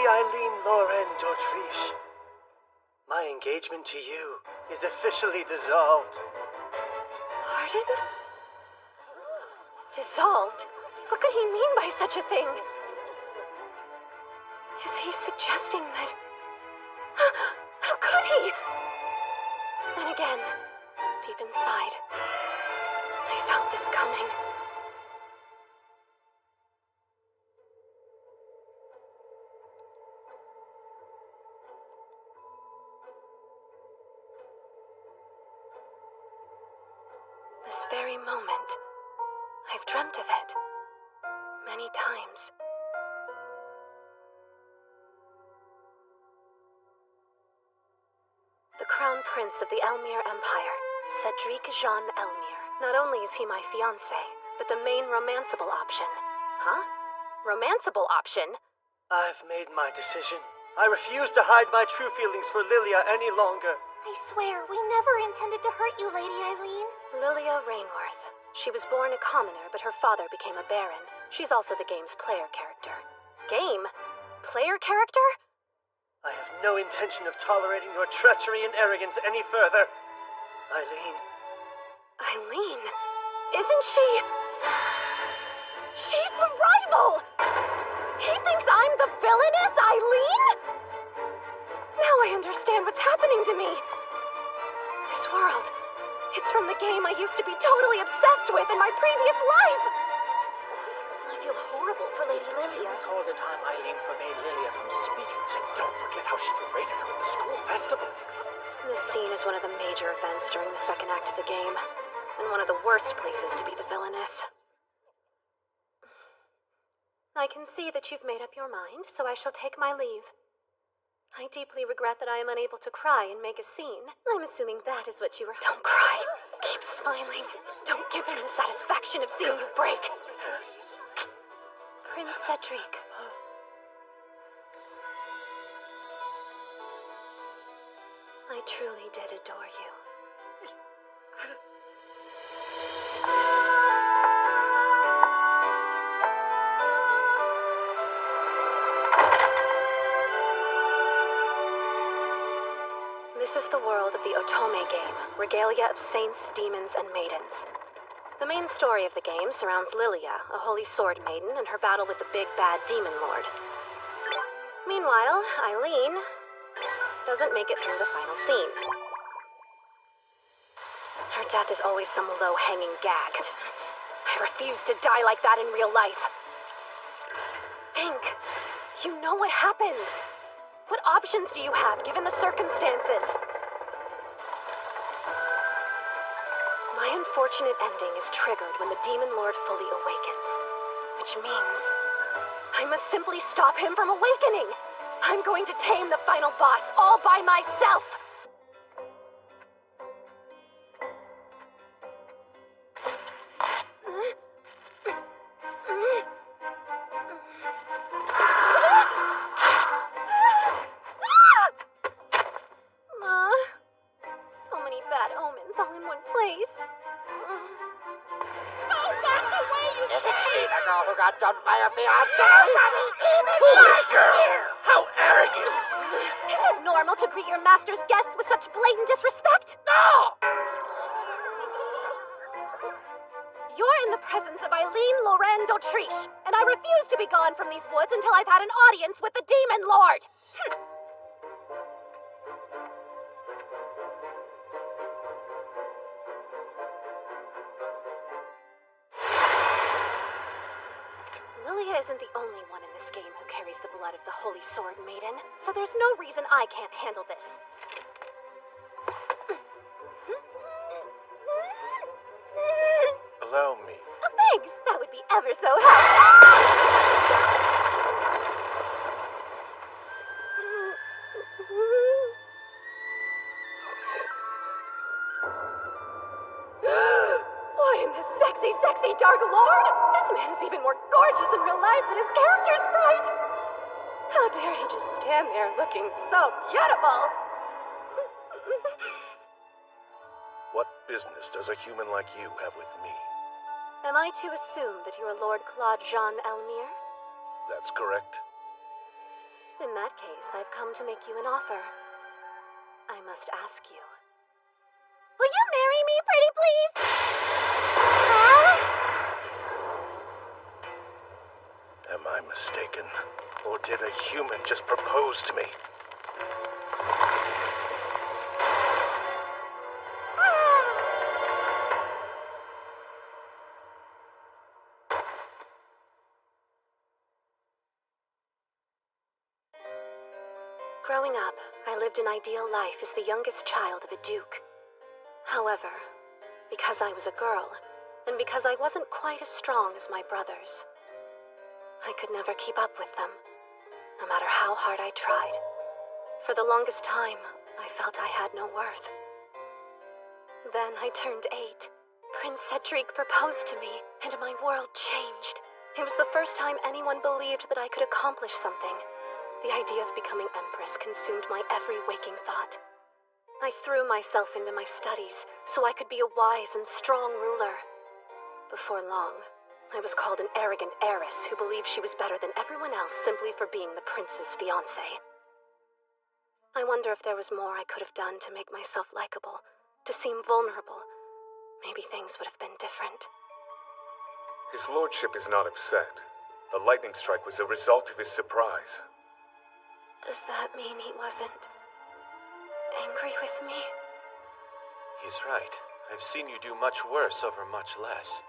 Eileen Loren d'Autriche, my engagement to you is officially dissolved. Pardon? Dissolved? What could he mean by such a thing? Is he suggesting that... How could he? Then again, deep inside, I felt this coming. This very moment, I've dreamt of it many times. The Crown Prince of the Elmire Empire, Cedric Jean Elmire. Not only is he my fiancé, but the main romanceable option. Huh? Romanceable option? I've made my decision. I refuse to hide my true feelings for Lilia any longer. I swear, we never intended to hurt you, Lady Eileen. Lilia Rainworth. She was born a commoner, but her father became a baron. She's also the game's player character. Game? Player character? I have no intention of tolerating your treachery and arrogance any further. Eileen. Eileen? Isn't she... She's the rival! He thinks I'm the villainess, Eileen? Now I understand what's happening to me. This world, it's from the game I used to be totally obsessed with in my previous life. I feel horrible for Lady Do you Lilia. recall the time Eileen forbade Lilia from speaking to me? Don't forget how she berated her at the school festival. This scene is one of the major events during the second act of the game, and one of the worst places to be the villainess. I can see that you've made up your mind, so I shall take my leave. I deeply regret that I am unable to cry and make a scene. I'm assuming that is what you were... Don't cry. Keep smiling. Don't give him the satisfaction of seeing you break. Prince Cedric. I truly did adore you. This is the world of the Otome game, regalia of saints, demons, and maidens. The main story of the game surrounds Lilia, a holy sword maiden, and her battle with the big bad demon lord. Meanwhile, Eileen doesn't make it through the final scene. Her death is always some low-hanging gag. I refuse to die like that in real life. Think. You know what happens. What options do you have, given the circumstances? My unfortunate ending is triggered when the Demon Lord fully awakens. Which means I must simply stop him from awakening. I'm going to tame the final boss all by myself. So many bad omens all in one place. Isn't she the girl who got dumped by her fiancé? Foolish girl! How arrogant! Is it normal to greet your master's guests with such blatant disrespect? No! You're in the presence of Eileen Loren d'Autriche, and I refuse to be gone from these woods until I've had an audience with the Demon Lord! Lilia isn't the only one in this game who carries the blood of the Holy Sword Maiden, so there's no reason I can't handle this. Allow me. Oh, thanks! That would be ever so helpful. What in the sexy, sexy Dark Lord? This man is even more gorgeous in real life than his character sprite! How dare he just stand there looking so beautiful? What business does a human like you have with me? Am I to assume that you are Lord Claude Jean Elmire? That's correct. In that case, I've come to make you an offer. I must ask you. Will you marry me, pretty please? Huh? Am I mistaken? Or did a human just propose to me? Growing up, I lived an ideal life as the youngest child of a duke. However, because I was a girl, and because I wasn't quite as strong as my brothers, I could never keep up with them, no matter how hard I tried. For the longest time, I felt I had no worth. Then I turned 8. Prince Cedric proposed to me, and my world changed. It was the first time anyone believed that I could accomplish something. The idea of becoming Empress consumed my every waking thought. I threw myself into my studies so I could be a wise and strong ruler. Before long, I was called an arrogant heiress who believed she was better than everyone else simply for being the prince's fiancée. I wonder if there was more I could have done to make myself likable, to seem vulnerable. Maybe things would have been different. His lordship is not upset. The lightning strike was the result of his surprise. Does that mean he wasn't angry with me? He's right. I've seen you do much worse over much less.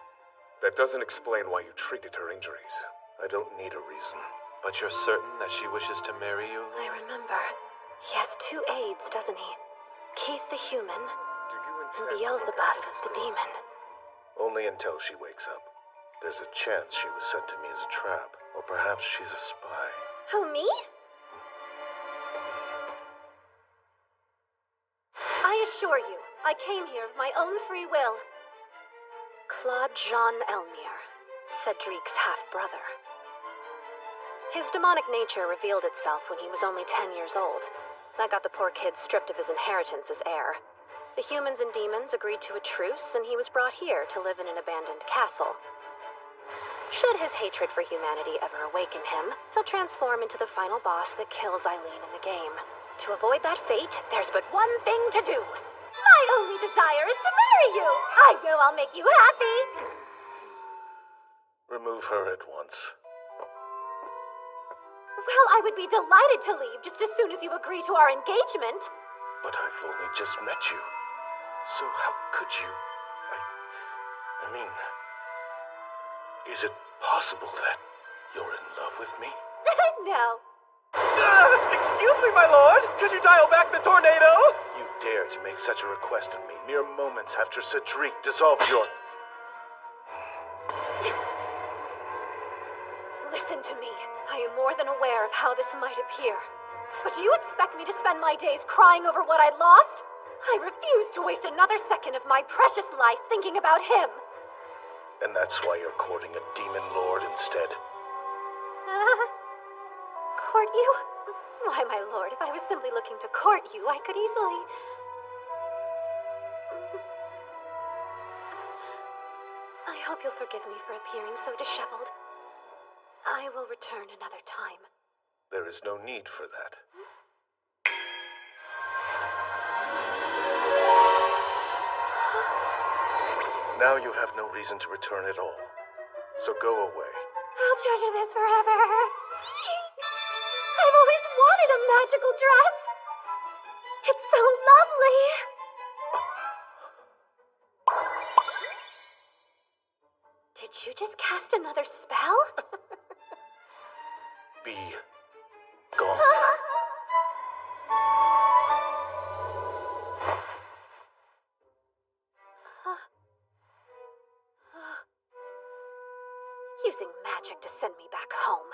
That doesn't explain why you treated her injuries. I don't need a reason. But you're certain that she wishes to marry you? I remember. He has 2 aides, doesn't he? Keith the human, Do you and intend to look Beelzebub after this the girl? demon. Only until she wakes up. There's a chance she was sent to me as a trap. Or perhaps she's a spy. Who, me? I assure you, I came here of my own free will. Claude Jean Elmire, Cedric's half-brother. His demonic nature revealed itself when he was only 10 years old. That got the poor kid stripped of his inheritance as heir. The humans and demons agreed to a truce, and he was brought here to live in an abandoned castle. Should his hatred for humanity ever awaken him, he'll transform into the final boss that kills Eileen in the game. To avoid that fate, there's but one thing to do. My only desire is to marry you. I know I'll make you happy. Remove her at once. Well, I would be delighted to leave just as soon as you agree to our engagement. But I've only just met you. So how could you? I mean, is it possible that you're in love with me? No. Excuse me, my lord! Could you dial back the tornado? You dare to make such a request of me mere moments after Cedric dissolved your... Listen to me. I am more than aware of how this might appear. But do you expect me to spend my days crying over what I lost? I refuse to waste another second of my precious life thinking about him. And that's why you're courting a demon lord instead. Court you? Why, my lord, if I was simply looking to court you, I could easily... I hope you'll forgive me for appearing so disheveled. I will return another time. There is no need for that. Now you have no reason to return at all. So go away. I'll treasure this forever. I've always wanted a magical dress. It's so lovely. Did you just cast another spell? Be gone. Using magic to send me back home.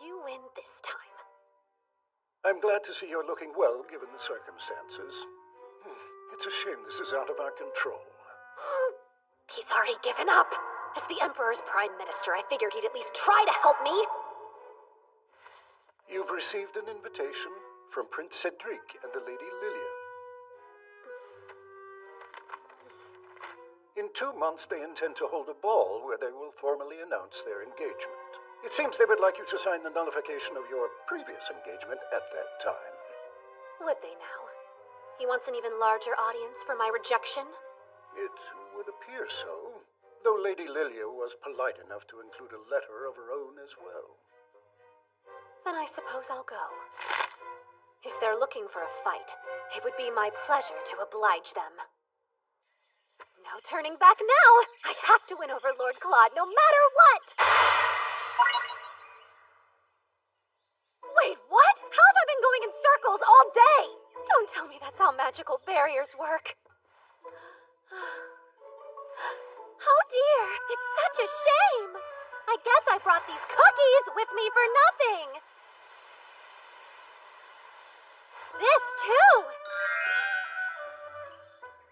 You win this time. I'm glad to see you're looking well, given the circumstances. It's a shame this is out of our control. He's already given up. As the Emperor's Prime Minister, I figured he'd at least try to help me. You've received an invitation from Prince Cedric and the Lady Lilia. In 2 months, they intend to hold a ball where they will formally announce their engagement. It seems they would like you to sign the nullification of your previous engagement at that time. Would they now? He wants an even larger audience for my rejection? It would appear so, though Lady Lilia was polite enough to include a letter of her own as well. Then I suppose I'll go. If they're looking for a fight, it would be my pleasure to oblige them. No turning back now! I have to win over Lord Claude, no matter what! Wait, what? How have I been going in circles all day? Don't tell me that's how magical barriers work. Oh dear, it's such a shame. I guess I brought these cookies with me for nothing. This too.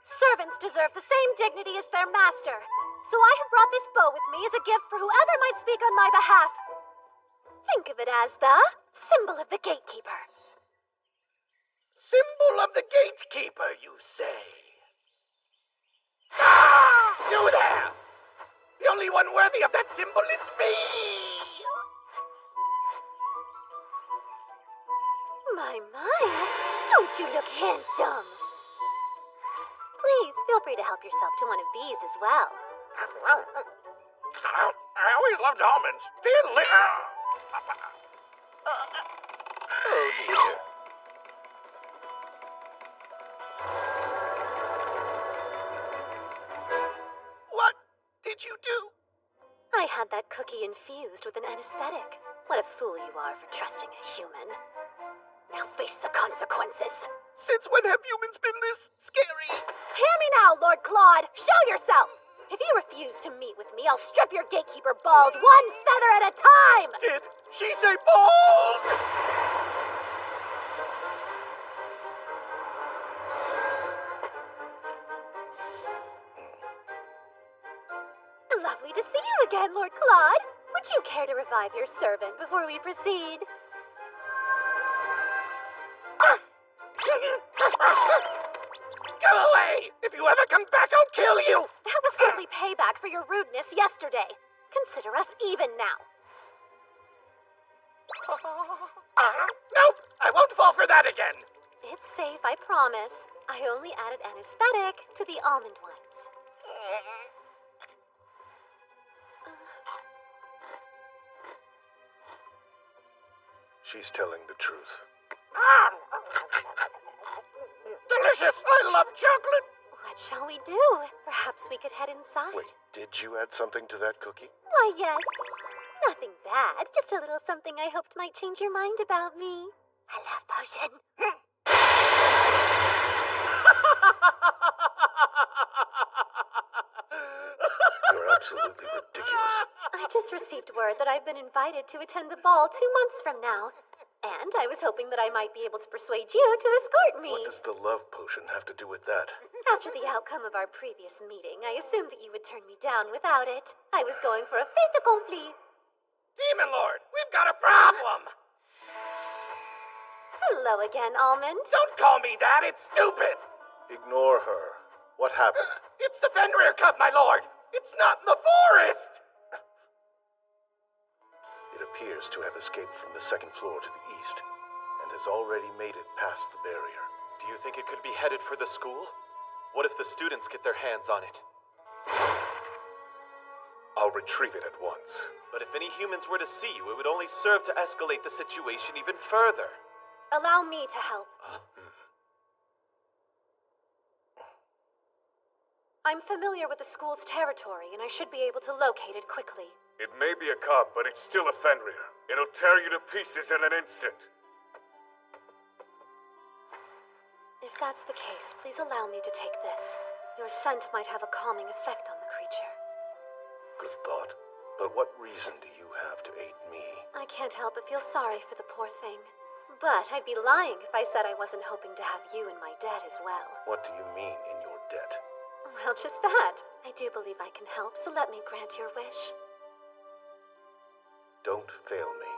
Servants deserve the same dignity as their master. So I have brought this bow with me as a gift for whoever might speak on my behalf. Think of it as the symbol of the gatekeeper. Symbol of the gatekeeper, you say? Ah! You there! The only one worthy of that symbol is me! My, don't you look handsome? Please, feel free to help yourself to one of these as well. I always loved almonds. Oh dear. What did you do? I had that cookie infused with an anesthetic. What a fool you are for trusting a human. Now face the consequences. Since when have humans been this scary? Hear me now, Lord Claude. Show yourself. If you refuse to meet with me, I'll strip your gatekeeper bald, one feather at a time. Did she say bald? Lovely to see you again, Lord Claude. Would you care to revive your servant before we proceed? Go away! If you ever come back, I'll kill you! That was simply payback for your rudeness yesterday. Consider us even now. Nope! I won't fall for that again! It's safe, I promise. I only added anesthetic to the almond ones. She's telling the truth. Delicious! I love chocolate! What shall we do? Perhaps we could head inside. Wait, did you add something to that cookie? Why, yes. Nothing bad. Just a little something I hoped might change your mind about me. A love potion. You're absolutely ridiculous. I just received word that I've been invited to attend the ball 2 months from now. And I was hoping that I might be able to persuade you to escort me. What does the love potion have to do with that? After the outcome of our previous meeting, I assumed that you would turn me down without it. I was going for a fait accompli. Demon Lord, we've got a problem! Hello again, Almond. Don't call me that, it's stupid! Ignore her. What happened? It's the Fenrir Cup, my lord! It's not in the forest! It appears to have escaped from the second floor to the east, and has already made it past the barrier. Do you think it could be headed for the school? What if the students get their hands on it? I'll retrieve it at once. But if any humans were to see you, it would only serve to escalate the situation even further. Allow me to help. I'm familiar with the school's territory, and I should be able to locate it quickly. It may be a cub, but it's still a Fenrir. It'll tear you to pieces in an instant. If that's the case, please allow me to take this. Your scent might have a calming effect on the creature. Good thought. But what reason do you have to aid me? I can't help but feel sorry for the poor thing. But I'd be lying if I said I wasn't hoping to have you in my debt as well. What do you mean, in your debt? Well, just that. I do believe I can help, so let me grant your wish. Don't fail me.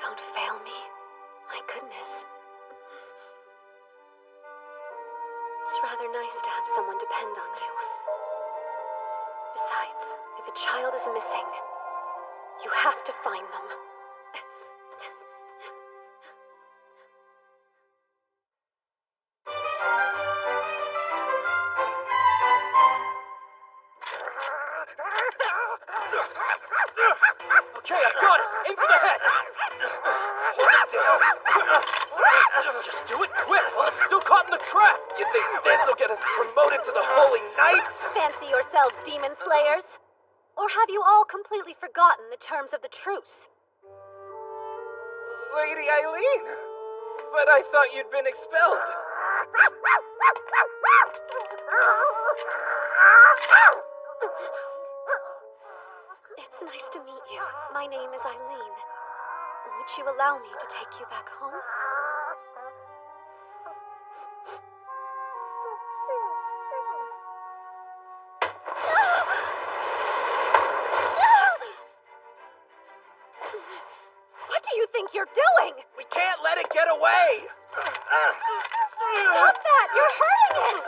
Don't fail me. My goodness. It's rather nice to have someone depend on you. Besides, if a child is missing, you have to find them. Okay, I got it! Aim for the head! Hold it down! Just do it quick while it's still caught in the trap! You think this'll get us promoted to the Holy Knights? Fancy yourselves demon slayers? Or have you all completely forgotten the terms of the truce? Lady Eileen! But I thought you'd been expelled. It's nice to meet you. My name is Eileen. Would you allow me to take you back home? What do you think you're doing? We can't let it get away! Stop that! You're hurting it!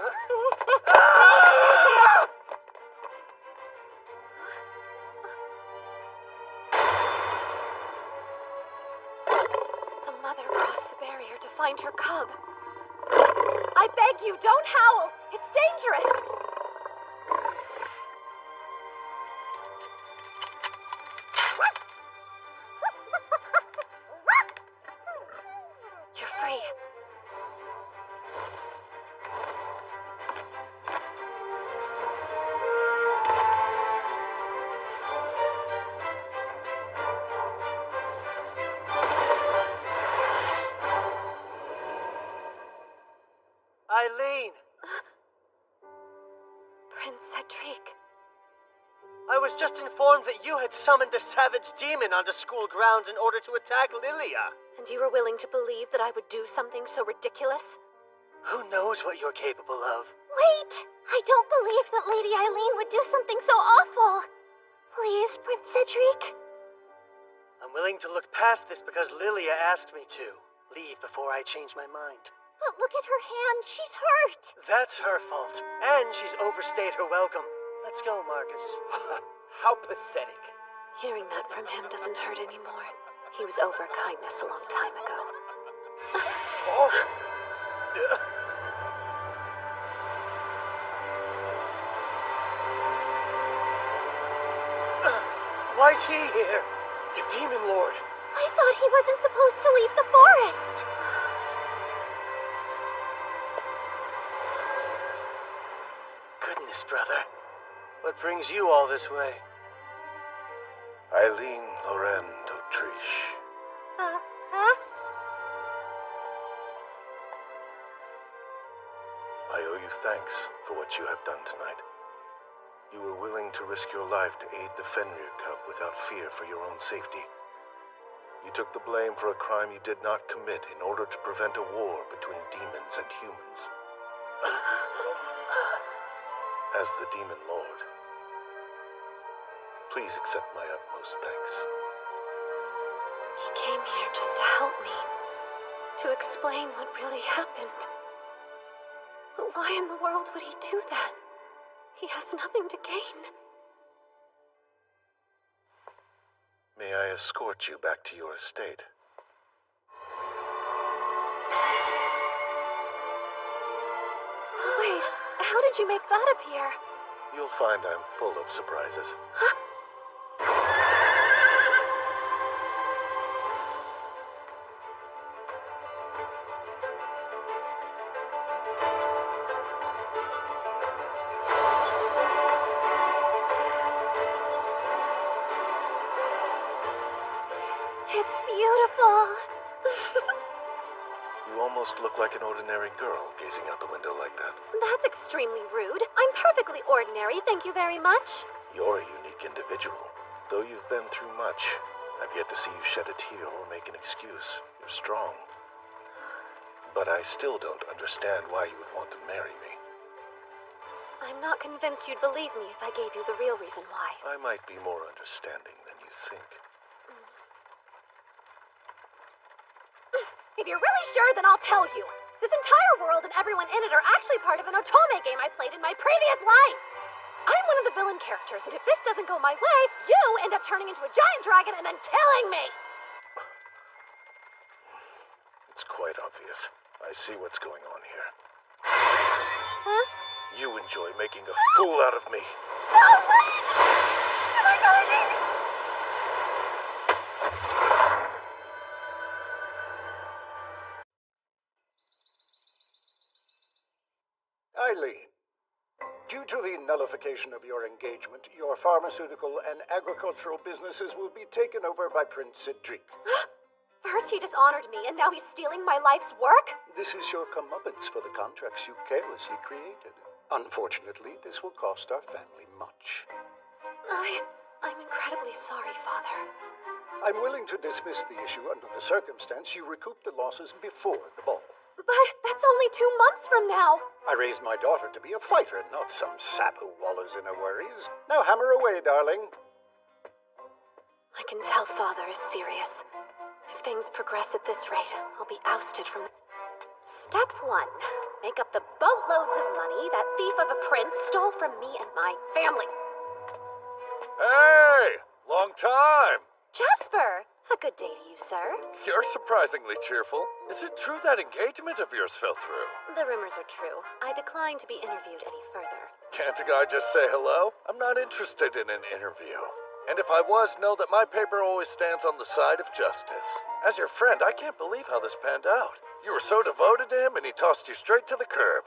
The mother crossed the barrier to find her cub. I beg you, don't howl! It's dangerous! You're free. Eileen, Prince Cedric. I was just informed that you had summoned a savage demon onto school grounds in order to attack Lilia. And you were willing to believe that I would do something so ridiculous? Who knows what you're capable of? Wait! I don't believe that Lady Eileen would do something so awful! Please, Prince Cedric? I'm willing to look past this because Lilia asked me to. Leave before I change my mind. But look at her hand, she's hurt! That's her fault. And she's overstayed her welcome. Let's go, Marcus. How pathetic. Hearing that from him doesn't hurt anymore. He was over kindness a long time ago. Why's he here? The Demon Lord. I thought he wasn't supposed to leave the forest! Goodness, brother. What brings you all this way? Eileen Loren d'Autriche. Huh? I owe you thanks for what you have done tonight. You were willing to risk your life to aid the Fenrir cub without fear for your own safety. You took the blame for a crime you did not commit in order to prevent a war between demons and humans. As the Demon Lord, please accept my utmost thanks. He came here just to help me. To explain what really happened. But why in the world would he do that? He has nothing to gain. May I escort you back to your estate? Wait, how did you make that appear? You'll find I'm full of surprises. It's beautiful! You almost look like an ordinary girl gazing out the window like that. That's extremely rude. I'm perfectly ordinary, thank you very much. You're a unique individual. Though you've been through much, I've yet to see you shed a tear or make an excuse. You're strong. But I still don't understand why you would want to marry me. I'm not convinced you'd believe me if I gave you the real reason why. I might be more understanding than you think. If you're really sure, then I'll tell you. This entire world and everyone in it are actually part of an Otome game I played in my previous life! I'm one of the villain characters, and if this doesn't go my way, you end up turning into a giant dragon and then killing me! It's quite obvious. I see what's going on here. Huh? You enjoy making a fool out of me. No, wait! Am I dying? Eileen, due to the nullification of your engagement, your pharmaceutical and agricultural businesses will be taken over by Prince Cedric. First he dishonored me, and now he's stealing my life's work? This is your comeuppance for the contracts you carelessly created. Unfortunately, this will cost our family much. I'm incredibly sorry, Father. I'm willing to dismiss the issue under the circumstance you recoup the losses before the ball. But that's only 2 months from now. I raised my daughter to be a fighter, not some sap who wallows in her worries. Now hammer away, darling. I can tell Father is serious. If things progress at this rate, I'll be ousted from... Step 1. Make up the boatloads of money that thief of a prince stole from me and my family. Hey! Long time! Jasper! A good day to you, sir. You're surprisingly cheerful. Is it true that engagement of yours fell through? The rumors are true. I decline to be interviewed any further. Can't a guy just say hello? I'm not interested in an interview. And if I was, know that my paper always stands on the side of justice. As your friend, I can't believe how this panned out. You were so devoted to him and he tossed you straight to the curb.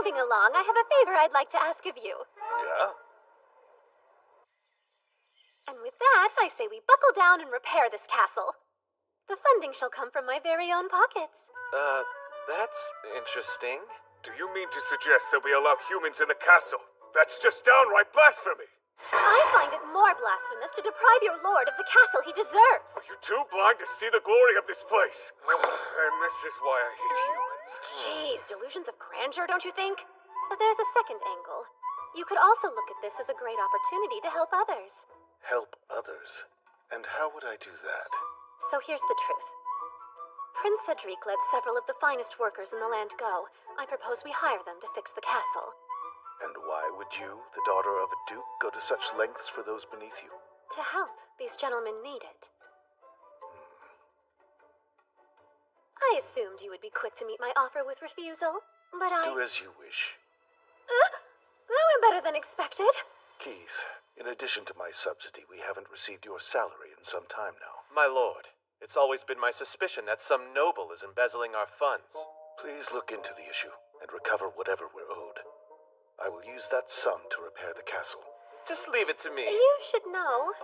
Moving along, I have a favor I'd like to ask of you. Yeah? And with that, I say we buckle down and repair this castle. The funding shall come from my very own pockets. That's interesting. Do you mean to suggest that we allow humans in the castle? That's just downright blasphemy! I find it more blasphemous to deprive your lord of the castle he deserves. Are you too blind to see the glory of this place? And this is why I hate humans. Jeez, delusions of grandeur, don't you think? But there's a second angle. You could also look at this as a great opportunity to help others. Help others? And how would I do that? So here's the truth. Prince Cedric let several of the finest workers in the land go. I propose we hire them to fix the castle. And why would you, the daughter of a duke, go to such lengths for those beneath you? To help. These gentlemen need it. I assumed you would be quick to meet my offer with refusal, but Do as you wish. That went better than expected. Keith, in addition to my subsidy, we haven't received your salary in some time now. My lord, it's always been my suspicion that some noble is embezzling our funds. Please look into the issue and recover whatever we're owed. I will use that sum to repair the castle. Just leave it to me. You should know.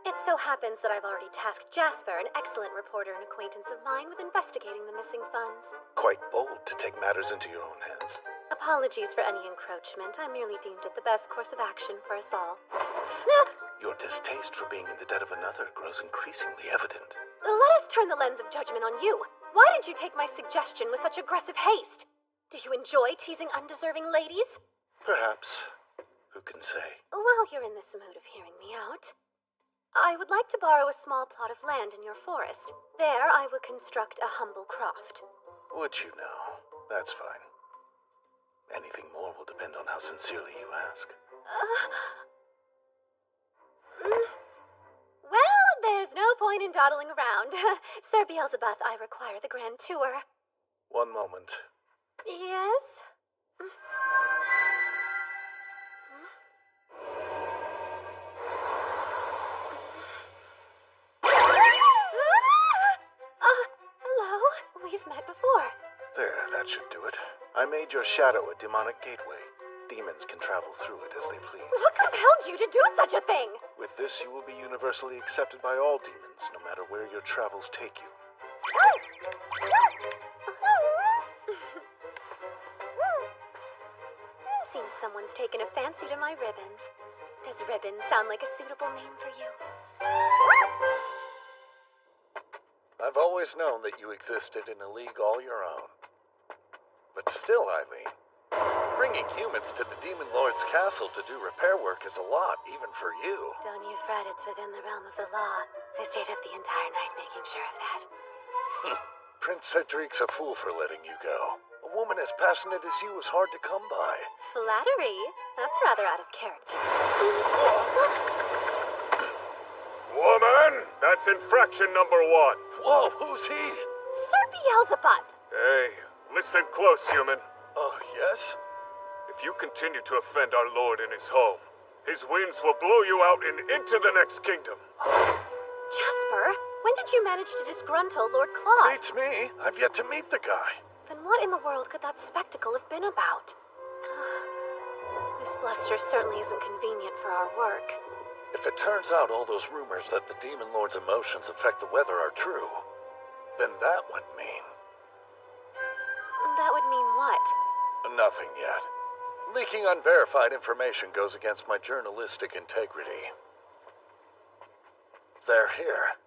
It so happens that I've already tasked Jasper, an excellent reporter and acquaintance of mine, with investigating the missing funds. Quite bold to take matters into your own hands. Apologies for any encroachment. I merely deemed it the best course of action for us all. Your distaste for being in the debt of another grows increasingly evident. Let us turn the lens of judgment on you. Why did you take my suggestion with such aggressive haste? Do you enjoy teasing undeserving ladies? Perhaps. Who can say? While you're in this mood of hearing me out, I would like to borrow a small plot of land in your forest. There I would construct a humble croft. Would you now? That's fine. Anything more will depend on how sincerely you ask. Well, there's no point in dawdling around. Sir Beelzebub, I require the grand tour. One moment. Yes? Hello. We've met before. There, that should do it. I made your shadow a demonic gateway. Demons can travel through it as they please. What compelled you to do such a thing? With this, you will be universally accepted by all demons, no matter where your travels take you. Seems someone's taken a fancy to my ribbon. Does ribbon sound like a suitable name for you? I've always known that you existed in a league all your own. But still, Eileen, bringing humans to the Demon Lord's castle to do repair work is a lot, even for you. Don't you fret, it's within the realm of the law. I stayed up the entire night making sure of that. Prince Cedric's a fool for letting you go. woman as passionate as you is hard to come by. Flattery? That's rather out of character. Woman, that's infraction number 1. Whoa, who's he? Sir Beelzebub! Hey, listen close, human. Oh, yes? If you continue to offend our lord in his home, his winds will blow you out and into the next kingdom. Jasper, when did you manage to disgruntle Lord Claude? Beats me. I've yet to meet the guy. Then what in the world could that spectacle have been about? This bluster certainly isn't convenient for our work. If it turns out all those rumors that the Demon Lord's emotions affect the weather are true, then that would mean... That would mean what? Nothing yet. Leaking unverified information goes against my journalistic integrity. They're here.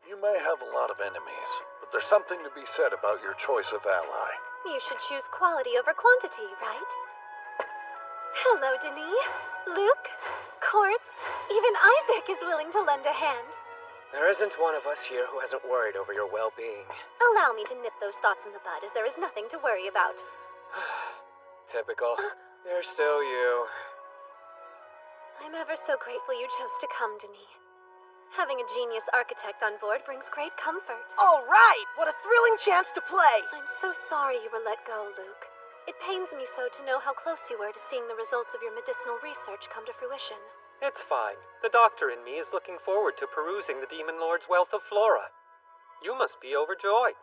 You may have a lot of enemies, but there's something to be said about your choice of ally. You should choose quality over quantity, right? Hello, Denis. Luke, Quartz, even Isaac is willing to lend a hand. There isn't one of us here who hasn't worried over your well-being. Allow me to nip those thoughts in the bud, as there is nothing to worry about. Typical. You're still you. I'm ever so grateful you chose to come, Denis. Having a genius architect on board brings great comfort. All right! What a thrilling chance to play! I'm so sorry you were let go, Luke. It pains me so to know how close you were to seeing the results of your medicinal research come to fruition. It's fine. The doctor in me is looking forward to perusing the Demon Lord's wealth of flora. You must be overjoyed.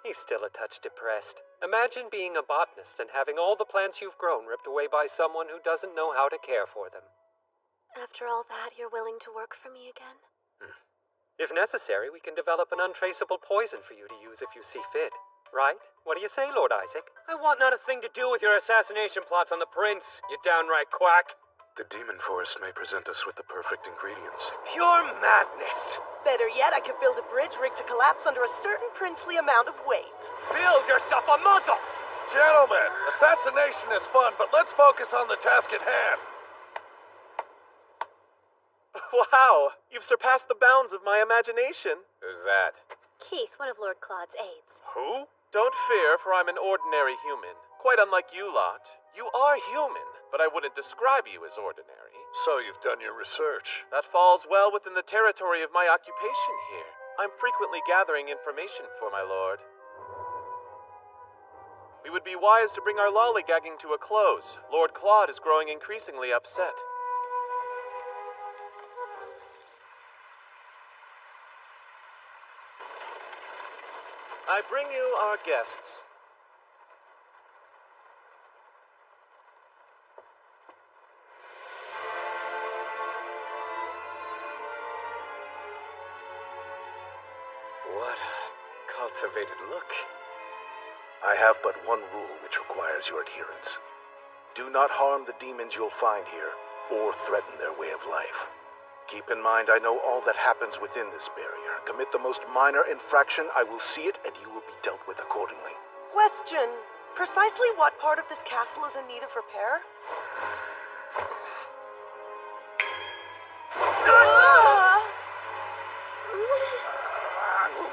He's still a touch depressed. Imagine being a botanist and having all the plants you've grown ripped away by someone who doesn't know how to care for them. After all that, you're willing to work for me again? If necessary, we can develop an untraceable poison for you to use if you see fit. Right? What do you say, Lord Isaac? I want not a thing to do with your assassination plots on the prince, you downright quack. The demon forest may present us with the perfect ingredients. Pure madness. Better yet, I could build a bridge rigged to collapse under a certain princely amount of weight. Build yourself a muzzle! Gentlemen, assassination is fun, but let's focus on the task at hand. Wow, you've surpassed the bounds of my imagination. Who's that? Keith, one of Lord Claude's aides. Who? Don't fear, for I'm an ordinary human. Quite unlike you lot. You are human, but I wouldn't describe you as ordinary. So you've done your research. That falls well within the territory of my occupation here. I'm frequently gathering information for my lord. We would be wise to bring our lollygagging to a close. Lord Claude is growing increasingly upset. I bring you our guests. What a cultivated look. I have but one rule which requires your adherence. Do not harm the demons you'll find here, or threaten their way of life. Keep in mind, I know all that happens within this barrier. Commit the most minor infraction, I will see it, and you will be dealt with accordingly. Question. Precisely what part of this castle is in need of repair?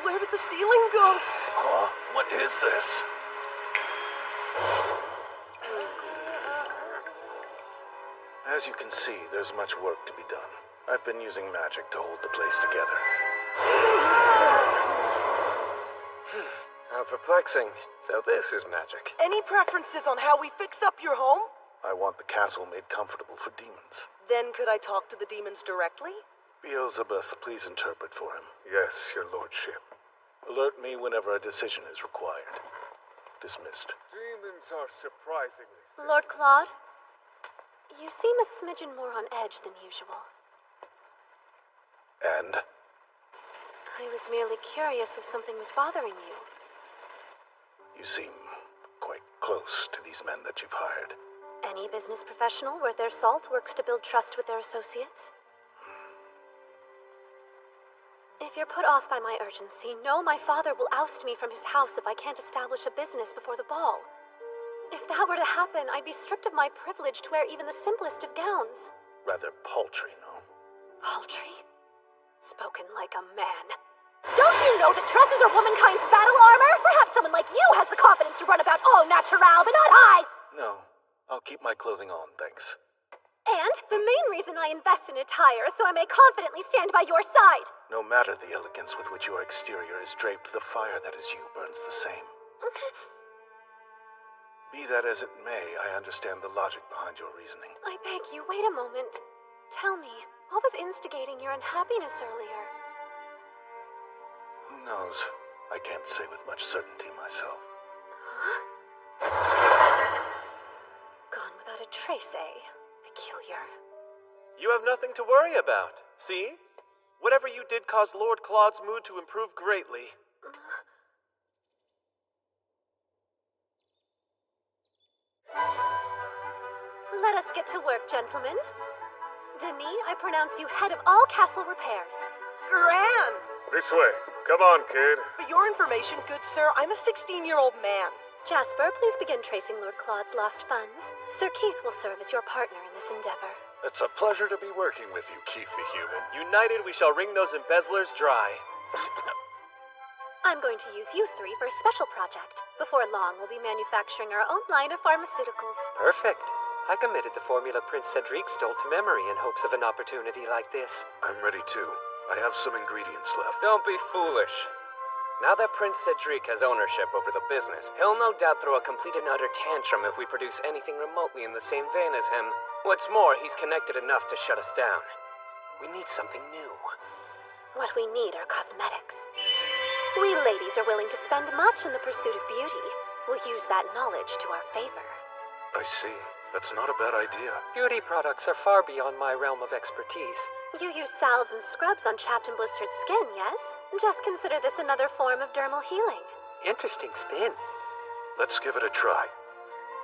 Where did the ceiling go? Huh? What is this? As you can see, there's much work to be done. I've been using magic to hold the place together. How perplexing. So this is magic. Any preferences on how we fix up your home? I want the castle made comfortable for demons. Then could I talk to the demons directly? Beelzebub, please interpret for him. Yes, your lordship. Alert me whenever a decision is required. Dismissed. Demons are surprisingly... Lord Claude, you seem a smidgen more on edge than usual. And? I was merely curious if something was bothering you. You seem quite close to these men that you've hired. Any business professional worth their salt works to build trust with their associates. If you're put off by my urgency, know my father will oust me from his house if I can't establish a business before the ball. If that were to happen, I'd be stripped of my privilege to wear even the simplest of gowns. Rather paltry, no? Paltry? Spoken like a man. Don't you know that dresses are womankind's battle armor? Perhaps someone like you has the confidence to run about au naturel, but not I! No, I'll keep my clothing on, thanks. And the main reason I invest in attire is so I may confidently stand by your side. No matter the elegance with which your exterior is draped, the fire that is you burns the same. Be that as it may, I understand the logic behind your reasoning. I beg you, wait a moment. Tell me, what was instigating your unhappiness earlier? Who knows? I can't say with much certainty myself. Gone without a trace, eh? Peculiar. You have nothing to worry about. See? Whatever you did caused Lord Claude's mood to improve greatly. Let us get to work, gentlemen. Denis, I pronounce you head of all castle repairs. Grand! This way. Come on, kid. For your information, good sir, I'm a 16-year-old man. Jasper, please begin tracing Lord Claude's lost funds. Sir Keith will serve as your partner in this endeavor. It's a pleasure to be working with you, Keith the Human. United, we shall wring those embezzlers dry. I'm going to use you three for a special project. Before long, we'll be manufacturing our own line of pharmaceuticals. Perfect. I committed the formula Prince Cedric stole to memory in hopes of an opportunity like this. I'm ready too. I have some ingredients left. Don't be foolish. Now that Prince Cedric has ownership over the business, he'll no doubt throw a complete and utter tantrum if we produce anything remotely in the same vein as him. What's more, he's connected enough to shut us down. We need something new. What we need are cosmetics. We ladies are willing to spend much in the pursuit of beauty. We'll use that knowledge to our favor. I see. That's not a bad idea. Beauty products are far beyond my realm of expertise. You use salves and scrubs on chapped and blistered skin, yes? Just consider this another form of dermal healing. Interesting spin. Let's give it a try.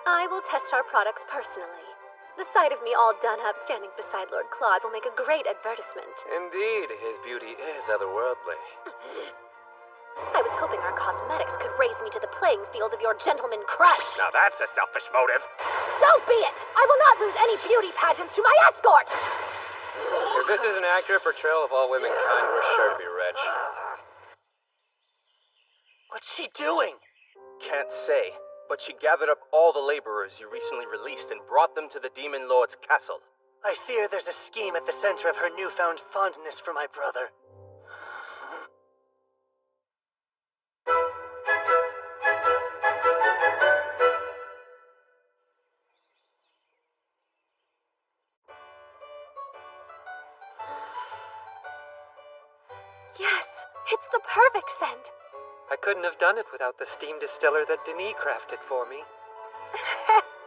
I will test our products personally. The sight of me all done up standing beside Lord Claude will make a great advertisement. Indeed, his beauty is otherworldly. I was hoping our cosmetics could raise me to the playing field of your gentleman crush. Now that's a selfish motive. So be it! I will not lose any beauty pageants to my escort! If this is an accurate portrayal of all womankind, we're sure to be rich. What's she doing? Can't say, but she gathered up all the laborers you recently released and brought them to the Demon Lord's castle. I fear there's a scheme at the center of her newfound fondness for my brother. Yes, it's the perfect scent. I couldn't have done it without the steam distiller that Denis crafted for me.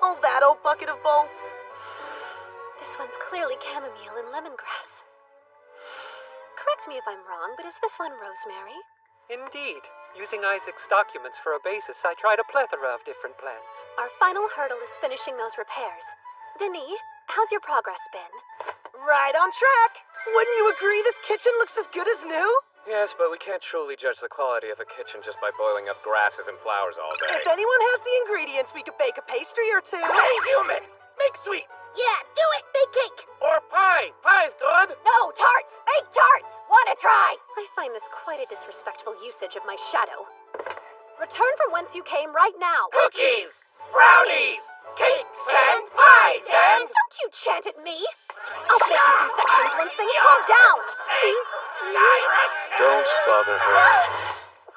Oh, that old bucket of bolts. This one's clearly chamomile and lemongrass. Correct me if I'm wrong, but is this one rosemary? Indeed. Using Isaac's documents for a basis, I tried a plethora of different plants. Our final hurdle is finishing those repairs. Denis, how's your progress been? Right on track. Wouldn't you agree this kitchen looks as good as new? Yes, but we can't truly judge the quality of a kitchen just by boiling up grasses and flowers all day. If anyone has the ingredients, we could bake a pastry or two. Hey, human! Make sweets! Yeah, do it! Bake cake! Or pie! Pie's good! No, tarts! Bake tarts! Wanna try? I find this quite a disrespectful usage of my shadow. Return from whence you came right now. Cookies! Brownies! Cakes and pies and... Don't you chant at me! I'll bake you confections once things calm down! Don't bother her.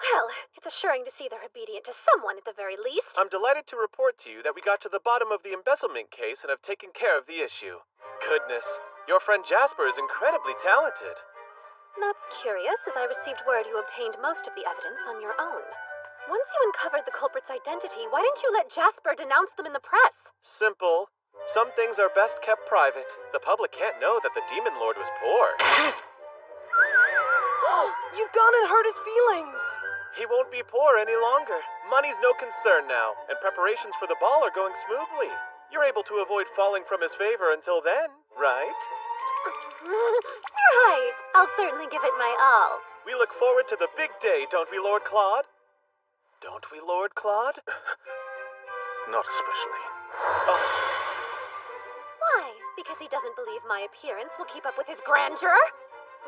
Well, it's assuring to see they're obedient to someone at the very least. I'm delighted to report to you that we got to the bottom of the embezzlement case and have taken care of the issue. Goodness, your friend Jasper is incredibly talented. That's curious, as I received word you obtained most of the evidence on your own. Once you uncovered the culprit's identity, why didn't you let Jasper denounce them in the press? Simple. Some things are best kept private. The public can't know that the Demon Lord was poor. You've gone and hurt his feelings. He won't be poor any longer. Money's no concern now, and preparations for the ball are going smoothly. You're able to avoid falling from his favor until then, right? Right. I'll certainly give it my all. We look forward to the big day, don't we, Lord Claude? Don't we, Lord Claude? Not especially. Why? Because he doesn't believe my appearance will keep up with his grandeur?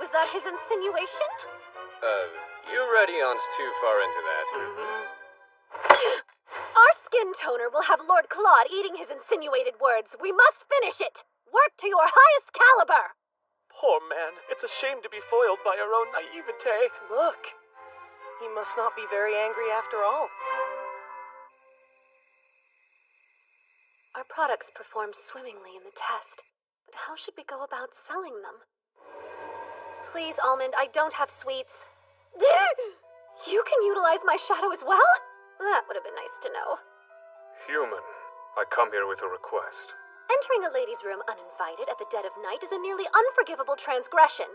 Was that his insinuation? You ready on too far into that? Our skin toner will have Lord Claude eating his insinuated words. We must finish it. Work to your highest caliber. Poor man. It's a shame to be foiled by our own naivete. Look, he must not be very angry after all. Our products performed swimmingly in the test, but how should we go about selling them? Please, Almond, I don't have sweets. You can utilize my shadow as well? That would have been nice to know. Human, I come here with a request. Entering a lady's room uninvited at the dead of night is a nearly unforgivable transgression.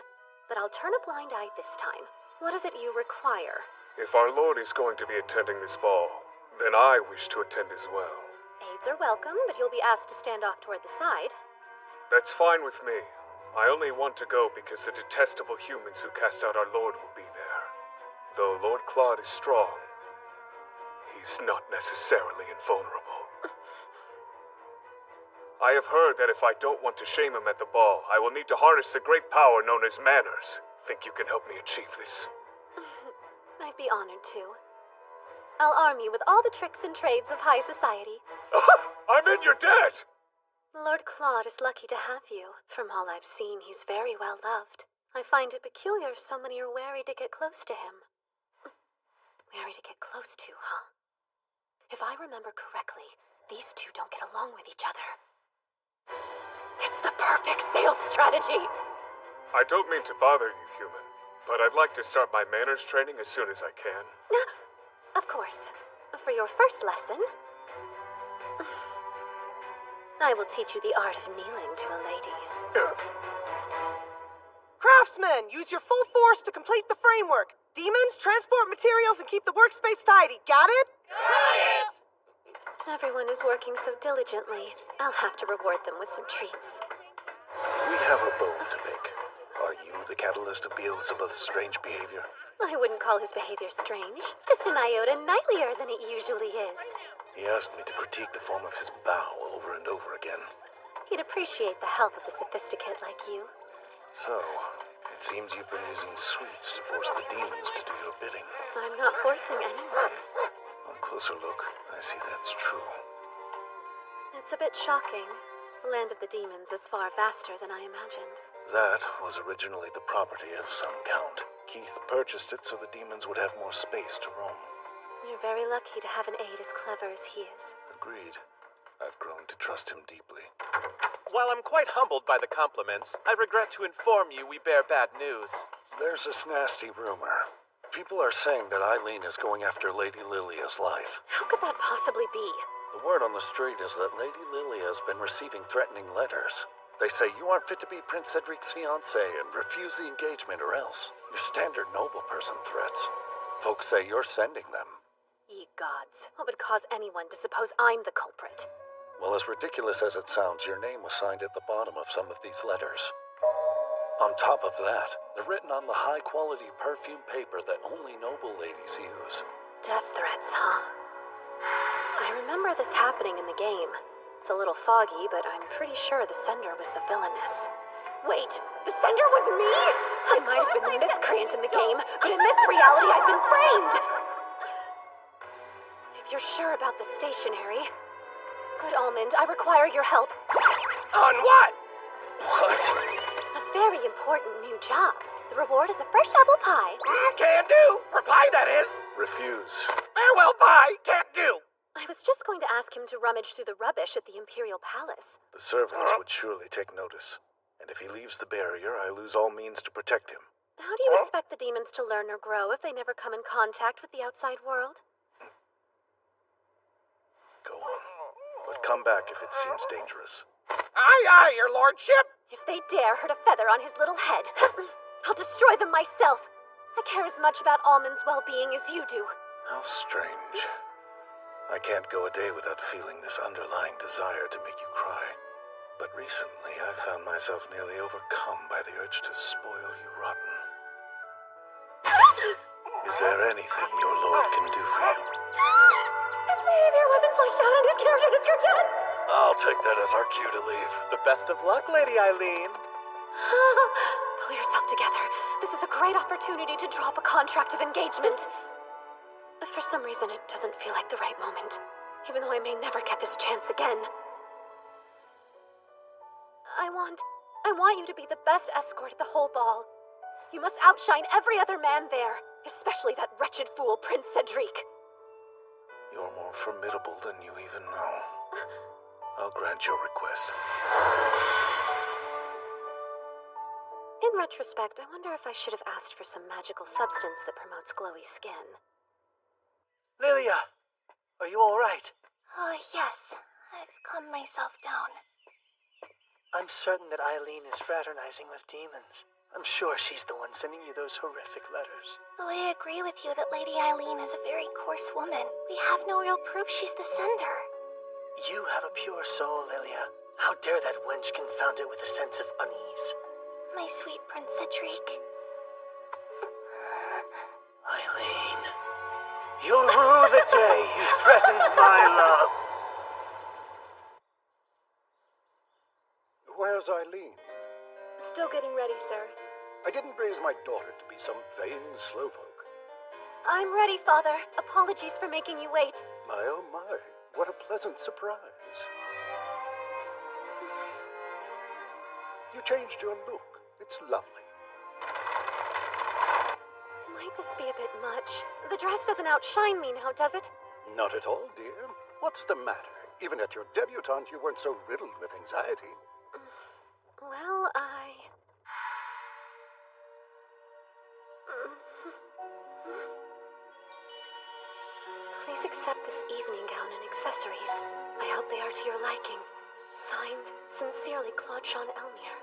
But I'll turn a blind eye this time. What is it you require? If our lord is going to be attending this ball, then I wish to attend as well. Aides are welcome, but you'll be asked to stand off toward the side. That's fine with me. I only want to go because the detestable humans who cast out our lord will be there. Though Lord Claude is strong, he's not necessarily invulnerable. I have heard that if I don't want to shame him at the ball, I will need to harness the great power known as manners. Think you can help me achieve this? I'd be honored to. I'll arm you with all the tricks and trades of high society. I'm in your debt! Lord Claude is lucky to have you. From all I've seen, he's very well loved. I find it peculiar so many are wary to get close to him. Wary to get close to, huh? If I remember correctly, these two don't get along with each other. It's the perfect sales strategy. I don't mean to bother you, human, but I'd like to start my manners training as soon as I can. Of course. For your first lesson, I will teach you the art of kneeling to a lady. Craftsmen, use your full force to complete the framework. Demons, transport materials, and keep the workspace tidy. Got it? Got it! Everyone is working so diligently. I'll have to reward them with some treats. We have a bone to pick. Are you the catalyst of Beelzebub's strange behavior? I wouldn't call his behavior strange. Just an iota knightlier than it usually is. He asked me to critique the form of his bow over and over again. He'd appreciate the help of a sophisticate like you. So, it seems you've been using sweets to force the demons to do your bidding. I'm not forcing anyone. On closer look, I see that's true. It's a bit shocking. The land of the demons is far vaster than I imagined. That was originally the property of some count. Keith purchased it so the demons would have more space to roam. You're very lucky to have an aide as clever as he is. Agreed. I've grown to trust him deeply. While I'm quite humbled by the compliments, I regret to inform you we bear bad news. There's this nasty rumor. People are saying that Eileen is going after Lady Lilia's life. How could that possibly be? The word on the street is that Lady Lilia has been receiving threatening letters. They say you aren't fit to be Prince Cedric's fiancée and refuse the engagement or else. Your standard noble person threats. Folks say you're sending them. Ye gods, what would cause anyone to suppose I'm the culprit? Well, as ridiculous as it sounds, your name was signed at the bottom of some of these letters. On top of that, they're written on the high-quality perfume paper that only noble ladies use. Death threats, huh? I remember this happening in the game. It's a little foggy, but I'm pretty sure the sender was the Villainess. Wait, the sender was me? I might have been the miscreant in the game, but in this reality I've been framed! If you're sure about the stationery... Good Almond, I require your help. On what? What? A very important new job. The reward is a fresh apple pie. Can do! For pie, that is! Refuse. Farewell, pie! Can't do! I was just going to ask him to rummage through the rubbish at the Imperial Palace. The servants would surely take notice. And if he leaves the barrier, I lose all means to protect him. How do you expect the demons to learn or grow if they never come in contact with the outside world? Go on. But come back if it seems dangerous. Aye, aye, your lordship! If they dare hurt a feather on his little head, I'll destroy them myself. I care as much about Almond's well-being as you do. How strange. I can't go a day without feeling this underlying desire to make you cry. But recently, I found myself nearly overcome by the urge to spoil you rotten. Is there anything your lord can do for you? This behavior wasn't fleshed out in his character description! I'll take that as our cue to leave. The best of luck, Lady Eileen. Pull yourself together. This is a great opportunity to drop a contract of engagement. But for some reason, it doesn't feel like the right moment, even though I may never get this chance again. I want you to be the best escort at the whole ball. You must outshine every other man there, especially that wretched fool, Prince Cedric. You're more formidable than you even know. I'll grant your request. In retrospect, I wonder if I should have asked for some magical substance that promotes glowy skin. Lilia, are you all right? Oh, yes. I've calmed myself down. I'm certain that Eileen is fraternizing with demons. I'm sure she's the one sending you those horrific letters. Though I agree with you that Lady Eileen is a very coarse woman, we have no real proof she's the sender. You have a pure soul, Lilia. How dare that wench confound it with a sense of unease? My sweet Prince Cedric. Eileen, you'll rue the day you threatened my love. Where's Eileen? Still getting ready, sir. I didn't raise my daughter to be some vain slowpoke. I'm ready, Father. Apologies for making you wait. My oh my, what a pleasant surprise. You changed your look. It's lovely. Might this be a bit much? The dress doesn't outshine me now, does it? Not at all, dear. What's the matter? Even at your debutante, you weren't so riddled with anxiety. Well, Please accept this evening gown and accessories. I hope they are to your liking. Signed, sincerely, Claude Jean Elmire.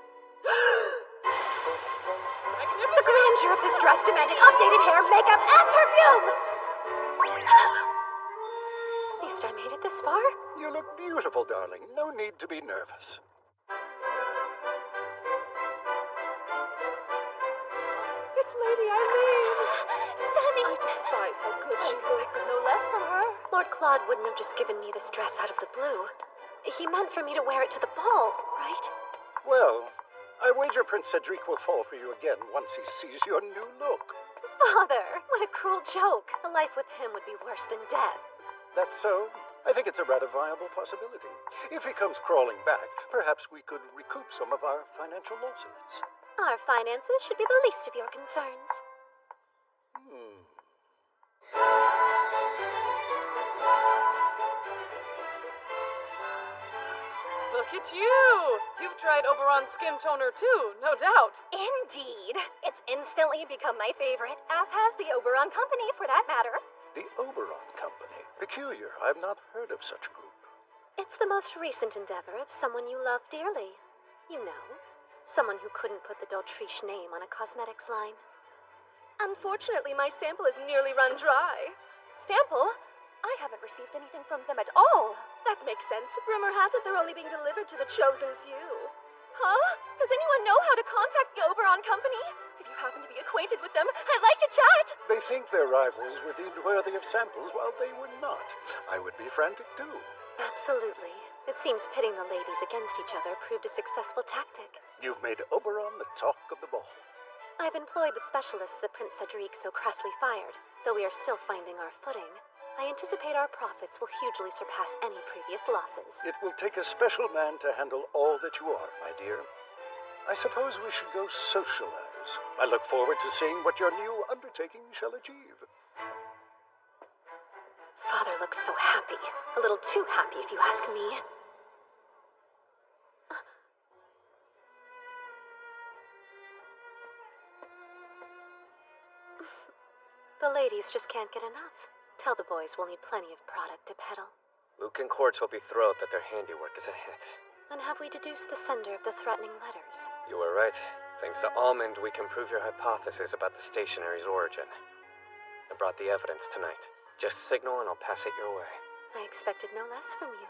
The grandeur of this dress demanded updated hair, makeup, and perfume! At least I made it this far. You look beautiful, darling. No need to be nervous. It's Lady Eileen! Stunning! I despise how good she looks. No less from her. Lord Claude wouldn't have just given me this dress out of the blue. He meant for me to wear it to the ball, right? Well, I wager Prince Cedric will fall for you again once he sees your new look. Father, what a cruel joke. A life with him would be worse than death. That's so? I think it's a rather viable possibility. If he comes crawling back, perhaps we could recoup some of our financial losses. Our finances should be the least of your concerns. Look at you! You've tried Oberon's skin toner too, no doubt. Indeed. It's instantly become my favorite, as has the Oberon Company, for that matter. The Oberon Company. Peculiar. I've not heard of such a group. It's the most recent endeavor of someone you love dearly. You know, someone who couldn't put the Dautriche name on a cosmetics line. Unfortunately, my sample is nearly run dry. Sample? I haven't received anything from them at all. That makes sense. Rumor has it they're only being delivered to the chosen few. Huh? Does anyone know how to contact the Oberon Company? If you happen to be acquainted with them, I'd like to chat! They think their rivals were deemed worthy of samples while they were not. I would be frantic too. Absolutely. It seems pitting the ladies against each other proved a successful tactic. You've made Oberon the talk of the ball. I've employed the specialists that Prince Cedric so crassly fired. Though we are still finding our footing, I anticipate our profits will hugely surpass any previous losses. It will take a special man to handle all that you are, my dear. I suppose we should go socialize. I look forward to seeing what your new undertaking shall achieve. Father looks so happy. A little too happy, if you ask me. The ladies just can't get enough. Tell the boys we'll need plenty of product to peddle. Luke and Quartz will be thrilled that their handiwork is a hit. And have we deduced the sender of the threatening letters? You were right. Thanks to Almond, we can prove your hypothesis about the stationary's origin. I brought the evidence tonight. Just signal and I'll pass it your way. I expected no less from you.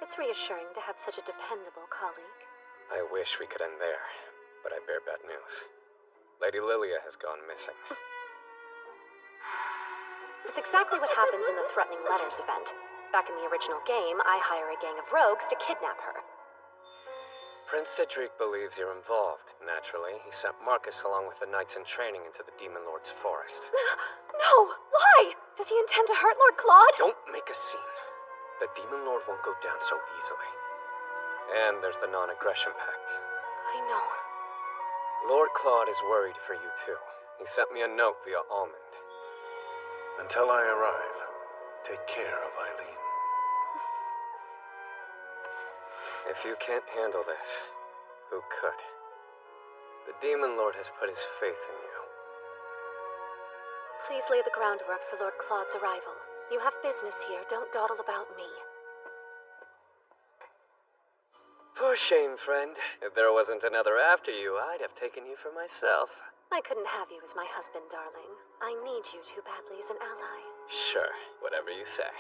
It's reassuring to have such a dependable colleague. I wish we could end there, but I bear bad news. Lady Lilia has gone missing. It's exactly what happens in the Threatening Letters event. Back in the original game, I hire a gang of rogues to kidnap her. Prince Cedric believes you're involved. Naturally, he sent Marcus along with the knights in training into the Demon Lord's forest. No! Why? Does he intend to hurt Lord Claude? Don't make a scene. The Demon Lord won't go down so easily. And there's the non-aggression pact. I know. Lord Claude is worried for you too. He sent me a note via Almond. Until I arrive, take care of Eileen. If you can't handle this, who could? The Demon Lord has put his faith in you. Please lay the groundwork for Lord Claude's arrival. You have business here, don't dawdle about me. Poor shame, friend. If there wasn't another after you, I'd have taken you for myself. I couldn't have you as my husband, darling. I need you too badly as an ally. Sure, whatever you say.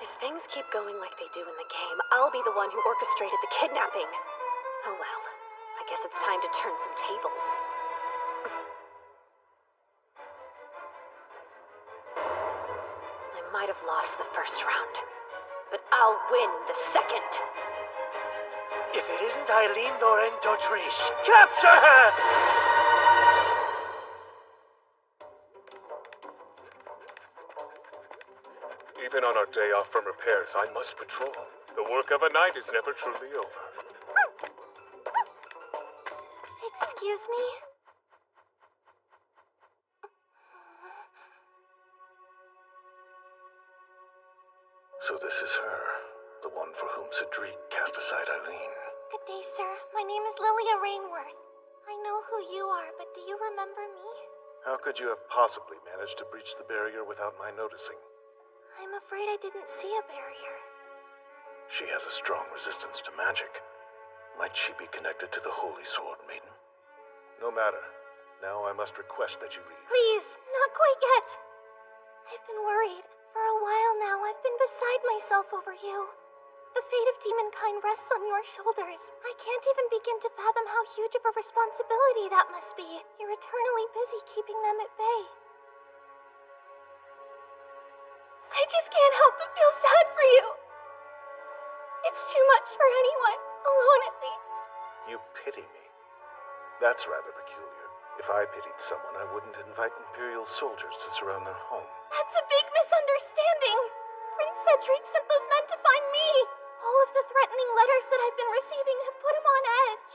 If things keep going like they do in the game, I'll be the one who orchestrated the kidnapping. Oh well, I guess it's time to turn some tables. I might have lost the first round, but I'll win the second. If it isn't Eileen Lauren d'Autriche, capture her! Even on our day off from repairs, I must patrol. The work of a knight is never truly over. Excuse me? So this is her, the one for whom Cedric cast aside Eileen. Good day, sir. My name is Lilia Rainworth. I know who you are, but do you remember me? How could you have possibly managed to breach the barrier without my noticing? I'm afraid I didn't see a barrier. She has a strong resistance to magic. Might she be connected to the Holy Sword Maiden? No matter. Now I must request that you leave. Please, not quite yet. I've been worried. For a while now, I've been beside myself over you. The fate of demonkind rests on your shoulders. I can't even begin to fathom how huge of a responsibility that must be. You're eternally busy keeping them at bay. I just can't help but feel sad for you. It's too much for anyone, alone at least. You pity me. That's rather peculiar. If I pitied someone, I wouldn't invite Imperial soldiers to surround their home. That's a big misunderstanding. Prince Cedric sent those men to find me. All of the threatening letters that I've been receiving have put him on edge.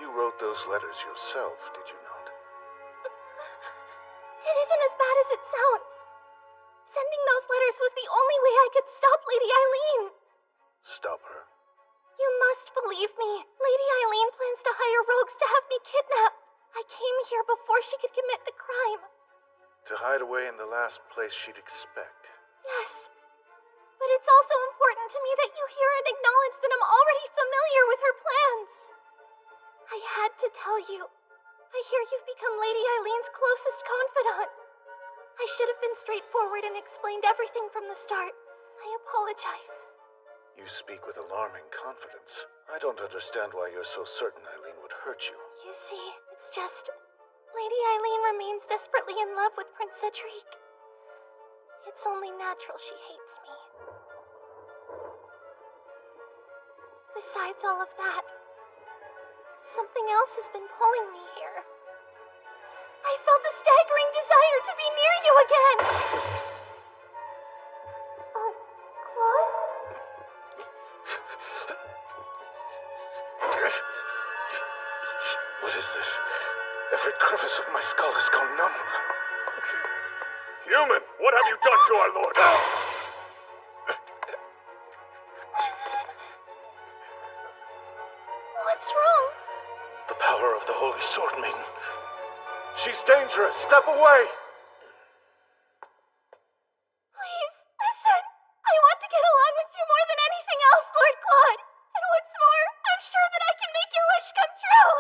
You wrote those letters yourself, did you not? It isn't as bad as it sounds. Sending those letters was the only way I could stop Lady Eileen. Stop her. You must believe me. Lady Eileen plans to hire rogues to have me kidnapped. I came here before she could commit the crime. To hide away in the last place she'd expect. Yes. But it's also important to me that you hear and acknowledge that I'm already familiar with her plans. I had to tell you. I hear you've become Lady Eileen's closest confidant. I should have been straightforward and explained everything from the start. I apologize. You speak with alarming confidence. I don't understand why you're so certain Eileen would hurt you. You see, it's just... Lady Eileen remains desperately in love with Prince Cedric. It's only natural she hates me. Besides all of that, something else has been pulling me here. I felt a staggering desire to be near you again! Claude? What is this? Every crevice of my skull has gone numb. Human, what have you done to our lord? What's wrong? The power of the Holy Sword Maiden. She's dangerous. Step away. Please, listen. I want to get along with you more than anything else, Lord Claude. And what's more, I'm sure that I can make your wish come true.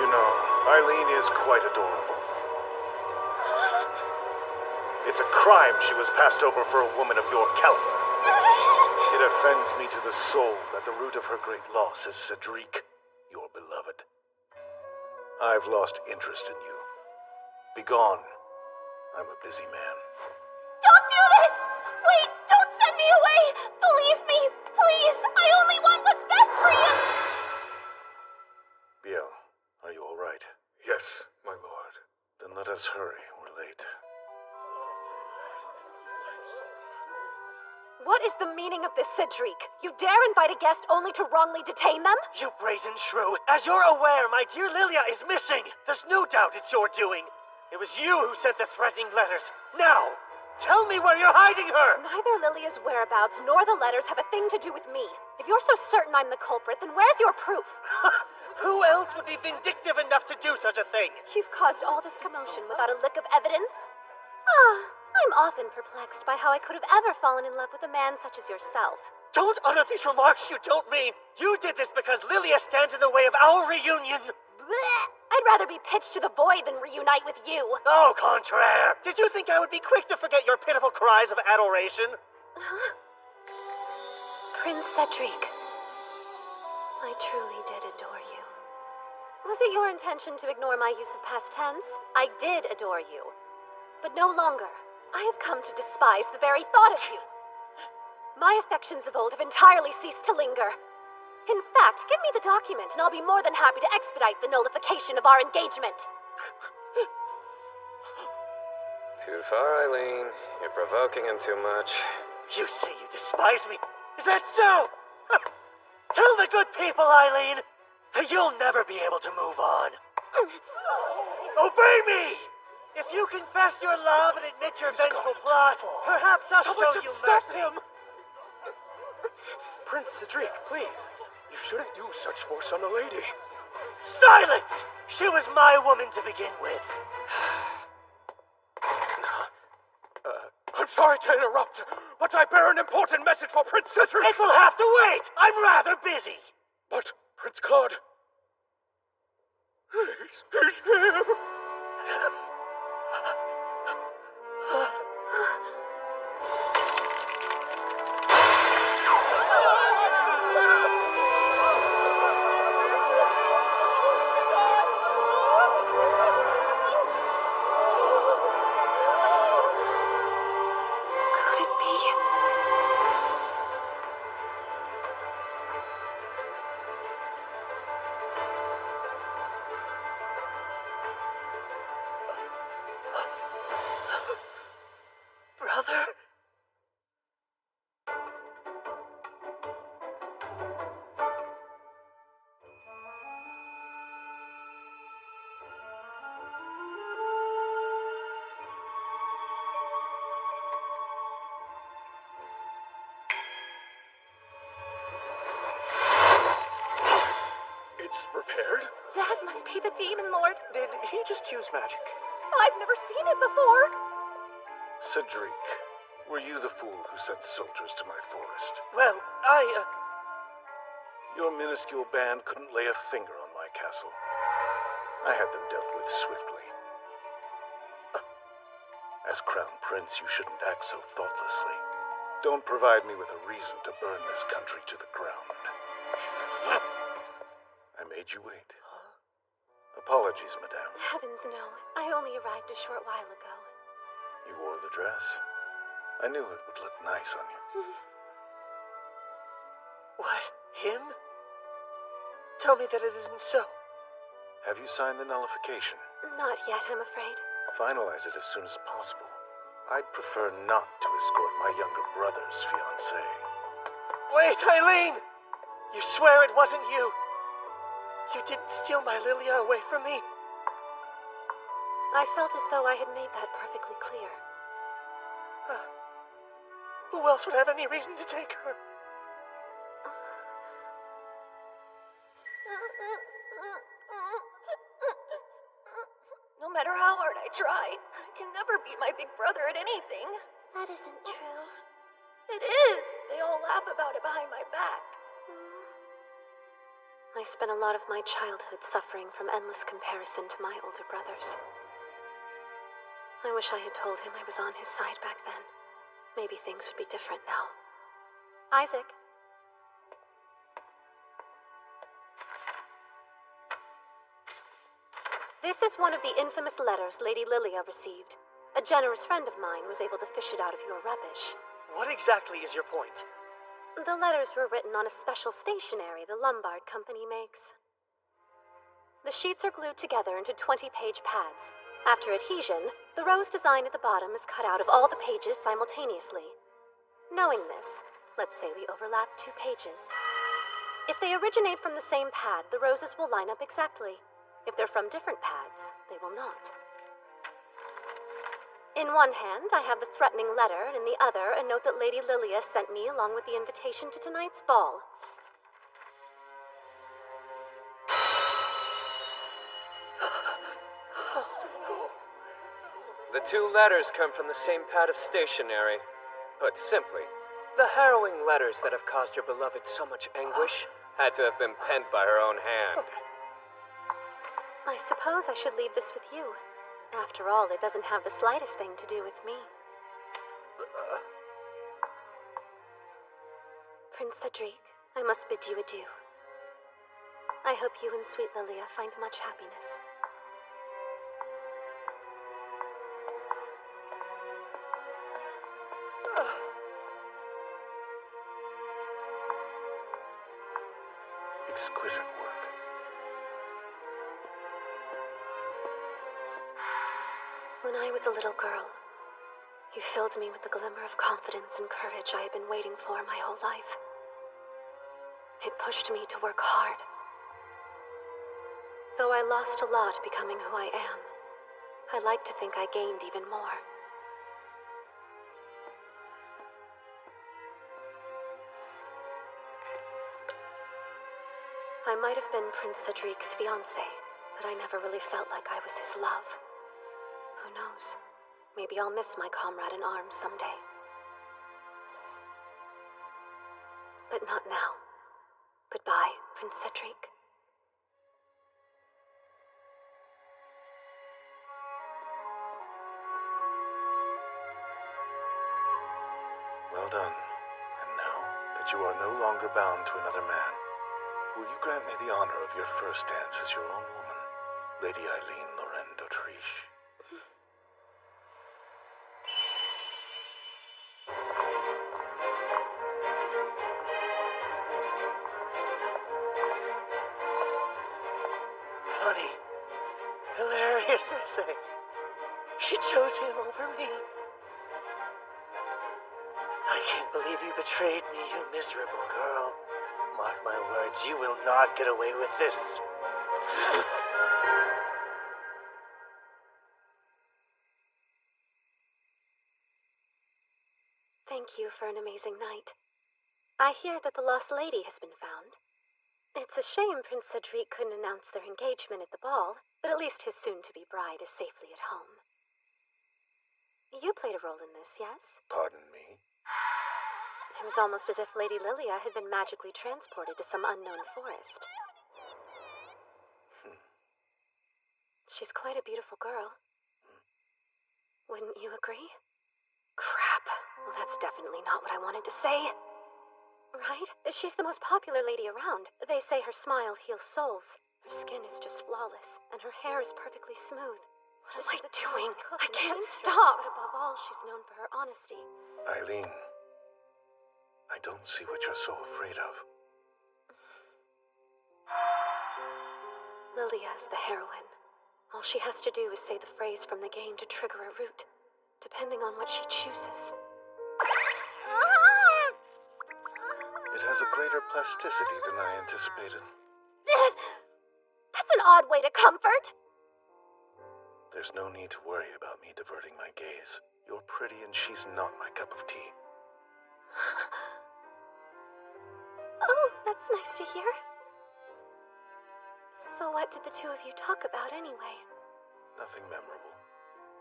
You know, Eileen is quite adorable. It's a crime she was passed over for a woman of your caliber. It offends me to the soul that the root of her great loss is Cedric, your beloved. I've lost interest in you. Begone. I'm a busy man. Don't do this! Wait, don't send me away! Believe me, please! I only want what's best for you! Biel, are you all right? Yes, my lord. Then let us hurry. We're late. What is the meaning of this, Cedric? You dare invite a guest only to wrongly detain them? You brazen shrew! As you're aware, my dear Lilia is missing! There's no doubt it's your doing. It was you who sent the threatening letters. Now, tell me where you're hiding her! Neither Lilia's whereabouts nor the letters have a thing to do with me. If you're so certain I'm the culprit, then where's your proof? Who else would be vindictive enough to do such a thing? You've caused all this commotion without a lick of evidence? I'm often perplexed by how I could have ever fallen in love with a man such as yourself. Don't utter these remarks you don't mean! You did this because Lilia stands in the way of our reunion! Blech! I'd rather be pitched to the void than reunite with you. Au contraire! Did you think I would be quick to forget your pitiful cries of adoration? Prince Cedric, I truly did adore you. Was it your intention to ignore my use of past tense? I did adore you. But no longer. I have come to despise the very thought of you. My affections of old have entirely ceased to linger. In fact, give me the document and I'll be more than happy to expedite the nullification of our engagement. Too far, Eileen. You're provoking him too much. You say you despise me? Is that so? Tell the good people, Eileen, that you'll never be able to move on. Obey me! If you confess your love and admit your vengeful plot, perhaps I'll show you mercy. Him. Prince Cedric, please. You shouldn't use such force on a lady. Silence! She was my woman to begin with. I'm sorry to interrupt, but I bear an important message for Prince Cedric. It will have to wait. I'm rather busy. But, Prince Claude... He's here. Brother? It's prepared? That must be the Demon Lord. Did he just use magic? I've never seen it before. Cedric, were you the fool who sent soldiers to my forest? Well, Your minuscule band couldn't lay a finger on my castle. I had them dealt with swiftly. As Crown Prince, you shouldn't act so thoughtlessly. Don't provide me with a reason to burn this country to the ground. I made you wait. Apologies, madame. Heavens no. I only arrived a short while ago. You wore the dress. I knew it would look nice on you. What? Him? Tell me that it isn't so. Have you signed the nullification? Not yet, I'm afraid. Finalize it as soon as possible. I'd prefer not to escort my younger brother's fiancée. Wait, Eileen! You swear it wasn't you? You didn't steal my Lilia away from me? I felt as though I had made that perfectly clear. Who else would have any reason to take her? No matter how hard I try, I can never beat my big brother at anything. That isn't true. It is! They all laugh about it behind my back. I spent a lot of my childhood suffering from endless comparison to my older brothers. I wish I had told him I was on his side back then. Maybe things would be different now. Isaac. This is one of the infamous letters Lady Lilia received. A generous friend of mine was able to fish it out of your rubbish. What exactly is your point? The letters were written on a special stationery the Lombard Company makes. The sheets are glued together into 20-page pads. After adhesion, the rose design at the bottom is cut out of all the pages simultaneously. Knowing this, let's say we overlap 2 pages. If they originate from the same pad, the roses will line up exactly. If they're from different pads, they will not. In one hand, I have the threatening letter, and in the other, a note that Lady Lilia sent me along with the invitation to tonight's ball. The 2 letters come from the same pad of stationery. Put simply, the harrowing letters that have caused your beloved so much anguish had to have been penned by her own hand. I suppose I should leave this with you. After all, it doesn't have the slightest thing to do with me. Prince Cedric, I must bid you adieu. I hope you and sweet Lilia find much happiness. Exquisite work. When I was a little girl, you filled me with the glimmer of confidence and courage I had been waiting for my whole life. It pushed me to work hard. Though I lost a lot becoming who I am, I like to think I gained even more. I might have been Prince Cedric's fiancée, but I never really felt like I was his love. Who knows? Maybe I'll miss my comrade in arms someday. But not now. Goodbye, Prince Cedric. Well done. And now that you are no longer bound to another man, will you grant me the honor of your first dance as your own woman, Lady Eileen Lorraine d'Autriche? Funny. Hilarious, I say. She chose him over me. I can't believe you betrayed me, you miserable girl. Mark my words, you will not get away with this. Thank you for an amazing night. I hear that the lost lady has been found. It's a shame Prince Cedric couldn't announce their engagement at the ball, but at least his soon-to-be bride is safely at home. You played a role in this, yes? Pardon me? It was almost as if Lady Lilia had been magically transported to some unknown forest. She's quite a beautiful girl. Wouldn't you agree? Crap. Well, that's definitely not what I wanted to say. Right? She's the most popular lady around. They say her smile heals souls. Her skin is just flawless, and her hair is perfectly smooth. What am I doing? I can't stop! But above all, she's known for her honesty. Eileen, I don't see what you're so afraid of. Lilia is the heroine. All she has to do is say the phrase from the game to trigger a root, depending on what she chooses. It has a greater plasticity than I anticipated. That's an odd way to comfort! There's no need to worry about me diverting my gaze. You're pretty and she's not my cup of tea. Oh, that's nice to hear. So what did the two of you talk about anyway? Nothing memorable.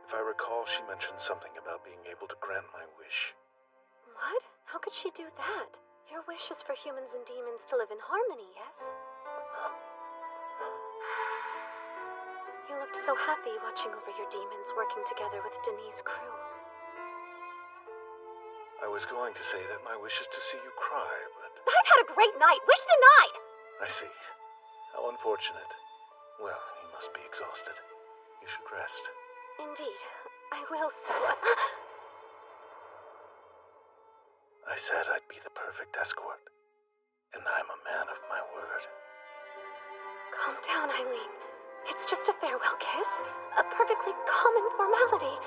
If I recall, she mentioned something about being able to grant my wish. What? How could she do that? Your wish is for humans and demons to live in harmony, yes? You looked so happy watching over your demons working together with Denis' crew. I was going to say that my wish is to see you cry, but... I've had a great night. Wish denied. I see. How unfortunate. Well, you must be exhausted. You should rest. Indeed, I will so. I said I'd be the perfect escort, and I'm a man of my word. Calm down, Eileen. It's just a farewell kiss. A perfectly common formality.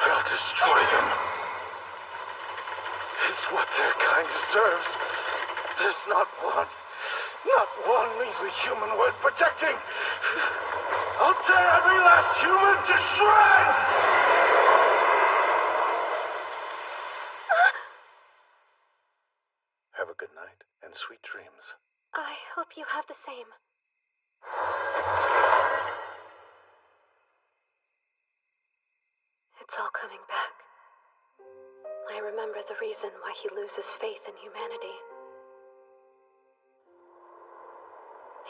I'll destroy them. It's what their kind deserves. There's not one measly human worth protecting. I'll tear every last human to shreds! Have a good night and sweet dreams. I hope you have the same. It's all coming back. I remember the reason why he loses faith in humanity.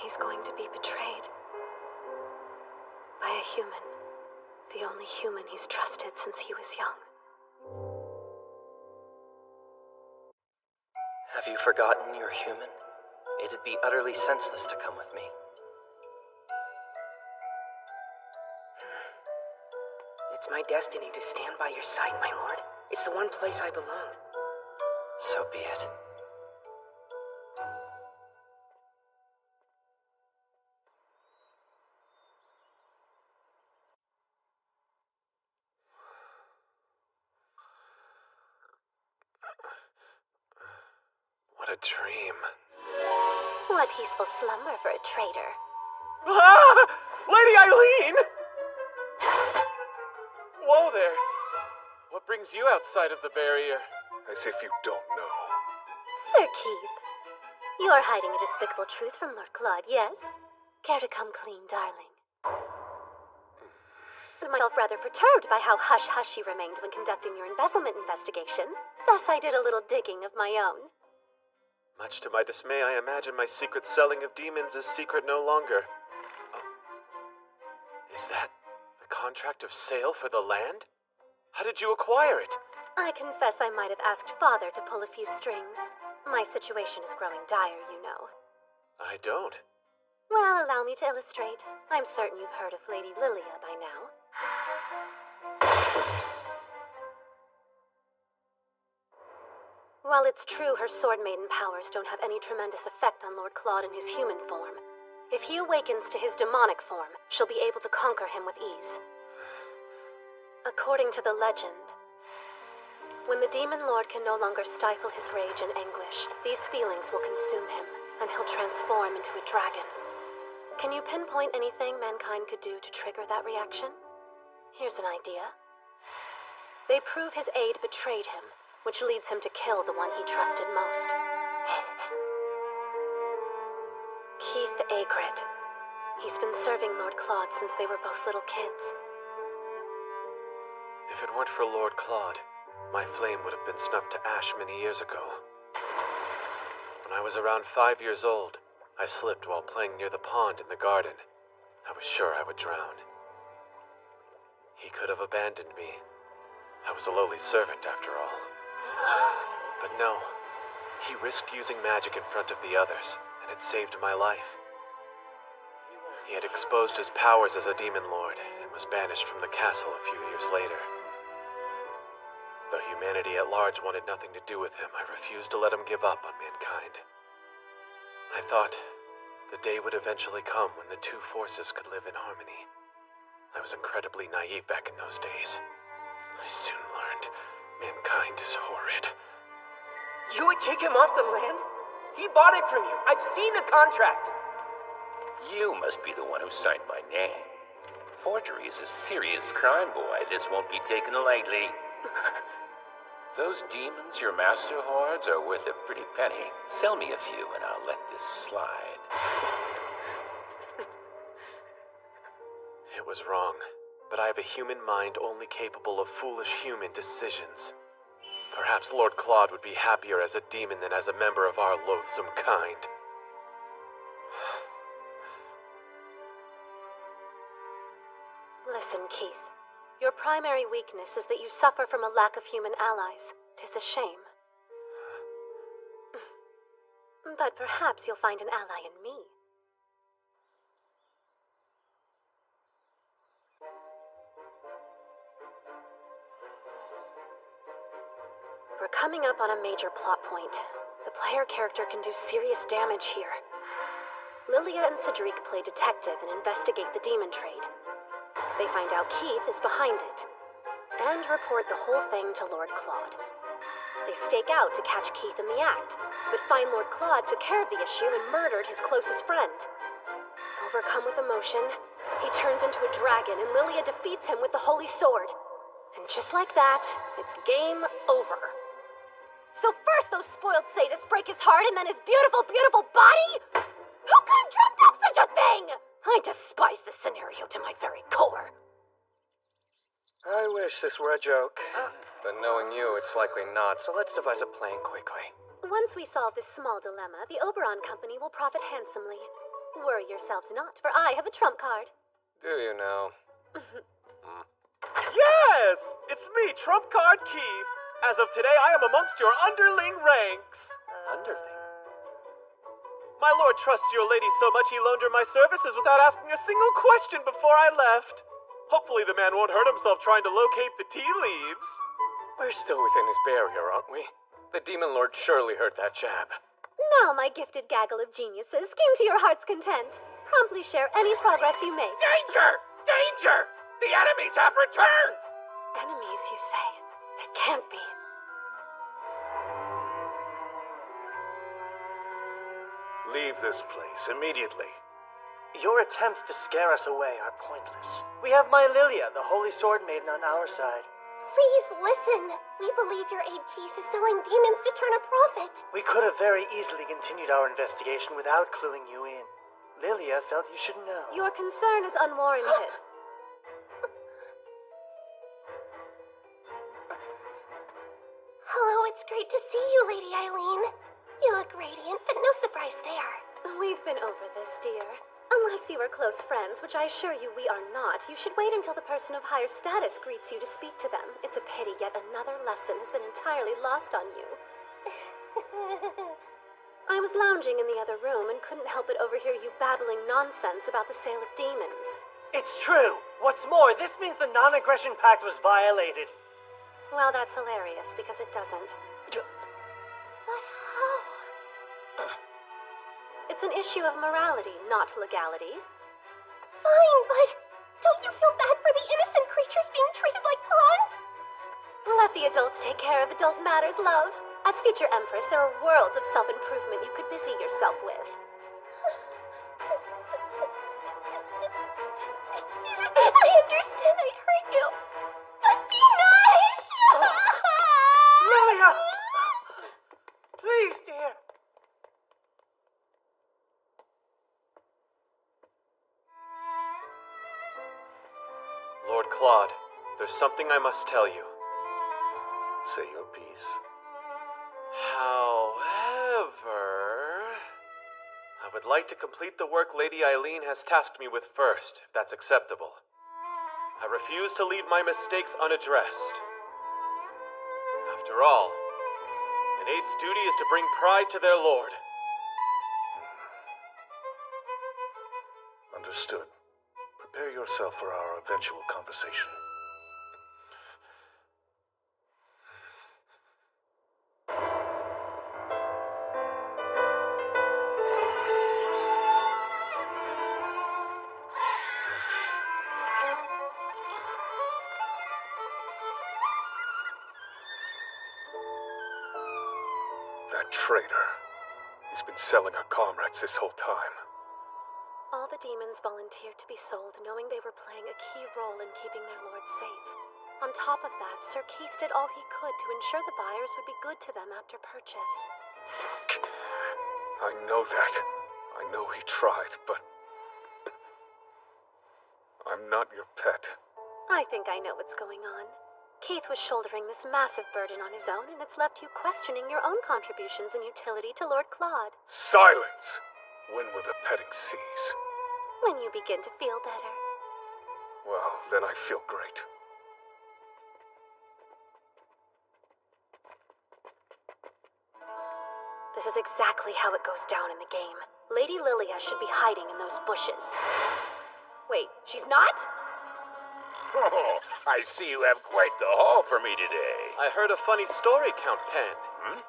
He's going to be betrayed. By a human. The only human he's trusted since he was young. Have you forgotten you're human? It'd be utterly senseless to come with me. It's my destiny to stand by your side, my lord. It's the one place I belong. So be it. What a dream. What peaceful slumber for a traitor. Ah! Lady Eileen! Whoa there. What brings you outside of the barrier? As if you don't know. Sir Keith, you're hiding a despicable truth from Lord Claude, yes? Care to come clean, darling? Myself rather perturbed by how hush-hush you remained when conducting your embezzlement investigation. Thus I did a little digging of my own. Much to my dismay, I imagine my secret selling of demons is secret no longer. Is that the contract of sale for the land? How did you acquire it? I confess I might have asked Father to pull a few strings. My situation is growing dire, you know. I don't. Well, allow me to illustrate. I'm certain you've heard of Lady Lilia by now. While it's true her Sword Maiden powers don't have any tremendous effect on Lord Claude in his human form, if he awakens to his demonic form, she'll be able to conquer him with ease. According to the legend, when the Demon Lord can no longer stifle his rage and anguish, these feelings will consume him, and he'll transform into a dragon. Can you pinpoint anything mankind could do to trigger that reaction? Here's an idea. They prove his aide betrayed him, which leads him to kill the one he trusted most. Keith Aigret. He's been serving Lord Claude since they were both little kids. If it weren't for Lord Claude, my flame would have been snuffed to ash many years ago. When I was around 5 years old, I slipped while playing near the pond in the garden. I was sure I would drown. He could have abandoned me. I was a lowly servant, after all. But no, he risked using magic in front of the others, and it saved my life. He had exposed his powers as a demon lord, and was banished from the castle a few years later. Though humanity at large wanted nothing to do with him, I refused to let him give up on mankind. I thought the day would eventually come when the two forces could live in harmony. I was incredibly naive back in those days. I soon learned mankind is horrid. You would kick him off the land? He bought it from you. I've seen the contract. You must be the one who signed my name. Forgery is a serious crime, boy. This won't be taken lightly. Those demons your master hoards are worth a pretty penny. Sell me a few and I'll let this slide. It was wrong, but I have a human mind only capable of foolish human decisions. Perhaps Lord Claude would be happier as a demon than as a member of our loathsome kind. Listen, Keith. Your primary weakness is that you suffer from a lack of human allies. 'Tis a shame. But perhaps you'll find an ally in me. We're coming up on a major plot point. The player character can do serious damage here. Lilia and Cedric play detective and investigate the demon trade. They find out Keith is behind it, and report the whole thing to Lord Claude. They stake out to catch Keith in the act, but find Lord Claude took care of the issue and murdered his closest friend. Overcome with emotion, he turns into a dragon and Lilia defeats him with the Holy Sword. And just like that, it's game over. So first those spoiled sadists break his heart and then his beautiful, beautiful body? Who could have dreamt up such a thing? I despise this scenario to my very core. I wish this were a joke. But knowing you, it's likely not, so let's devise a plan quickly. Once we solve this small dilemma, the Oberon Company will profit handsomely. Worry yourselves not, for I have a trump card. Do you now? Yes! It's me, Trump Card Keith. As of today, I am amongst your underling ranks. Underling? My lord trusts your lady so much he loaned her my services without asking a single question before I left. Hopefully the man won't hurt himself trying to locate the tea leaves. We're still within his barrier, aren't we? The Demon Lord surely heard that jab. Now, my gifted gaggle of geniuses, scheme to your heart's content. Promptly share any progress you make. Danger! Danger! The enemies have returned! Enemies, you say? It can't be. Leave this place immediately. Your attempts to scare us away are pointless. We have my Lilia, the Holy Sword Maiden, on our side. Please listen. We believe your aide Keith is selling demons to turn a profit. We could have very easily continued our investigation without cluing you in. Lilia felt you should know. Your concern is unwarranted. Hello, it's great to see you, Lady Eileen. You look radiant, but no surprise there. We've been over this, dear. Unless you are close friends, which I assure you we are not, you should wait until the person of higher status greets you to speak to them. It's a pity yet another lesson has been entirely lost on you. I was lounging in the other room and couldn't help but overhear you babbling nonsense about the sale of demons. It's true. What's more, this means the non-aggression pact was violated. Well, that's hilarious, because it doesn't. But how? It's an issue of morality, not legality. Fine, but don't you feel bad for the innocent creatures being treated like pawns? Let the adults take care of adult matters, love. As future Empress, there are worlds of self-improvement you could busy yourself with. I understand I'd hurt you, but be nice! Lilia! Please, dear. Lord Claude, there's something I must tell you. Say your piece. However, I would like to complete the work Lady Eileen has tasked me with first, if that's acceptable. I refuse to leave my mistakes unaddressed. After all, an aide's duty is to bring pride to their lord. Understood. Prepare yourself for our eventual conversation. That traitor. He's been selling our comrades this whole time. All the demons volunteered to be sold, knowing they were playing a key role in keeping their lord safe. On top of that, Sir Keith did all he could to ensure the buyers would be good to them after purchase. I know that. I know he tried, but... I'm not your pet. I think I know what's going on. Keith was shouldering this massive burden on his own, and it's left you questioning your own contributions and utility to Lord Claude. Silence! When will the petting cease? When you begin to feel better. Well, then I feel great. This is exactly how it goes down in the game. Lady Lilia should be hiding in those bushes. Wait, she's not? Oh, I see you have quite the haul for me today. I heard a funny story, Count Penn. Hmm?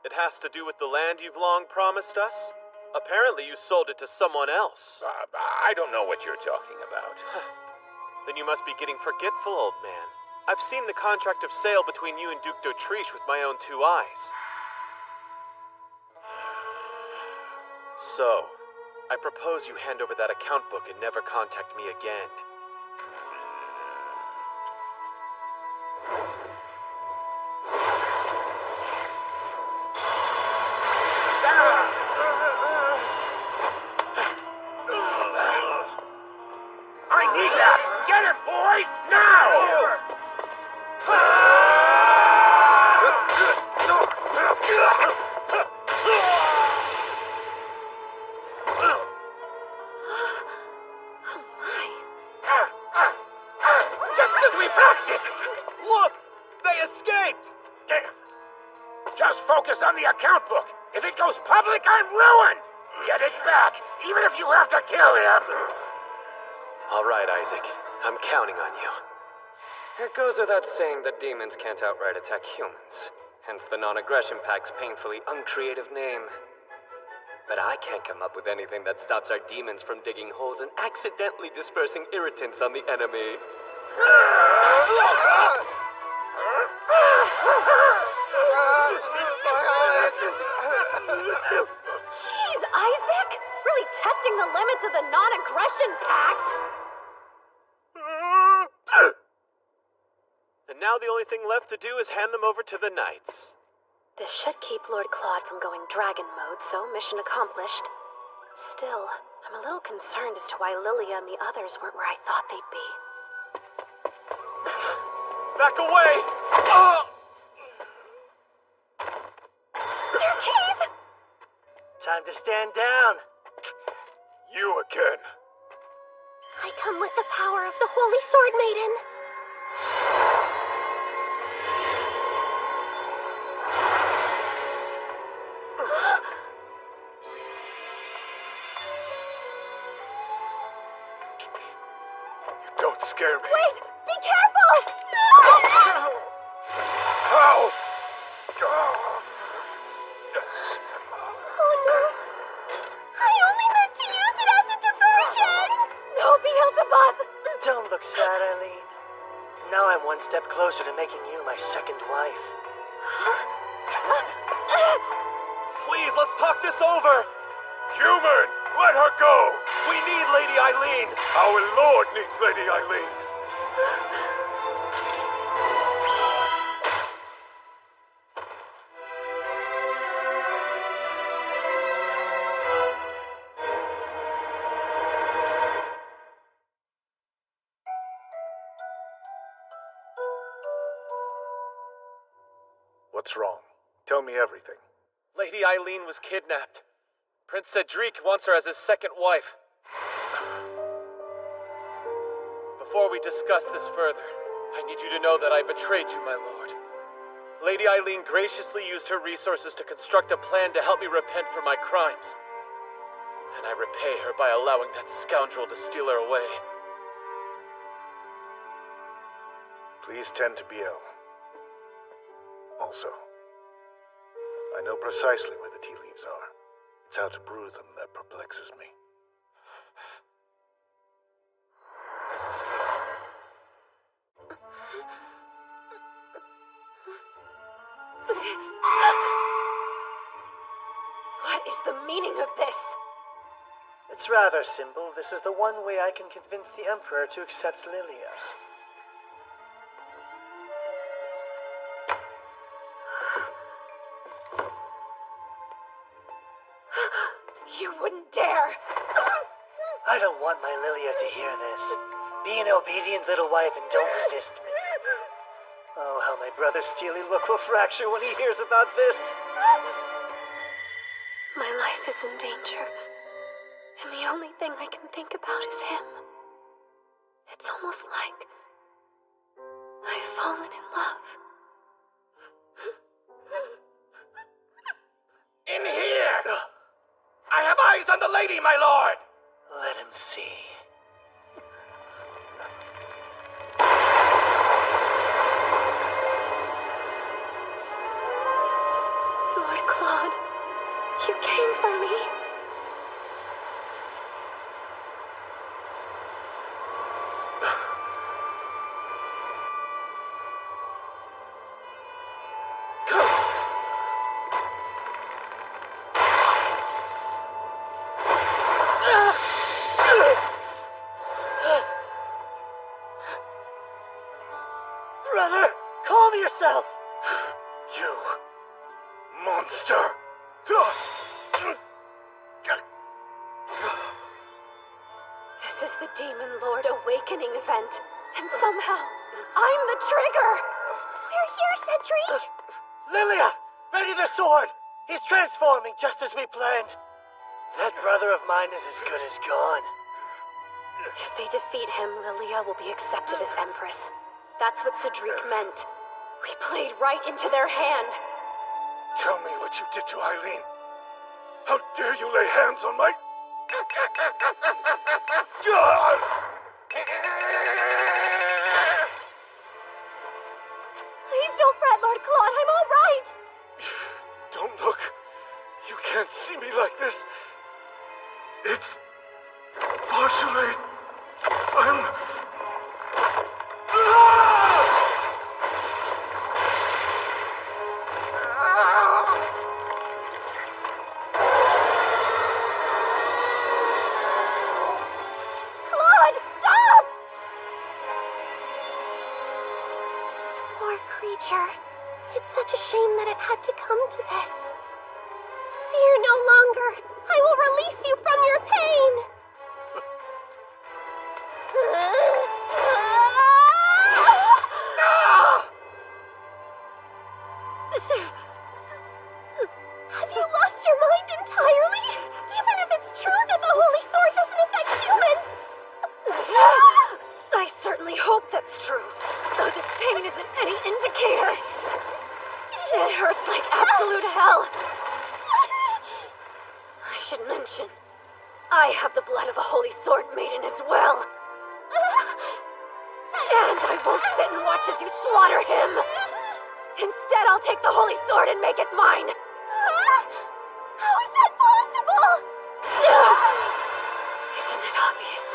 It has to do with the land you've long promised us. Apparently you sold it to someone else. I don't know what you're talking about. Then you must be getting forgetful, old man. I've seen the contract of sale between you and Duke d'Autriche with my own 2 eyes. So, I propose you hand over that account book and never contact me again. I need that! Get it, boys! Now! Just as we practiced! Look! They escaped! Damn! Just focus on the account book. If it goes public, I'm ruined! Get it back, even if you have to kill him! All right, Isaac. I'm counting on you. It goes without saying that demons can't outright attack humans. Hence the non-aggression pact's painfully uncreative name. But I can't come up with anything that stops our demons from digging holes and accidentally dispersing irritants on the enemy. Jeez, Isaac! Really testing the limits of the non-aggression pact! And now the only thing left to do is hand them over to the knights. This should keep Lord Claude from going dragon mode, so mission accomplished. Still, I'm a little concerned as to why Lilia and the others weren't where I thought they'd be. Back away! Sir Keith! Time to stand down. You again. I come with the power of the Holy Sword Maiden. Don't scare me. Wait! Be careful! How? Oh no! I only meant to use it as a diversion! No, Beelzebub! Don't look sad, Eileen. Now I'm one step closer to making you my second wife. Please, let's talk this over! Human, let her go! We need Lady Eileen! Our lord needs Lady Eileen. What's wrong? Tell me everything. Lady Eileen was kidnapped. Prince Cedric wants her as his second wife. Before we discuss this further, I need you to know that I betrayed you, my lord. Lady Eileen graciously used her resources to construct a plan to help me repent for my crimes. And I repay her by allowing that scoundrel to steal her away. Please tend to Biel. Also, I know precisely where the tea leaves are. It's how to brew them that perplexes me. What is the meaning of this? It's rather simple. This is the one way I can convince the Emperor to accept Lilia. You wouldn't dare! I don't want my Lilia to hear this. Be an obedient little wife and don't resist me. Oh, how my brother's steely look will fracture when he hears about this. My life is in danger, and the only thing I can think about is him. It's almost like I've fallen in love. In here! I have eyes on the lady, my lord! Let him see. Lord Claude, you came for me. Brother, calm yourself! You monster! This is the Demon Lord Awakening event, and somehow I'm the trigger! We're here, Cedric! Lilia! Ready the sword! He's transforming just as we planned. That brother of mine is as good as gone. If they defeat him, Lilia will be accepted as Empress. That's what Cedric meant. We played right into their hand. Tell me what you did to Eileen. How dare you lay hands on my... Please don't fret, Lord Claude. I'm all right. Don't look. You can't see me like this. It's... partially... I'm... Claude, stop! Poor creature. It's such a shame that it had to come to this. Fear no longer. I will release you from your pain. Have you lost your mind entirely? Even if it's true that the Holy Sword doesn't affect humans? I certainly hope that's true, though this pain isn't any indicator. It hurts like absolute hell. I should mention, I have the blood of a Holy Sword Maiden as well. And I won't sit and watch as you slaughter him. Instead, I'll take the Holy Sword and make it mine. How is that possible? Isn't it obvious?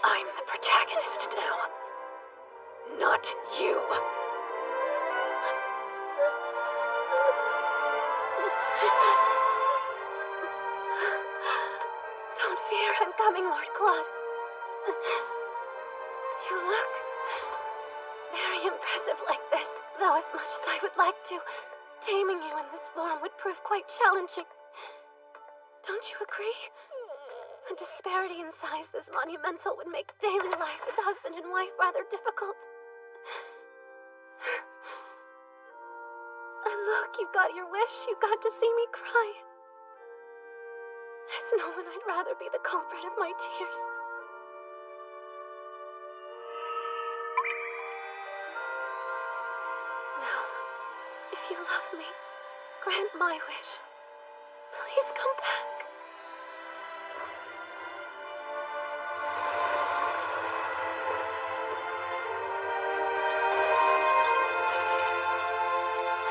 I'm the protagonist now. Not you. Don't fear, I'm coming, Lord Claude. You look very impressive like this, though as much as I would like to, taming you in this form would prove quite challenging. Don't you agree? A disparity in size this monumental would make daily life as husband and wife rather difficult. And look, you got your wish. You got to see me cry. There's no one I'd rather be the culprit of my tears. Now, if you love me, grant my wish. Please come back.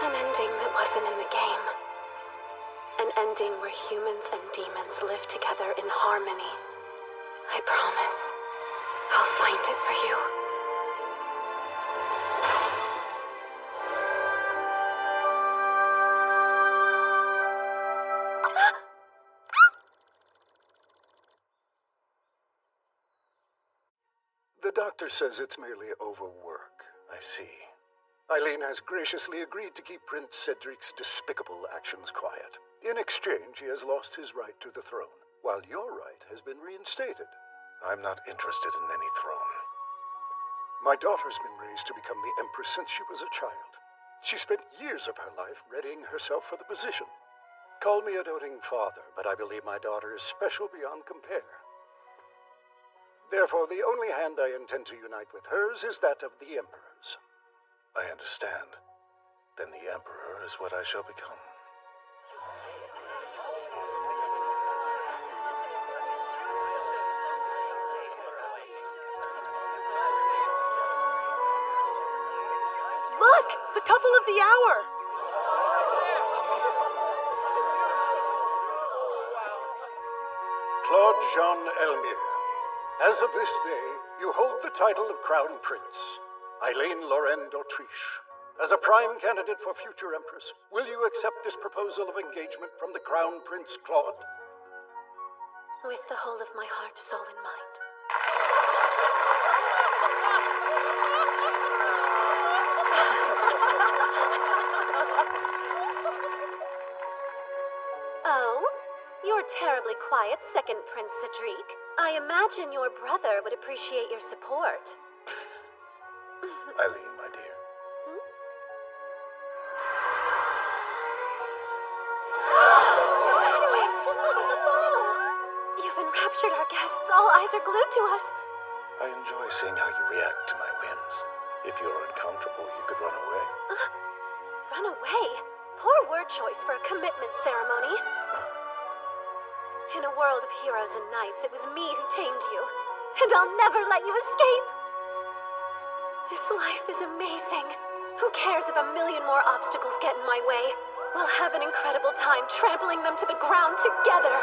An ending that wasn't in the game. An ending where humans and demons live together in harmony. I promise. I'll find it for you. The doctor says it's merely overwork. I see. Eileen has graciously agreed to keep Prince Cedric's despicable actions quiet. In exchange, he has lost his right to the throne, while your right has been reinstated. I'm not interested in any throne. My daughter's been raised to become the Empress since she was a child. She spent years of her life readying herself for the position. Call me a doting father, but I believe my daughter is special beyond compare. Therefore, the only hand I intend to unite with hers is that of the Emperor's. I understand. Then the Emperor is what I shall become. Look! The couple of the hour! Claude Jean Elmire. As of this day, you hold the title of Crown Prince, Eileen Lorraine d'Autriche. As a prime candidate for future Empress, will you accept this proposal of engagement from the Crown Prince Claude? With the whole of my heart, soul, and mind. Oh? You're terribly quiet, second Prince Cedric. I imagine your brother would appreciate your support. Eileen, my dear. You've enraptured our guests. All eyes are glued to us. I enjoy seeing how you react to my whims. If you're uncomfortable, you could run away. Run away? Poor word choice for a commitment ceremony. In a world of heroes and knights, it was me who tamed you. And I'll never let you escape. This life is amazing. Who cares if a million more obstacles get in my way? We'll have an incredible time trampling them to the ground together.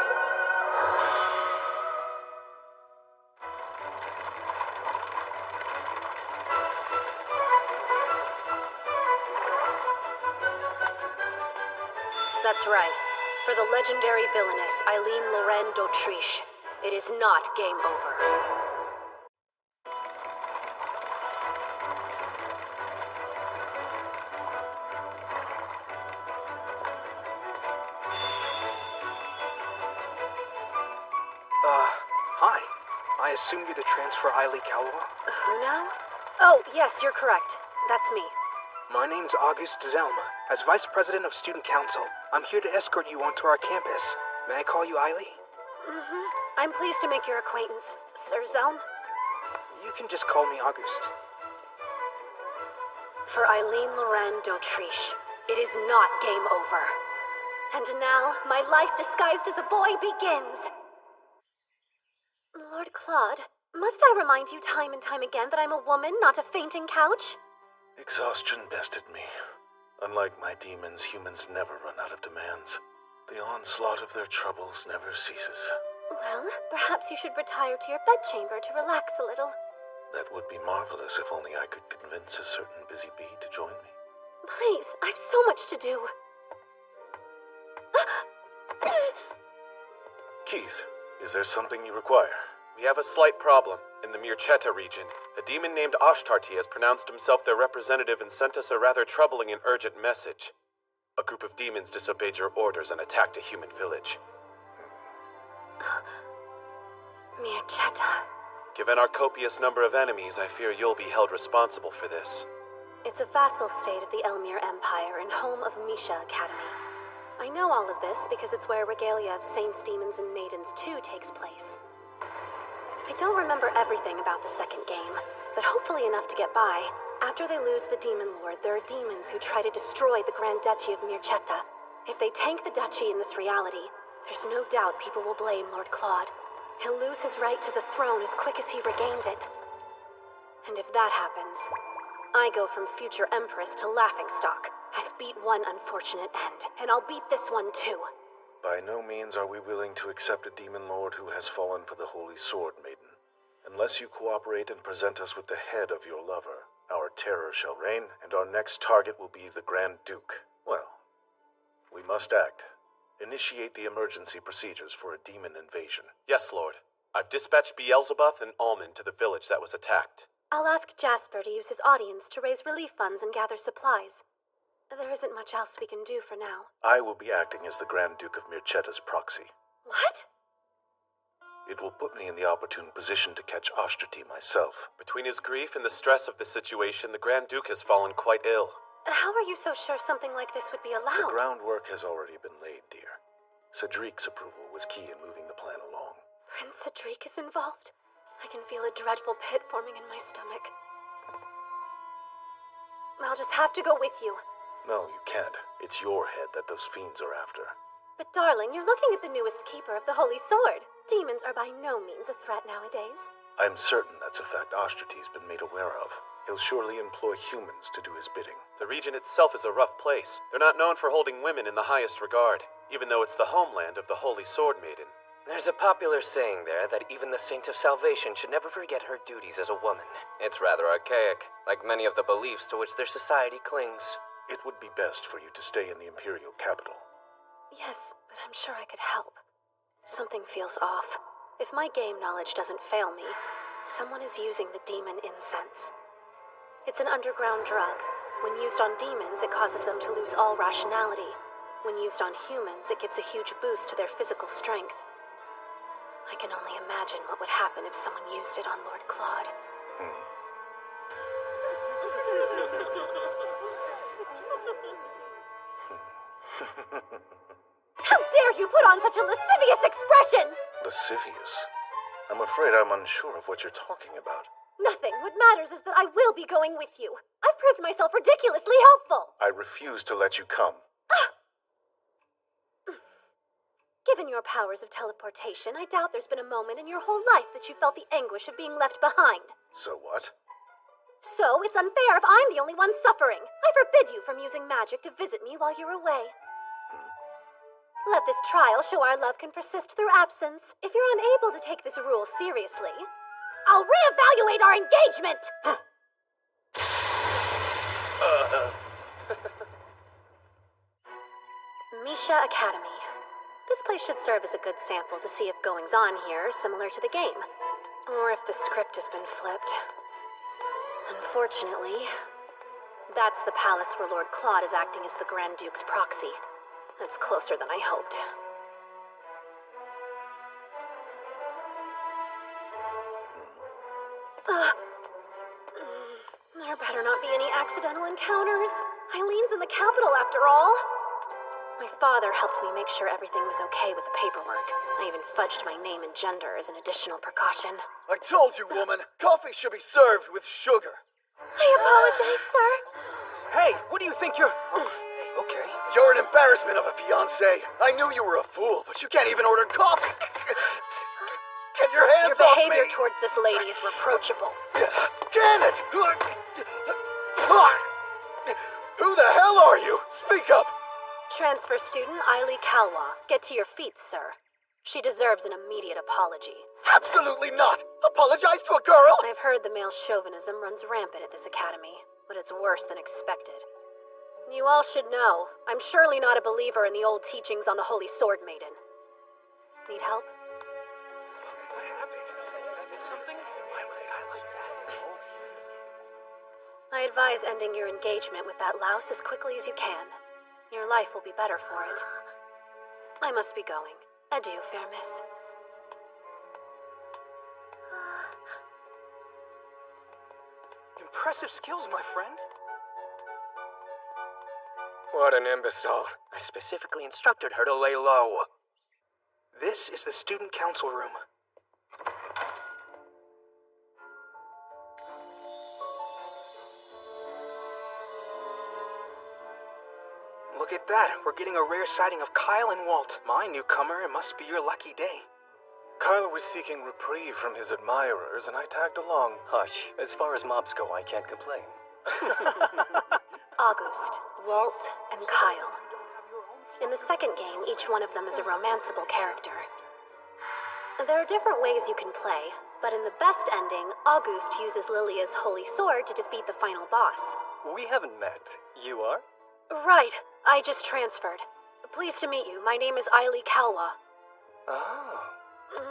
That's right. For the legendary villainess, Eileen Lorraine d'Autriche, it is not game over. Hi. I assume you're the transfer Eileen Calwa? Who now? Oh, yes, you're correct. That's me. My name's August Zelma. As Vice President of Student Council, I'm here to escort you onto our campus. May I call you Eileen? Mm-hmm. I'm pleased to make your acquaintance, Sir Zelm. You can just call me August. For Eileen Lorraine d'Autriche, it is not game over. And now, my life disguised as a boy begins. Lord Claude, must I remind you time and time again that I'm a woman, not a fainting couch? Exhaustion bested me. Unlike my demons, humans never run out of demands. The onslaught of their troubles never ceases. Well, perhaps you should retire to your bedchamber to relax a little. That would be marvelous if only I could convince a certain busy bee to join me. Please, I've so much to do. Keith, is there something you require? We have a slight problem. In the Mirchetta region, a demon named Ashtarti has pronounced himself their representative and sent us a rather troubling and urgent message. A group of demons disobeyed your orders and attacked a human village. Mirchetta. Given our copious number of enemies, I fear you'll be held responsible for this. It's a vassal state of the Elmire Empire and home of Misha Academy. I know all of this because it's where Regalia of Saints, Demons, and Maidens 2 takes place. I don't remember everything about the second game, but hopefully enough to get by. After they lose the Demon Lord, there are demons who try to destroy the Grand Duchy of Mirchetta. If they tank the duchy in this reality, there's no doubt people will blame Lord Claude. He'll lose his right to the throne as quick as he regained it. And if that happens, I go from future Empress to laughingstock. I've beat one unfortunate end, and I'll beat this one too. By no means are we willing to accept a demon lord who has fallen for the Holy Sword, Maiden. Unless you cooperate and present us with the head of your lover, our terror shall reign, and our next target will be the Grand Duke. Well, we must act. Initiate the emergency procedures for a demon invasion. Yes, Lord. I've dispatched Beelzebub and Almond to the village that was attacked. I'll ask Jasper to use his audience to raise relief funds and gather supplies. There isn't much else we can do for now. I will be acting as the Grand Duke of Mirchetta's proxy. What? It will put me in the opportune position to catch Ashtarti myself. Between his grief and the stress of the situation, the Grand Duke has fallen quite ill. How are you so sure something like this would be allowed? The groundwork has already been laid, dear. Cedric's approval was key in moving the plan along. Prince Cedric is involved? I can feel a dreadful pit forming in my stomach. I'll just have to go with you. No, you can't. It's your head that those fiends are after. But darling, you're looking at the newest keeper of the Holy Sword. Demons are by no means a threat nowadays. I'm certain that's a fact Oshterty's been made aware of. He'll surely employ humans to do his bidding. The region itself is a rough place. They're not known for holding women in the highest regard, even though it's the homeland of the Holy Sword Maiden. There's a popular saying there that even the Saint of Salvation should never forget her duties as a woman. It's rather archaic, like many of the beliefs to which their society clings. It would be best for you to stay in the Imperial capital. Yes, but I'm sure I could help. Something feels off. If my game knowledge doesn't fail me, someone is using the demon incense. It's an underground drug. When used on demons, it causes them to lose all rationality. When used on humans, it gives a huge boost to their physical strength. I can only imagine what would happen if someone used it on Lord Claude. How dare you put on such a lascivious expression! Lascivious? I'm afraid I'm unsure of what you're talking about. Nothing. What matters is that I will be going with you. I've proved myself ridiculously helpful. I refuse to let you come. Given your powers of teleportation, I doubt there's been a moment in your whole life that you felt the anguish of being left behind. So what? So it's unfair if I'm the only one suffering. I forbid you from using magic to visit me while you're away. Let this trial show our love can persist through absence. If you're unable to take this rule seriously, I'll reevaluate our engagement! Misha Academy. This place should serve as a good sample to see if goings-on here are similar to the game. Or if the script has been flipped. Unfortunately, that's the palace where Lord Claude is acting as the Grand Duke's proxy. That's closer than I hoped. There better not be any accidental encounters. Eileen's in the capital, after all. My father helped me make sure everything was okay with the paperwork. I even fudged my name and gender as an additional precaution. I told you, woman. Coffee should be served with sugar. I apologize, sir. Hey, what do you think you're... Oh, okay. You're an embarrassment of a fiancé. I knew you were a fool, but you can't even order coffee. Get your hands off me! Your behavior towards this lady is reproachable. Can it! Who the hell are you? Speak up! Transfer student Ailey Kalwa. Get to your feet, sir. She deserves an immediate apology. Absolutely not! Apologize to a girl? I've heard the male chauvinism runs rampant at this academy, but it's worse than expected. You all should know, I'm surely not a believer in the old teachings on the Holy Sword Maiden. Need help? I advise ending your engagement with that louse as quickly as you can. Your life will be better for it. I must be going. Adieu, fair miss. Impressive skills, my friend. What an imbecile. I specifically instructed her to lay low. This is the student council room. Look at that. We're getting a rare sighting of Kyle and Walt. My newcomer, it must be your lucky day. Kyle was seeking reprieve from his admirers, and I tagged along. Hush. As far as mobs go, I can't complain. August, Walt, and Kyle. In the second game, each one of them is a romanceable character. There are different ways you can play, but in the best ending, August uses Lilia's holy sword to defeat the final boss. We haven't met. You are? Right. I just transferred. Pleased to meet you. My name is Ailey Kalwa. Ah.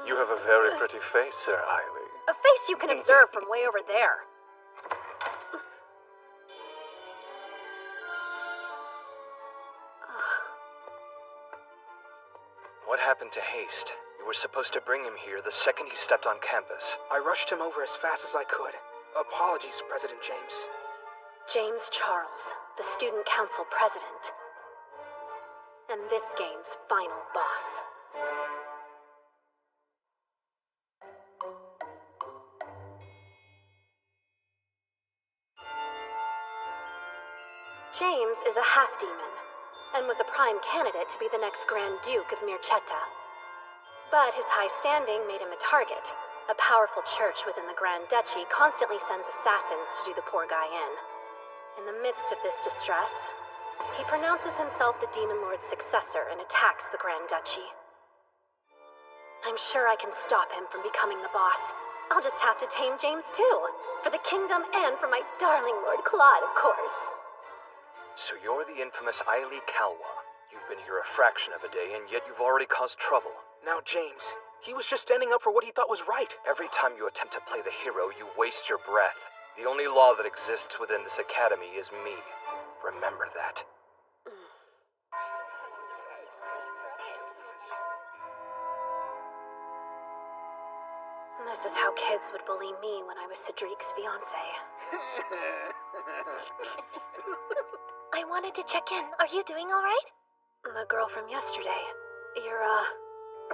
You have a very pretty face, Sir Ailey. A face you can observe from way over there. What happened to Haste? You were supposed to bring him here the second he stepped on campus. I rushed him over as fast as I could. Apologies, President James. James Charles, the student council president. And this game's final boss. James is a half-demon, and was a prime candidate to be the next Grand Duke of Mircetta. But his high standing made him a target. A powerful church within the Grand Duchy constantly sends assassins to do the poor guy in. In the midst of this distress, he pronounces himself the Demon Lord's successor and attacks the Grand Duchy. I'm sure I can stop him from becoming the boss. I'll just have to tame James too. For the kingdom and for my darling Lord Claude, of course. So you're the infamous Ailey Calwa. You've been here a fraction of a day, and yet you've already caused trouble. Now, James, he was just standing up for what he thought was right. Every time you attempt to play the hero, you waste your breath. The only law that exists within this academy is me. Remember that. This is how kids would bully me when I was Cedric's fiancé. I wanted to check in. Are you doing all right? The girl from yesterday. You're,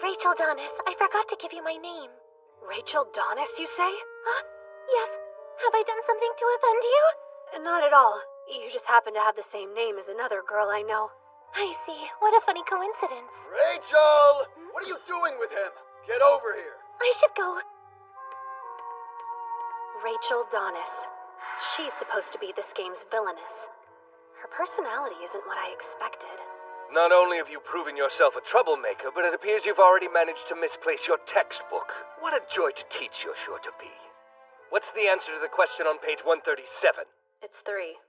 Rachel Donis. I forgot to give you my name. Rachel Donis, you say? Yes. Have I done something to offend you? Not at all. You just happen to have the same name as another girl I know. I see. What a funny coincidence. Rachel! What are you doing with him? Get over here. I should go. Rachel Donis. She's supposed to be this game's villainess. Her personality isn't what I expected. Not only have you proven yourself a troublemaker, but it appears you've already managed to misplace your textbook. What a joy to teach you're sure to be. What's the answer to the question on page 137? It's 3.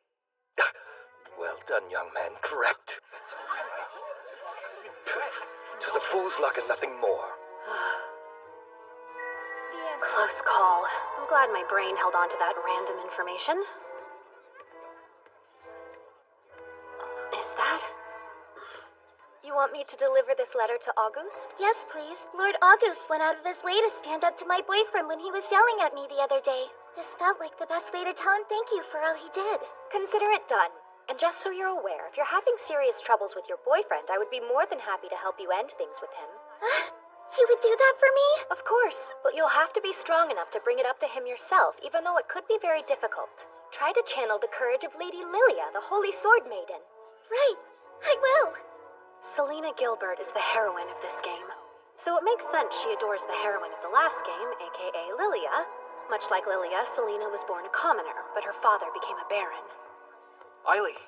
Well done, young man. Correct. 'Twas a fool's luck and nothing more. Close call. I'm glad my brain held on to that random information. Is that? You want me to deliver this letter to August? Yes, please. Lord August went out of his way to stand up to my boyfriend when he was yelling at me the other day. This felt like the best way to tell him thank you for all he did. Consider it done. And just so you're aware, if you're having serious troubles with your boyfriend, I would be more than happy to help you end things with him. You would do that for me? Of course, but you'll have to be strong enough to bring it up to him yourself, even though it could be very difficult. Try to channel the courage of Lady Lilia, the Holy Sword Maiden. Right, I will. Selena Gilbert is the heroine of this game. So it makes sense she adores the heroine of the last game, aka Lilia. Much like Lilia, Selena was born a commoner, but her father became a baron. Ailey,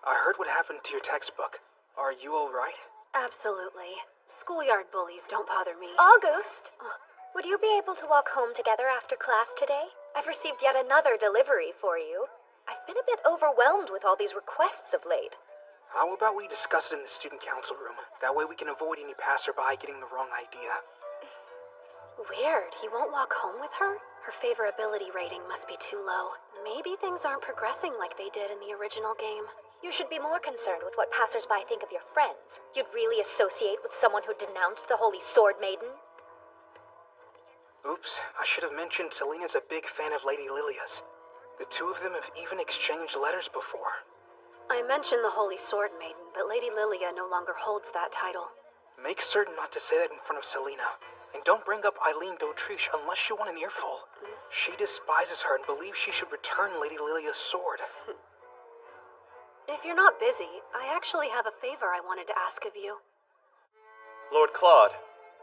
I heard what happened to your textbook. Are you alright? Absolutely. Schoolyard bullies don't bother me. August! Would you be able to walk home together after class today? I've received yet another delivery for you. I've been a bit overwhelmed with all these requests of late. How about we discuss it in the student council room? That way we can avoid any passerby getting the wrong idea. Weird. He won't walk home with her? Her favorability rating must be too low. Maybe things aren't progressing like they did in the original game. You should be more concerned with what passersby think of your friends. You'd really associate with someone who denounced the Holy Sword Maiden? Oops, I should have mentioned Selena's a big fan of Lady Lilia's. The two of them have even exchanged letters before. I mentioned the Holy Sword Maiden, but Lady Lilia no longer holds that title. Make certain not to say that in front of Selena. And don't bring up Eileen d'Autriche unless you want an earful. She despises her and believes she should return Lady Lilia's sword. If you're not busy, I actually have a favor I wanted to ask of you. Lord Claude,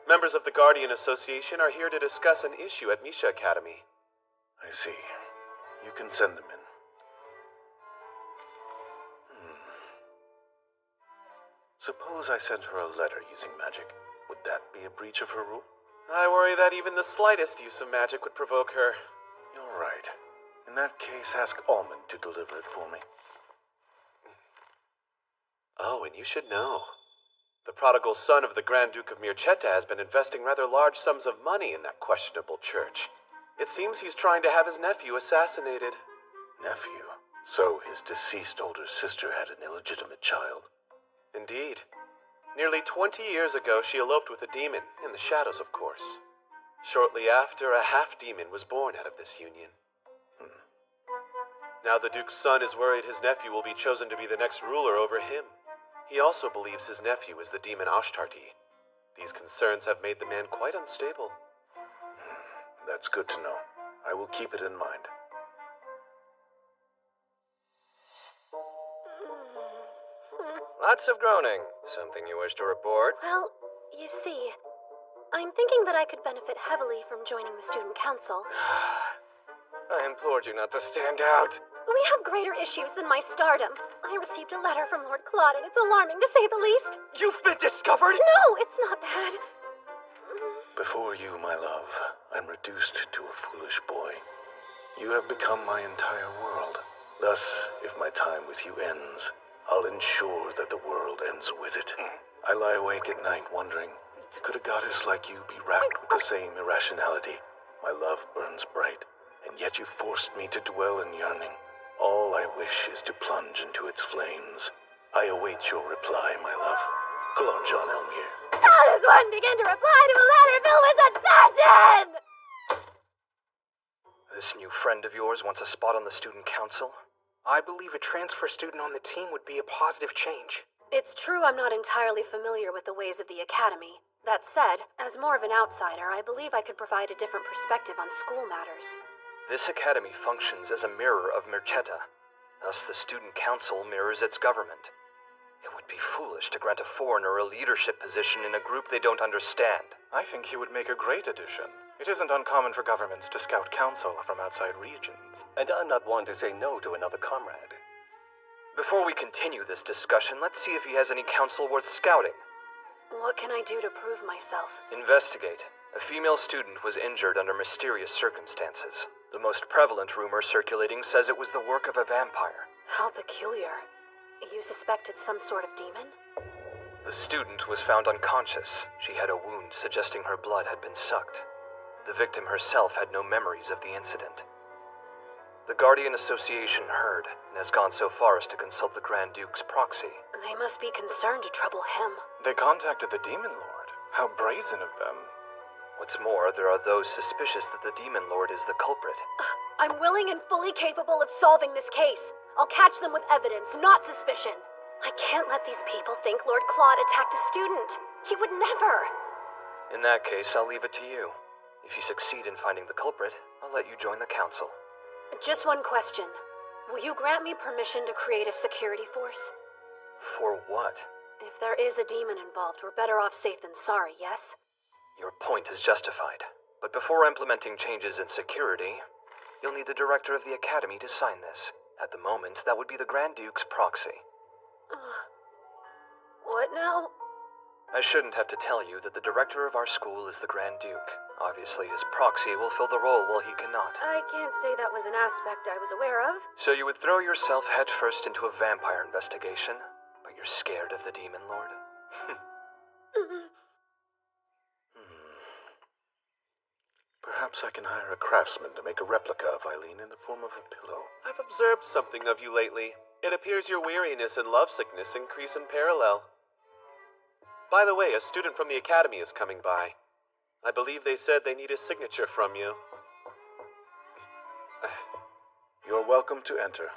members of the Guardian Association are here to discuss an issue at Misha Academy. I see. You can send them in. Suppose I sent her a letter using magic. Would that be a breach of her rule? I worry that even the slightest use of magic would provoke her. You're right. In that case, ask Almond to deliver it for me. Oh, and you should know. The prodigal son of the Grand Duke of Mircetta has been investing rather large sums of money in that questionable church. It seems he's trying to have his nephew assassinated. Nephew? So his deceased older sister had an illegitimate child? Indeed. Nearly 20 years ago, she eloped with a demon, in the shadows, of course. Shortly after, a half-demon was born out of this union. Now the Duke's son is worried his nephew will be chosen to be the next ruler over him. He also believes his nephew is the demon Ashtarti. These concerns have made the man quite unstable. That's good to know. I will keep it in mind. Lots of groaning. Something you wish to report? Well, you see, I'm thinking that I could benefit heavily from joining the student council. I implored you not to stand out. We have greater issues than my stardom. I received a letter from Lord Claude, and it's alarming to say the least. You've been discovered? No, it's not that. Before you, my love, I'm reduced to a foolish boy. You have become my entire world. Thus, if my time with you ends, I'll ensure that the world ends with it. I lie awake at night wondering, could a goddess like you be racked with the same irrationality? My love burns bright, and yet you forced me to dwell in yearning. All I wish is to plunge into its flames. I await your reply, my love. Claude Jean Elmire. How does one begin to reply to a letter filled with such passion? This new friend of yours wants a spot on the student council? I believe a transfer student on the team would be a positive change. It's true I'm not entirely familiar with the ways of the academy. That said, as more of an outsider, I believe I could provide a different perspective on school matters. This academy functions as a mirror of Merchetta. Thus, the student council mirrors its government. It would be foolish to grant a foreigner a leadership position in a group they don't understand. I think he would make a great addition. It isn't uncommon for governments to scout counsel from outside regions. And I'm not one to say no to another comrade. Before we continue this discussion, let's see if he has any counsel worth scouting. What can I do to prove myself? Investigate. A female student was injured under mysterious circumstances. The most prevalent rumor circulating says it was the work of a vampire. How peculiar. You suspect it's some sort of demon? The student was found unconscious. She had a wound suggesting her blood had been sucked. The victim herself had no memories of the incident. The Guardian Association heard and has gone so far as to consult the Grand Duke's proxy. They must be concerned to trouble him. They contacted the Demon Lord. How brazen of them. What's more, there are those suspicious that the Demon Lord is the culprit. I'm willing and fully capable of solving this case. I'll catch them with evidence, not suspicion. I can't let these people think Lord Claude attacked a student. He would never. In that case, I'll leave it to you. If you succeed in finding the culprit, I'll let you join the council. Just one question. Will you grant me permission to create a security force? For what? If there is a demon involved, we're better off safe than sorry, yes? Your point is justified. But before implementing changes in security, you'll need the director of the academy to sign this. At the moment, that would be the Grand Duke's proxy. What now? I shouldn't have to tell you that the director of our school is the Grand Duke. Obviously, his proxy will fill the role while he cannot. I can't say that was an aspect I was aware of. So you would throw yourself headfirst into a vampire investigation, but you're scared of the Demon Lord? Perhaps I can hire a craftsman to make a replica of Eileen in the form of a pillow. I've observed something of you lately. It appears your weariness and lovesickness increase in parallel. By the way, a student from the academy is coming by. I believe they said they need a signature from you. You're welcome to enter.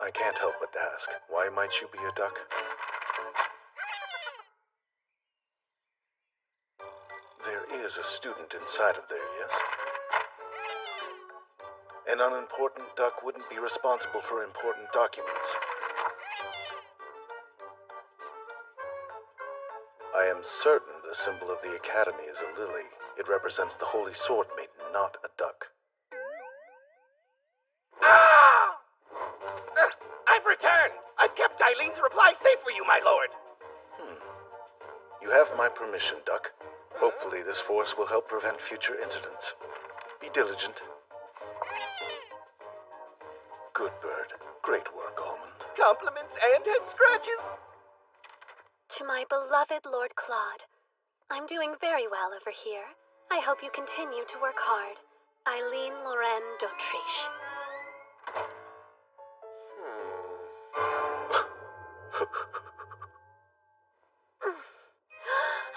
I can't help but ask, why might you be a duck? There is a student inside of there, yes? An unimportant duck wouldn't be responsible for important documents. I am certain the symbol of the Academy is a lily. It represents the Holy Sword Maiden, not a duck. I've returned! I've kept Eileen's reply safe for you, my lord! You have my permission, Duck. Hopefully this force will help prevent future incidents. Be diligent. Good bird. Great work, Almond. Compliments and head scratches! To my beloved Lord Claude, I'm doing very well over here. I hope you continue to work hard. Eileen Lorraine d'Autriche.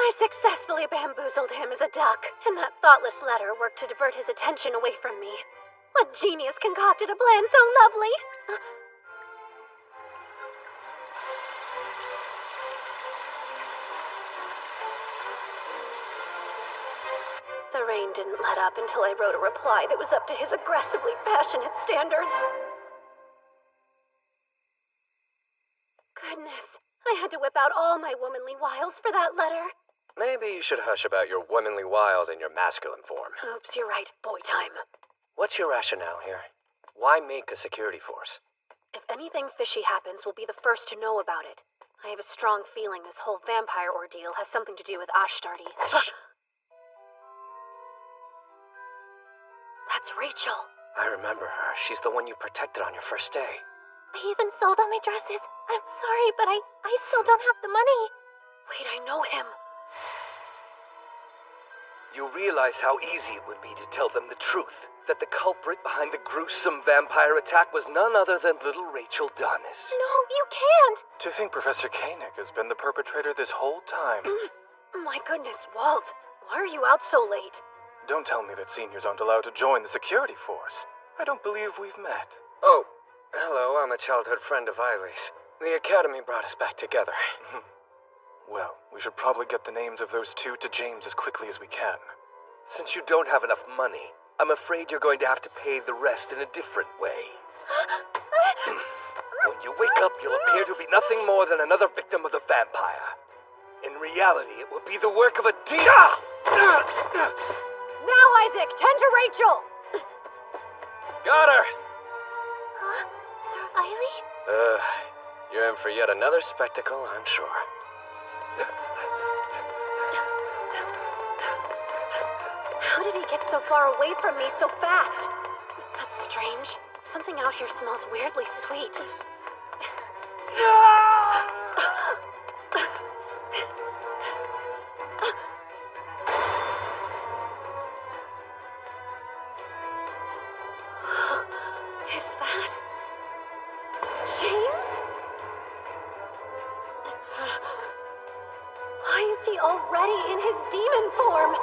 I successfully bamboozled him as a duck, and that thoughtless letter worked to divert his attention away from me. What genius concocted a plan so lovely? The rain didn't let up until I wrote a reply that was up to his aggressively passionate standards. Goodness, I had to whip out all my womanly wiles for that letter. Maybe you should hush about your womanly wiles in your masculine form. Oops, you're right. Boy time. What's your rationale here? Why make a security force? If anything fishy happens, we'll be the first to know about it. I have a strong feeling this whole vampire ordeal has something to do with Ashtardi. That's Rachel. I remember her. She's the one you protected on your first day. I even sold all my dresses. I'm sorry, but I still don't have the money. Wait, I know him. You realize how easy it would be to tell them the truth. That the culprit behind the gruesome vampire attack was none other than little Rachel Dunnis. No, you can't! To think Professor Koenig has been the perpetrator this whole time. My goodness, Walt. Why are you out so late? Don't tell me that seniors aren't allowed to join the security force. I don't believe we've met. Oh, hello, I'm a childhood friend of Eileen's. The Academy brought us back together. Well, we should probably get the names of those two to James as quickly as we can. Since you don't have enough money, I'm afraid you're going to have to pay the rest in a different way. When you wake up, you'll appear to be nothing more than another victim of the vampire. In reality, it will be the work of a demon. Now, Isaac, tend to Rachel! Got her! Sir Eileen? You're in for yet another spectacle, I'm sure. How did he get so far away from me so fast? That's strange. Something out here smells weirdly sweet. Is that James? Why is he already in his demon form?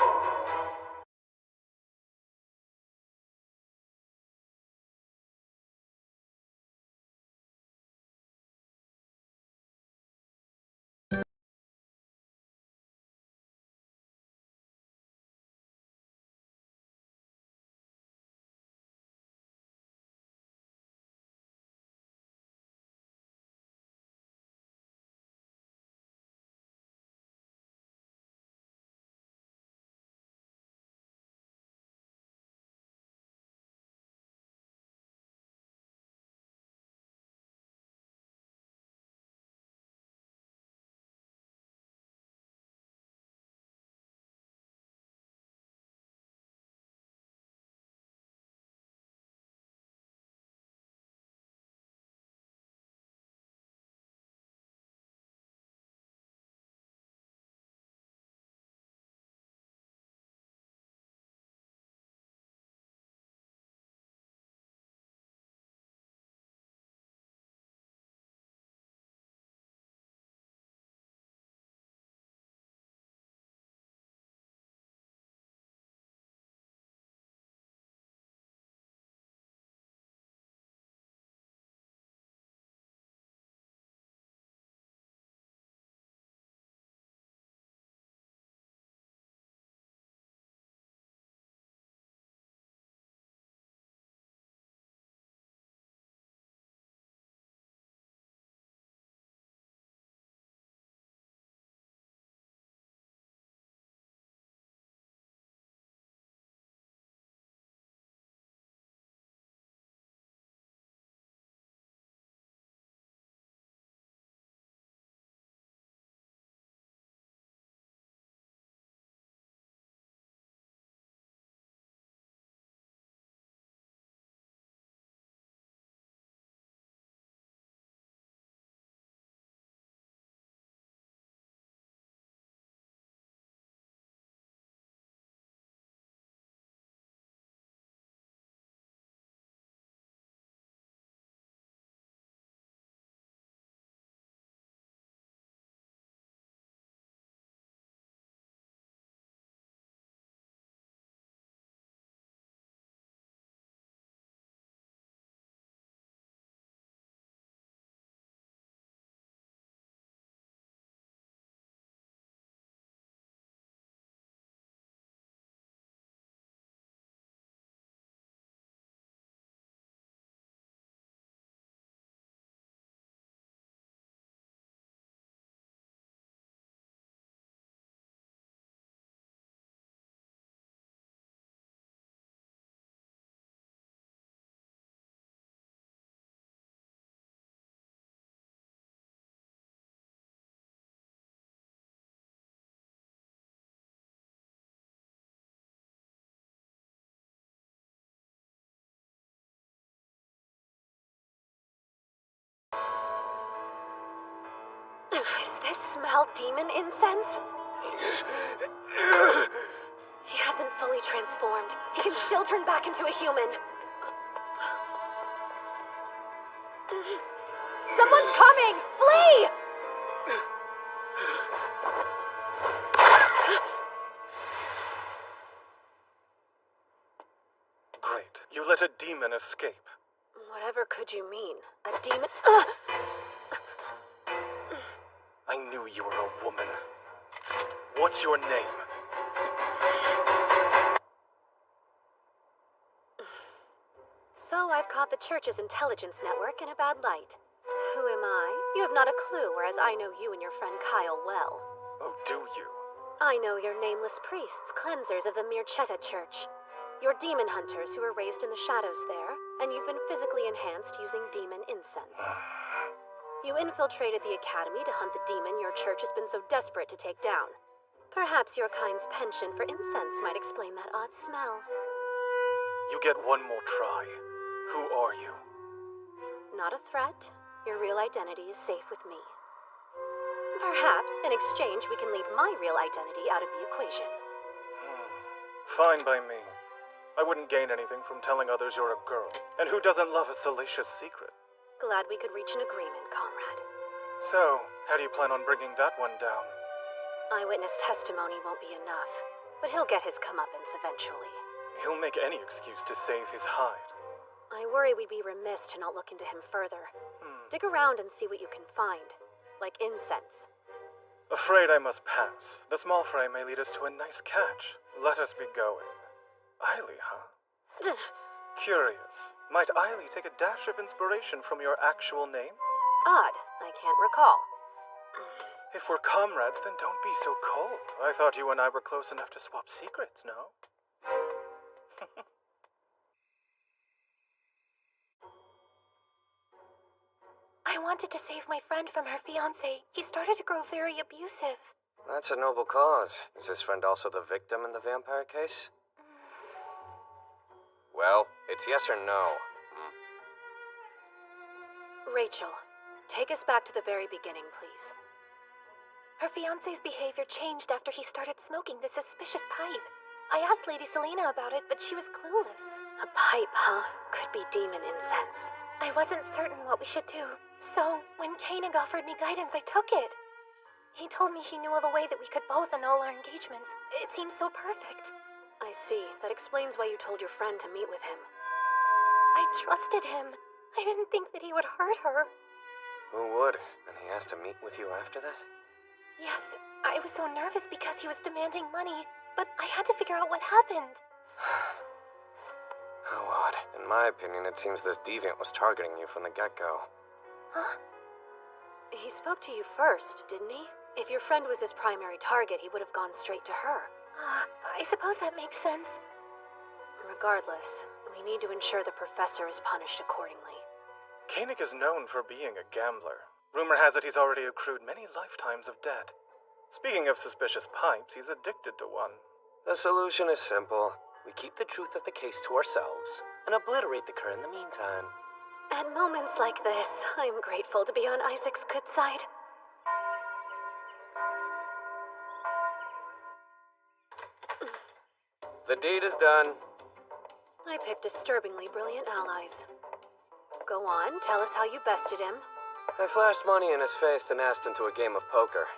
Is this smell demon incense? He hasn't fully transformed. He can still turn back into a human. Someone's coming! Flee! Great. You let a demon escape. Whatever could you mean? A demon? I knew you were a woman. What's your name? So I've caught the church's intelligence network in a bad light. Who am I? You have not a clue, whereas I know you and your friend Kyle well. Oh, do you? I know your nameless priests, cleansers of the Mirchetta Church. You're demon hunters who were raised in the shadows there, and you've been physically enhanced using demon incense. You infiltrated the academy to hunt the demon your church has been so desperate to take down. Perhaps your kind's penchant for incense might explain that odd smell. You get one more try. Who are you? Not a threat. Your real identity is safe with me. Perhaps, in exchange, we can leave my real identity out of the equation. Fine by me. I wouldn't gain anything from telling others you're a girl. And who doesn't love a salacious secret? Glad we could reach an agreement, comrade. So, how do you plan on bringing that one down? Eyewitness testimony won't be enough, but he'll get his comeuppance eventually. He'll make any excuse to save his hide. I worry we'd be remiss to not look into him further. Dig around and see what you can find, like incense. Afraid I must pass. The small fray may lead us to a nice catch. Let us be going. Eiley, huh? Curious. Might Eiley take a dash of inspiration from your actual name? Odd. I can't recall. If we're comrades, then don't be so cold. I thought you and I were close enough to swap secrets, no? I wanted to save my friend from her fiancé. He started to grow very abusive. That's a noble cause. Is this friend also the victim in the vampire case? Well, it's yes or no. Rachel, take us back to the very beginning, please. Her fiancé's behavior changed after he started smoking the suspicious pipe. I asked Lady Selena about it, but she was clueless. A pipe, huh? Could be demon incense. I wasn't certain what we should do, so when Koenig offered me guidance, I took it. He told me he knew of a way that we could both annul our engagements. It seemed so perfect. I see. That explains why you told your friend to meet with him. I trusted him. I didn't think that he would hurt her. Who would? And he asked to meet with you after that? Yes, I was so nervous because he was demanding money, but I had to figure out what happened. How odd. In my opinion, it seems this deviant was targeting you from the get-go. Huh? He spoke to you first, didn't he? If your friend was his primary target, he would have gone straight to her. I suppose that makes sense. Regardless, we need to ensure the professor is punished accordingly. Koenig is known for being a gambler. Rumor has it he's already accrued many lifetimes of debt. Speaking of suspicious pipes, he's addicted to one. The solution is simple. We keep the truth of the case to ourselves and obliterate the cur in the meantime. At moments like this, I'm grateful to be on Isaac's good side. The deed is done. I picked disturbingly brilliant allies. Go on, tell us how you bested him. I flashed money in his face and asked him to a game of poker.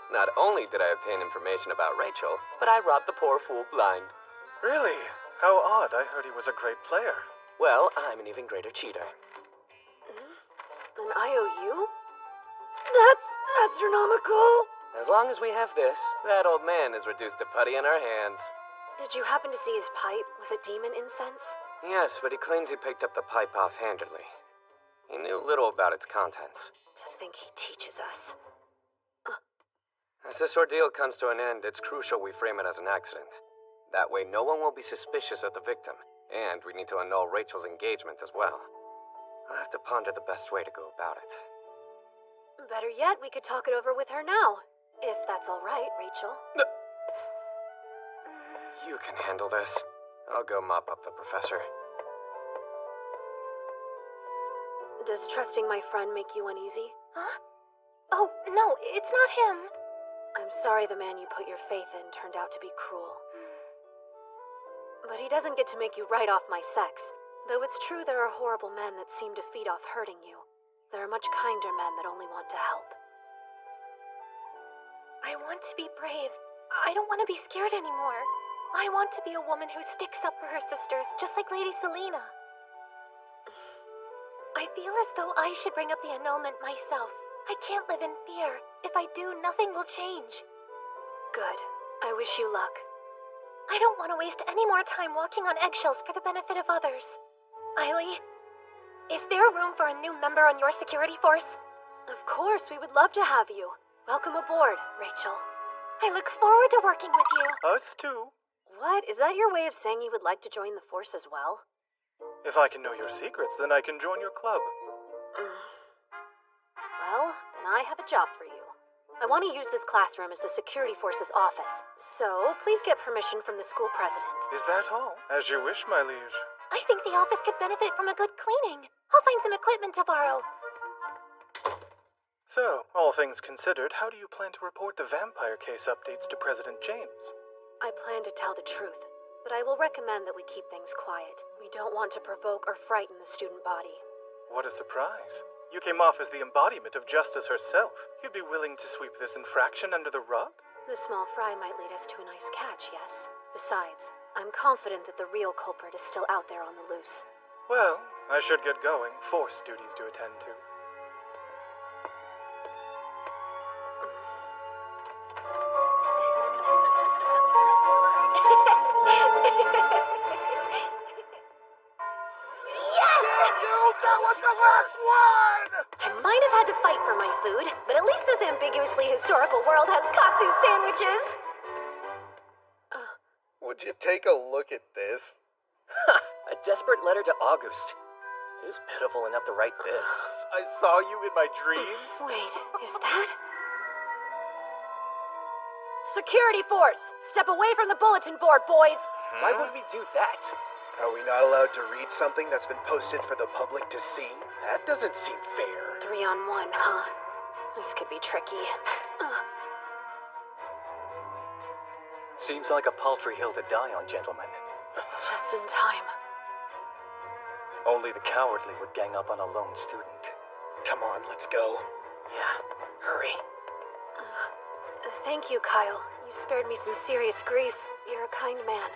Not only did I obtain information about Rachel, but I robbed the poor fool blind. Really? How odd. I heard he was a great player. Well, I'm an even greater cheater. An IOU? That's astronomical! As long as we have this, that old man is reduced to putty in our hands. Did you happen to see his pipe? Was it demon incense? Yes, but he claims he picked up the pipe offhandedly. He knew little about its contents. To think he teaches us. As this ordeal comes to an end, it's crucial we frame it as an accident. That way no one will be suspicious of the victim, and we need to annul Rachel's engagement as well. I'll have to ponder the best way to go about it. Better yet, we could talk it over with her now. If that's all right, Rachel. You can handle this. I'll go mop up the professor. Does trusting my friend make you uneasy? Huh? Oh, no, it's not him. I'm sorry the man you put your faith in turned out to be cruel. But he doesn't get to make you write off my sex. Though it's true there are horrible men that seem to feed off hurting you. There are much kinder men that only want to help. I want to be brave. I don't want to be scared anymore. I want to be a woman who sticks up for her sisters, just like Lady Selena. I feel as though I should bring up the annulment myself. I can't live in fear. If I do, nothing will change. Good. I wish you luck. I don't want to waste any more time walking on eggshells for the benefit of others. Eily, is there room for a new member on your security force? Of course, we would love to have you. Welcome aboard, Rachel. I look forward to working with you. Us too. What? Is that your way of saying you would like to join the force as well? If I can know your secrets, then I can join your club. Well, then I have a job for you. I want to use this classroom as the security force's office, so please get permission from the school president. Is that all? As you wish, my liege. I think the office could benefit from a good cleaning. I'll find some equipment to borrow. So, all things considered, how do you plan to report the vampire case updates to President James? I plan to tell the truth, but I will recommend that we keep things quiet. We don't want to provoke or frighten the student body. What a surprise. You came off as the embodiment of justice herself. You'd be willing to sweep this infraction under the rug? The small fry might lead us to a nice catch, yes? Besides, I'm confident that the real culprit is still out there on the loose. Well, I should get going. Force duties to attend to. That was the last one! I might have had to fight for my food, but at least this ambiguously historical world has katsu sandwiches! Would you take a look at this? A desperate letter to August. Who's pitiful enough to write this? I saw you in my dreams. Wait, is that? Security force! Step away from the bulletin board, boys! Why would we do that? Are we not allowed to read something that's been posted for the public to see? That doesn't seem fair. 3-on-1, huh? This could be tricky. Seems like a paltry hill to die on, gentlemen. Just in time. Only the cowardly would gang up on a lone student. Come on, let's go. Yeah, hurry. Thank you, Kyle. You spared me some serious grief. You're a kind man.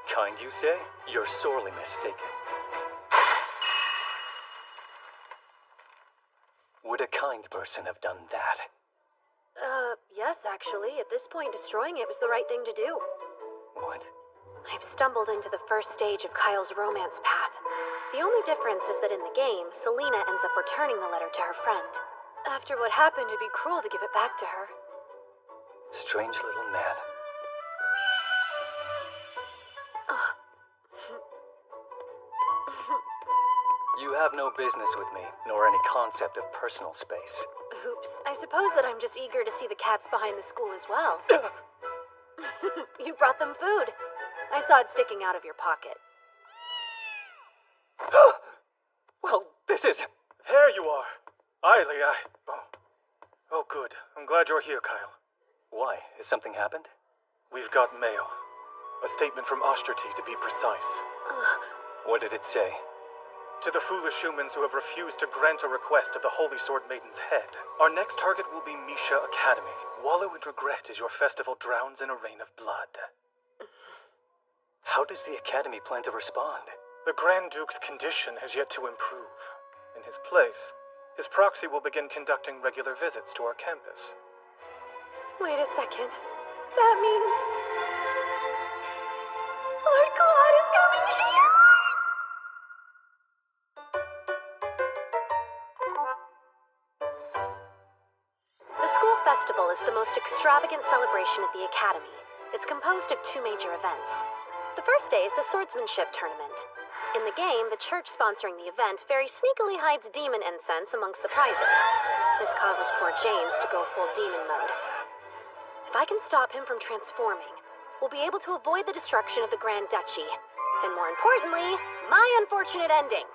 Kind, you say? You're sorely mistaken. Would a kind person have done that? Yes, actually. At this point, destroying it was the right thing to do. What? I've stumbled into the first stage of Kyle's romance path. The only difference is that in the game, Selena ends up returning the letter to her friend. After what happened, it'd be cruel to give it back to her. Strange little man. You have no business with me, nor any concept of personal space. Oops, I suppose that I'm just eager to see the cats behind the school as well. You brought them food. I saw it sticking out of your pocket. Well, this is... There you are. Eily, Oh, good. I'm glad you're here, Kyle. Why? Has something happened? We've got mail. A statement from Osterty, to be precise. What did it say? To the foolish humans who have refused to grant a request of the Holy Sword Maiden's head, our next target will be Misha Academy. Wallow in regret as your festival drowns in a rain of blood. How does the Academy plan to respond? The Grand Duke's condition has yet to improve. In his place, his proxy will begin conducting regular visits to our campus. Wait a second. That means... Lord Claude is coming here! The school festival is the most extravagant celebration at the Academy. It's composed of two major events. The first day is the swordsmanship tournament. In the game, the church sponsoring the event very sneakily hides demon incense amongst the prizes. This causes poor James to go full demon mode. If I can stop him from transforming, we'll be able to avoid the destruction of the Grand Duchy. And more importantly, my unfortunate ending.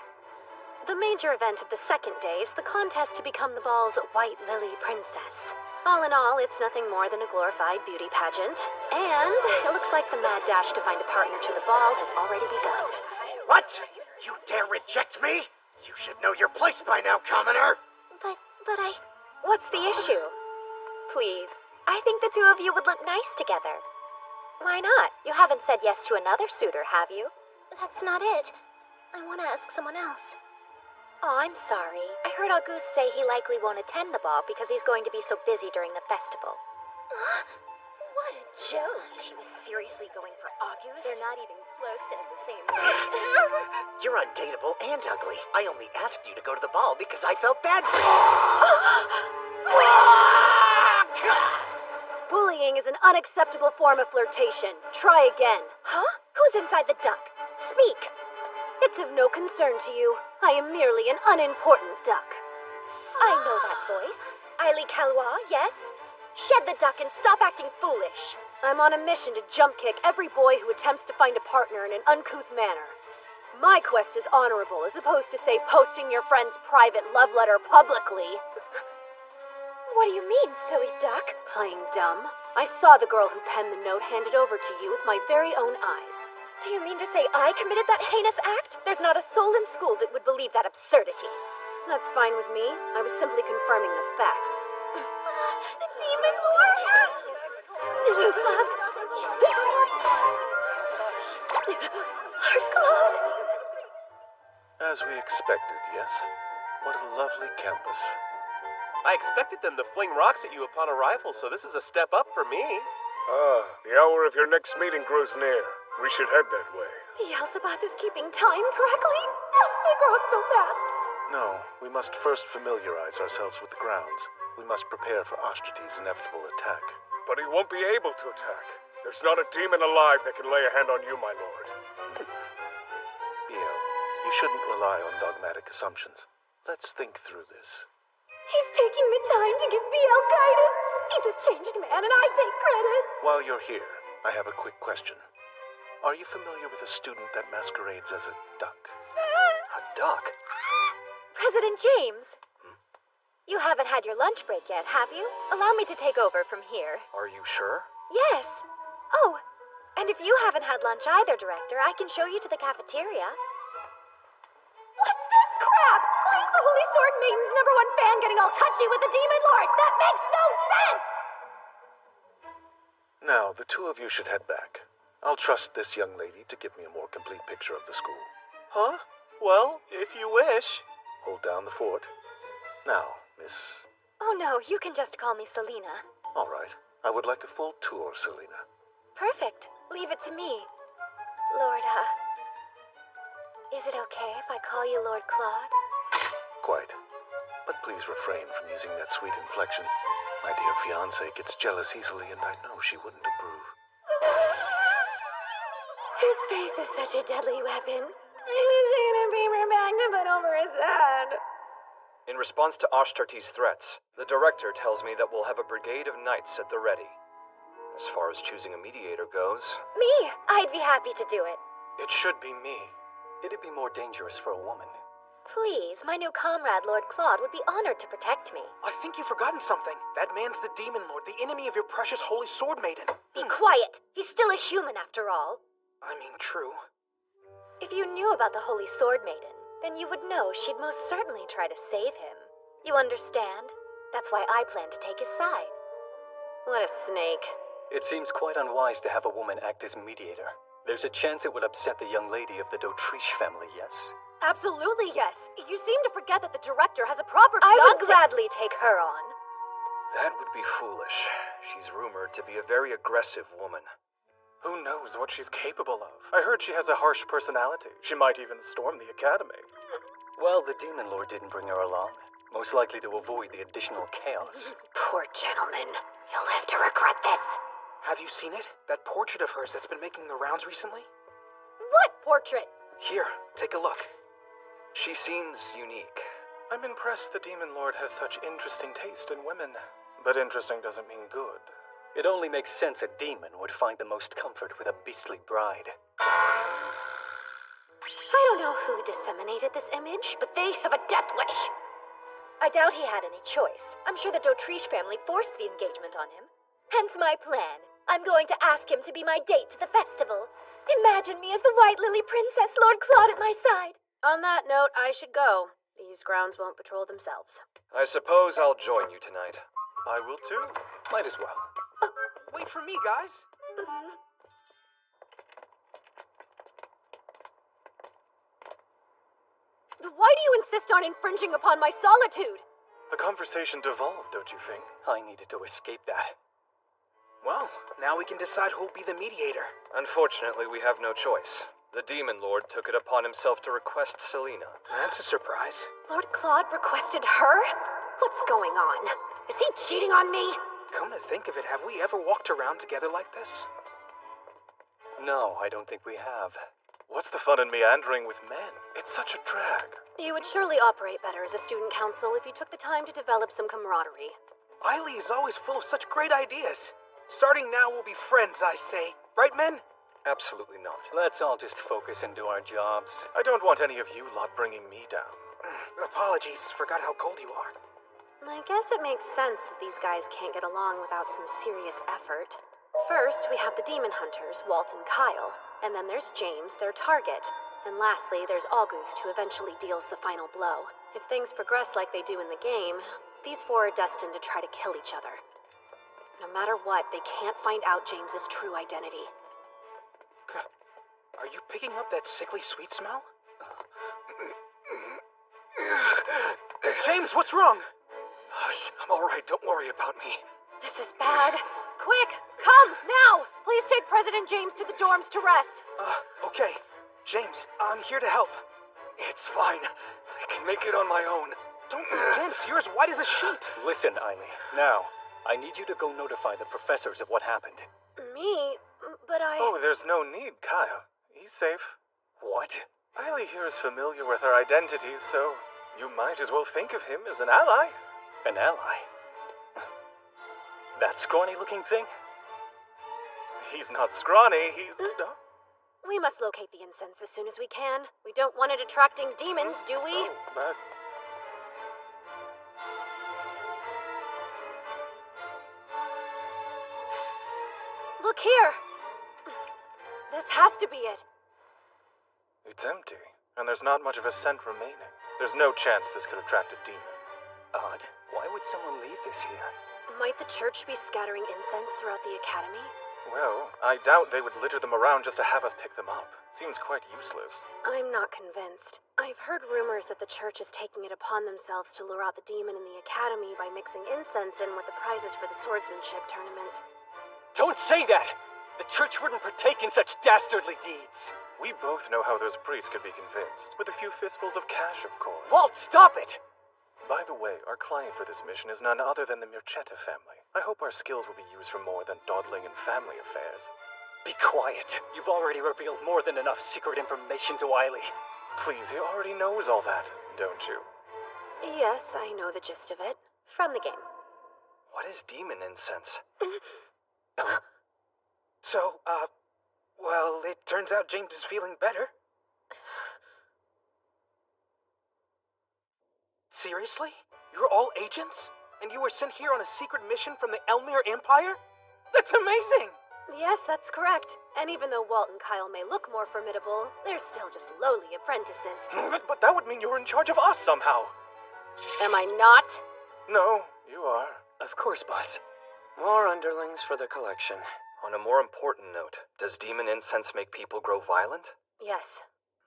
The major event of the second day is the contest to become the ball's White Lily Princess. All in all, it's nothing more than a glorified beauty pageant. And it looks like the mad dash to find a partner to the ball has already begun. What? You dare reject me? You should know your place by now, commoner! What's the issue? Please, I think the two of you would look nice together. Why not? You haven't said yes to another suitor, have you? That's not it. I want to ask someone else. Oh, I'm sorry. I heard Auguste say he likely won't attend the ball because he's going to be so busy during the festival. What a joke. She was seriously going for Auguste? They're not even close to the same You're undateable and ugly. I only asked you to go to the ball because I felt bad for you. Bullying is an unacceptable form of flirtation. Try again. Huh? Who's inside the duck? Speak. It's of no concern to you. I am merely an unimportant duck. I know that voice. Eileen Calois, yes? Shed the duck and stop acting foolish. I'm on a mission to jump kick every boy who attempts to find a partner in an uncouth manner. My quest is honorable, as opposed to, say, posting your friend's private love letter publicly. What do you mean, silly duck? Playing dumb? I saw the girl who penned the note handed over to you with my very own eyes. Do you mean to say I committed that heinous act? There's not a soul in school that would believe that absurdity. That's fine with me. I was simply confirming the facts. The Demon Lord! Lord Claude! As we expected, yes? What a lovely campus. I expected them to fling rocks at you upon arrival, so this is a step up for me. The hour of your next meeting grows near. We should head that way. Beelzebub is keeping time correctly? They grow up so fast. No, we must first familiarize ourselves with the grounds. We must prepare for Ashtartes' inevitable attack. But he won't be able to attack. There's not a demon alive that can lay a hand on you, my lord. Biel, you shouldn't rely on dogmatic assumptions. Let's think through this. He's taking the time to give BL guidance. He's a changed man, and I take credit. While you're here, I have a quick question. Are you familiar with a student that masquerades as a duck? A duck? President James! You haven't had your lunch break yet, have you? Allow me to take over from here. Are you sure? Yes. Oh, and if you haven't had lunch either, Director, I can show you to the cafeteria. What's this crap? Why is the Holy Sword Maiden's #1 fan getting all touchy with the Demon Lord? That makes no sense! Now, the two of you should head back. I'll trust this young lady to give me a more complete picture of the school. Huh? Well, if you wish. Hold down the fort. Now, Miss... Oh no, you can just call me Selena. All right. I would like a full tour, Selena. Perfect. Leave it to me. Lord, is it okay if I call you Lord Claude? Quite. But please refrain from using that sweet inflection. My dear fiancé gets jealous easily, and I know she wouldn't approve. His face is such a deadly weapon. He's taking a paper bag to put over his head. In response to Ashtartes' threats, the director tells me that we'll have a brigade of knights at the ready. As far as choosing a mediator goes... Me! I'd be happy to do it. It should be me. It'd be more dangerous for a woman. Please, my new comrade, Lord Claude, would be honored to protect me. I think you've forgotten something. That man's the Demon Lord, the enemy of your precious Holy Sword Maiden. Be quiet. He's still a human, after all. I mean, true. If you knew about the Holy Sword Maiden, then you would know she'd most certainly try to save him. You understand? That's why I plan to take his side. What a snake. It seems quite unwise to have a woman act as mediator. There's a chance it would upset the young lady of the D'Autriche family, yes? Absolutely, yes. You seem to forget that the director has a proper I fiancé. would gladly take her on. That would be foolish. She's rumored to be a very aggressive woman. Who knows what she's capable of? I heard she has a harsh personality. She might even storm the academy. Well, the Demon Lord didn't bring her along. Most likely to avoid the additional chaos. Poor gentleman. You'll live to regret this. Have you seen it? That portrait of hers that's been making the rounds recently? What portrait? Here, take a look. She seems unique. I'm impressed the Demon Lord has such interesting taste in women. But interesting doesn't mean good. It only makes sense a demon would find the most comfort with a beastly bride. I don't know who disseminated this image, but they have a death wish. I doubt he had any choice. I'm sure the Dotriche family forced the engagement on him. Hence my plan. I'm going to ask him to be my date to the festival. Imagine me as the White Lily Princess, Lord Claude at my side. On that note, I should go. These grounds won't patrol themselves. I suppose I'll join you tonight. I will too. Might as well. Wait for me, guys. Why do you insist on infringing upon my solitude? The conversation devolved, don't you think? I needed to escape that. Well, now we can decide who'll be the mediator. Unfortunately, we have no choice. The Demon Lord took it upon himself to request Selena. That's a surprise. Lord Claude requested her? What's going on? Is he cheating on me? Come to think of it, have we ever walked around together like this? No, I don't think we have. What's the fun in meandering with men? It's such a drag. You would surely operate better as a student council if you took the time to develop some camaraderie. Eiley is always full of such great ideas. Starting now, we'll be friends, I say. Right, men? Absolutely not. Let's all just focus and do our jobs. I don't want any of you lot bringing me down. Apologies, forgot how cold you are. I guess it makes sense that these guys can't get along without some serious effort. First, we have the Demon Hunters, Walt and Kyle. And then there's James, their target. And lastly, there's August, who eventually deals the final blow. If things progress like they do in the game, these four are destined to try to kill each other. No matter what, they can't find out James's true identity. Are you picking up that sickly sweet smell? James, what's wrong? Hush, I'm alright, don't worry about me. This is bad. Quick, come, now! Please take President James to the dorms to rest. Okay. James, I'm here to help. It's fine. I can make it on my own. Don't move, James. You're as white as a sheet. Listen, Eiley. Now, I need you to go notify the professors of what happened. Me? But I... Oh, there's no need, Kyle. He's safe. What? Eiley here is familiar with her identities, so you might as well think of him as an ally. An ally? That scrawny-looking thing? He's not scrawny, he's... We must locate the incense as soon as we can. We don't want it attracting demons, do we? Oh, but... Look here! This has to be it. It's empty, and there's not much of a scent remaining. There's no chance this could attract a demon. Odd. Why would someone leave this here? Might the church be scattering incense throughout the academy? Well, I doubt they would litter them around just to have us pick them up. Seems quite useless. I'm not convinced. I've heard rumors that the church is taking it upon themselves to lure out the demon in the academy by mixing incense in with the prizes for the swordsmanship tournament. Don't say that! The church wouldn't partake in such dastardly deeds. We both know how those priests could be convinced. With a few fistfuls of cash, of course. Walt, stop it! By the way, our client for this mission is none other than the Mirchetta family. I hope our skills will be used for more than dawdling in family affairs. Be quiet. You've already revealed more than enough secret information to Eiley. Please, he already knows all that, don't you? Yes, I know the gist of it. From the game. What is demon incense? So, well, it turns out James is feeling better. Seriously? You're all agents? And you were sent here on a secret mission from the Elmir Empire? That's amazing! Yes, that's correct. And even though Walt and Kyle may look more formidable, they're still just lowly apprentices. But that would mean you're in charge of us somehow. Am I not? No, you are. Of course, boss. More underlings for the collection. On a more important note, does demon incense make people grow violent? Yes.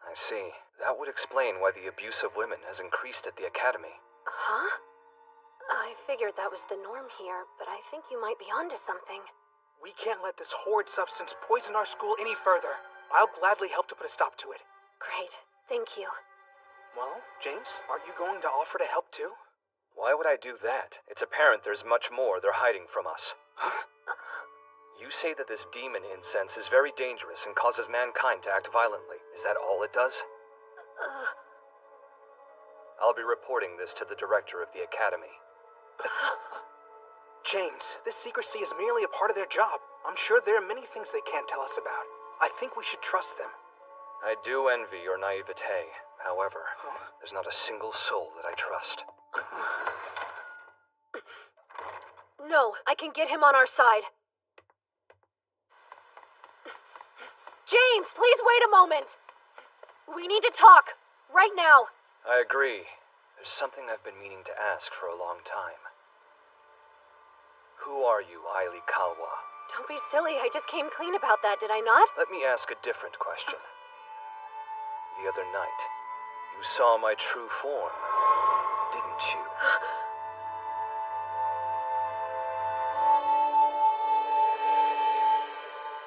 I see. That would explain why the abuse of women has increased at the academy. Huh? I figured that was the norm here, but I think you might be onto something. We can't let this horrid substance poison our school any further. I'll gladly help to put a stop to it. Great. Thank you. Well, James, aren't you going to offer to help too? Why would I do that? It's apparent there's much more they're hiding from us. You say that this demon incense is very dangerous and causes mankind to act violently. Is that all it does? I'll be reporting this to the director of the academy. James, this secrecy is merely a part of their job. I'm sure there are many things they can't tell us about. I think we should trust them. I do envy your naivete. However, there's not a single soul that I trust. No, I can get him on our side. James, please wait a moment. We need to talk. Right now. I agree. There's something I've been meaning to ask for a long time. Who are you, Aili Kalwa? Don't be silly. I just came clean about that, did I not? Let me ask a different question. The other night, you saw my true form, didn't you?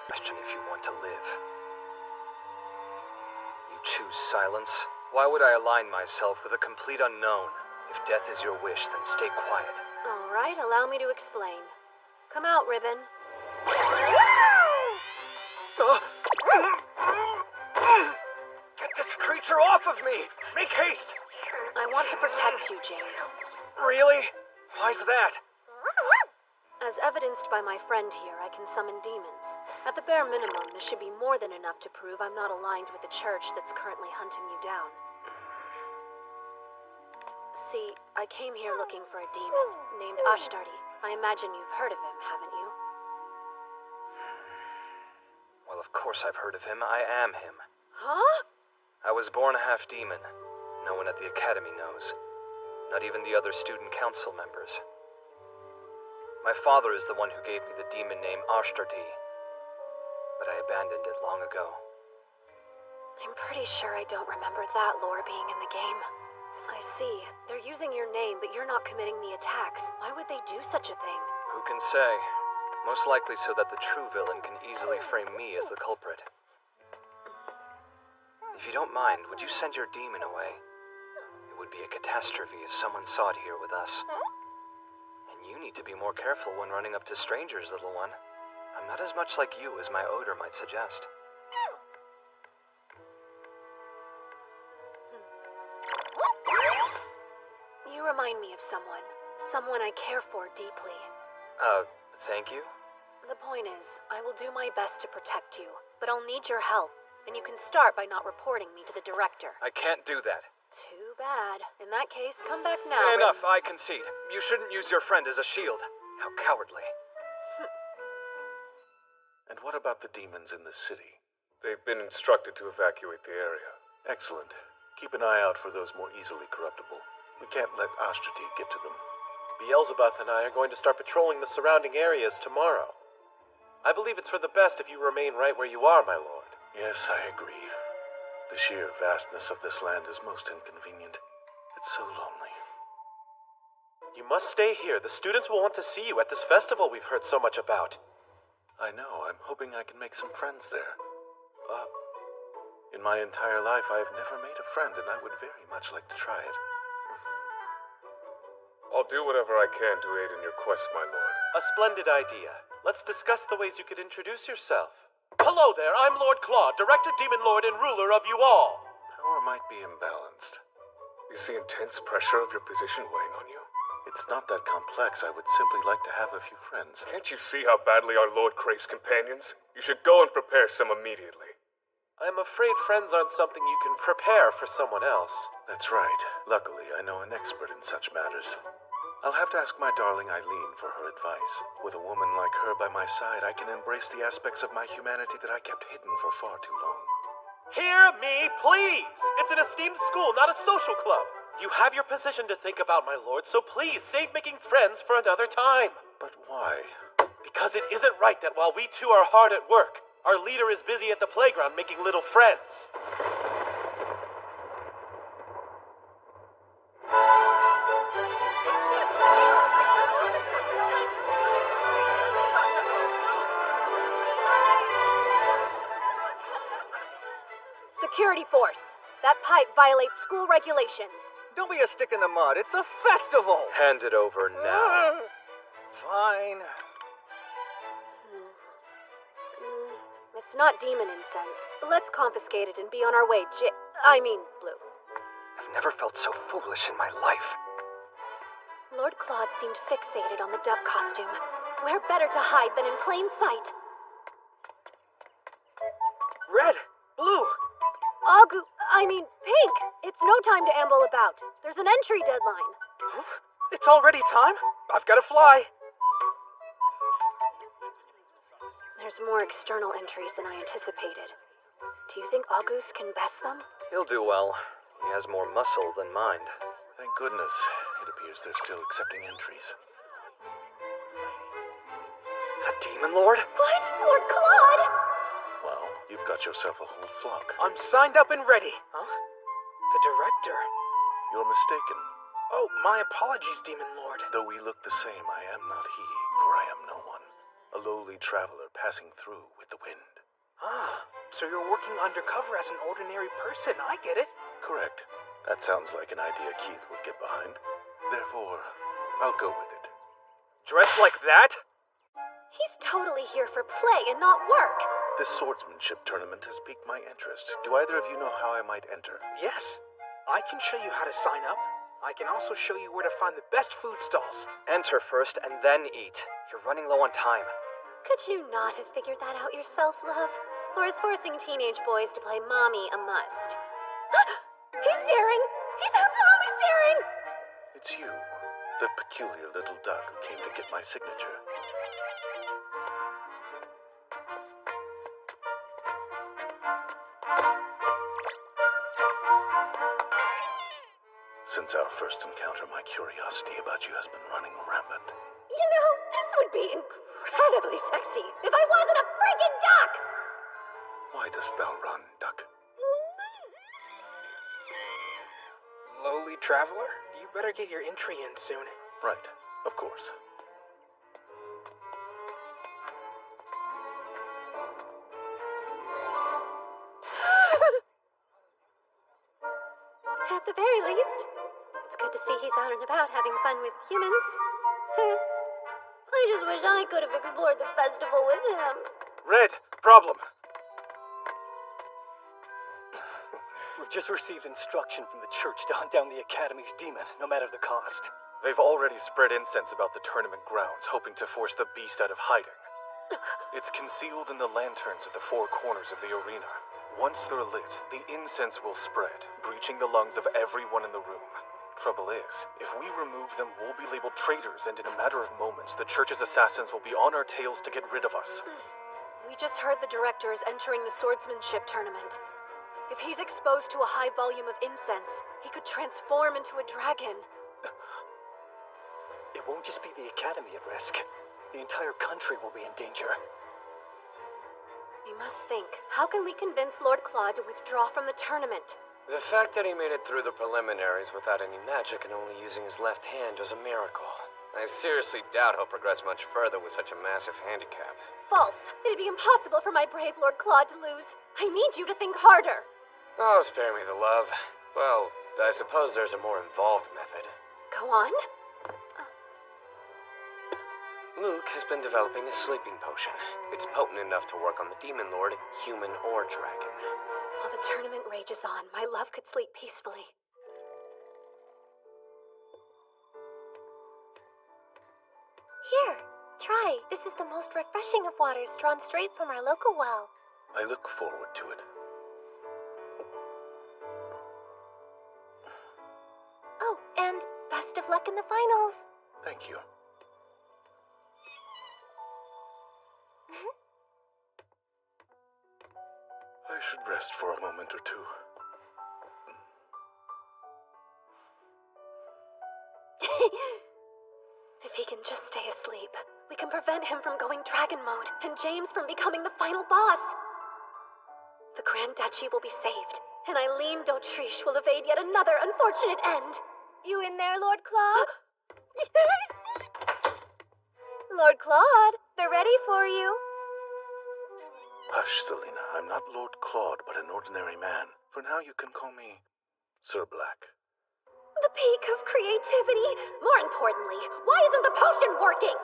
Question if you want to live. You choose silence? Why would I align myself with a complete unknown? If death is your wish, then stay quiet. All right, allow me to explain. Come out, Ribbon. Get this creature off of me! Make haste! I want to protect you, James. Really? Why's that? As evidenced by my friend here, I can summon demons. At the bare minimum, this should be more than enough to prove I'm not aligned with the church that's currently hunting you down. See, I came here looking for a demon named Ashtardi. I imagine you've heard of him, haven't you? Well, of course I've heard of him. I am him. Huh? I was born half demon. No one at the academy knows. Not even the other student council members. My father is the one who gave me the demon name Ashtardi, but I abandoned it long ago. I'm pretty sure I don't remember that lore being in the game. I see. They're using your name, but you're not committing the attacks. Why would they do such a thing? Who can say? Most likely so that the true villain can easily frame me as the culprit. If you don't mind, would you send your demon away? It would be a catastrophe if someone saw it here with us. And you need to be more careful when running up to strangers, little one. I'm not as much like you as my odor might suggest. You remind me of someone. Someone I care for deeply. Thank you? The point is, I will do my best to protect you, but I'll need your help, and you can start by not reporting me to the director. I can't do that. Too bad. In that case, come back now. Enough, I concede. You shouldn't use your friend as a shield. How cowardly. And what about the demons in the city? They've been instructed to evacuate the area. Excellent. Keep an eye out for those more easily corruptible. We can't let Ashtardi get to them. Beelzebub and I are going to start patrolling the surrounding areas tomorrow. I believe it's for the best if you remain right where you are, my lord. Yes, I agree. The sheer vastness of this land is most inconvenient. It's so lonely. You must stay here. The students will want to see you at this festival we've heard so much about. I know. I'm hoping I can make some friends there. In my entire life, I've never made a friend, and I would very much like to try it. I'll do whatever I can to aid in your quest, my lord. A splendid idea. Let's discuss the ways you could introduce yourself. Hello there, I'm Lord Claude, Director, Demon Lord, and Ruler of you all. Power might be imbalanced. Is the intense pressure of your position weighing on you? It's not that complex. I would simply like to have a few friends. Can't you see how badly our lord craves companions? You should go and prepare some immediately. I'm afraid friends aren't something you can prepare for someone else. That's right. Luckily, I know an expert in such matters. I'll have to ask my darling Eileen for her advice. With a woman like her by my side, I can embrace the aspects of my humanity that I kept hidden for far too long. Hear me, please! It's an esteemed school, not a social club. You have your position to think about, my lord, so please save making friends for another time. But why? Because it isn't right that while we two are hard at work, our leader is busy at the playground making little friends. Security force. That pipe violates school regulations. Don't be a stick in the mud. It's a festival. Hand it over now. Fine. It's not demon incense. Let's confiscate it and be on our way, Blue. I've never felt so foolish in my life. Lord Claude seemed fixated on the duck costume. Where better to hide than in plain sight? Red! Blue! I mean, Pink, it's no time to amble about. There's an entry deadline. Huh? It's already time? I've got to fly. There's more external entries than I anticipated. Do you think August can best them? He'll do well. He has more muscle than mind. Thank goodness. It appears they're still accepting entries. The Demon Lord? What? Lord Claude? Well, you've got yourself a whole flock. I'm signed up and ready. Huh? The director. You're mistaken. Oh, my apologies, Demon Lord. Though we look the same, I am not he, for I am no one. A lowly traveler passing through with the wind. Ah, so you're working undercover as an ordinary person. I get it. Correct. That sounds like an idea Keith would get behind. Therefore, I'll go with it. Dressed like that? He's totally here for play and not work. This swordsmanship tournament has piqued my interest. Do either of you know how I might enter? Yes. I can show you how to sign up. I can also show you where to find the best food stalls. Enter first and then eat. You're running low on time. Could you not have figured that out yourself, love? Or is forcing teenage boys to play mommy a must? He's staring! He's absolutely staring! It's you, the peculiar little duck who came to get my signature. Since our first encounter, my curiosity about you has been running rampant. You know, this would be incredibly sexy if I wasn't a freaking duck! Why dost thou run, duck? Lowly traveler, you better get your entry in soon. Right, of course. At the very least, it's good to see he's out and about having fun with humans. I just wish I could have explored the festival with him. Red, problem. We've just received instruction from the church to hunt down the Academy's demon, no matter the cost. They've already spread incense about the tournament grounds, hoping to force the beast out of hiding. It's concealed in the lanterns at the four corners of the arena. Once they're lit, the incense will spread, breaching the lungs of everyone in the room. Trouble is, if we remove them, we'll be labeled traitors, and in a matter of moments, the church's assassins will be on our tails to get rid of us. We just heard the director is entering the swordsmanship tournament. If he's exposed to a high volume of incense, he could transform into a dragon. It won't just be the Academy at risk. The entire country will be in danger. We must think, how can we convince Lord Claude to withdraw from the tournament? The fact that he made it through the preliminaries without any magic and only using his left hand is a miracle. I seriously doubt he'll progress much further with such a massive handicap. False. It'd be impossible for my brave Lord Claude to lose. I need you to think harder. Oh, spare me the love. Well, I suppose there's a more involved method. Go on. Luke has been developing a sleeping potion. It's potent enough to work on the Demon Lord, human or dragon. While the tournament rages on, my love could sleep peacefully. Here, try. This is the most refreshing of waters drawn straight from our local well. I look forward to it. Oh, and best of luck in the finals. Thank you. I should rest for a moment or two. If he can just stay asleep, we can prevent him from going dragon mode and James from becoming the final boss. The Grand Duchy will be saved, and Eileen d'Autriche will evade yet another unfortunate end. You in there, Lord Claude? Lord Claude, they're ready for you. Hush, Selena. I'm not Lord Claude, but an ordinary man. For now, you can call me Sir Black. The peak of creativity. More importantly, why isn't the potion working?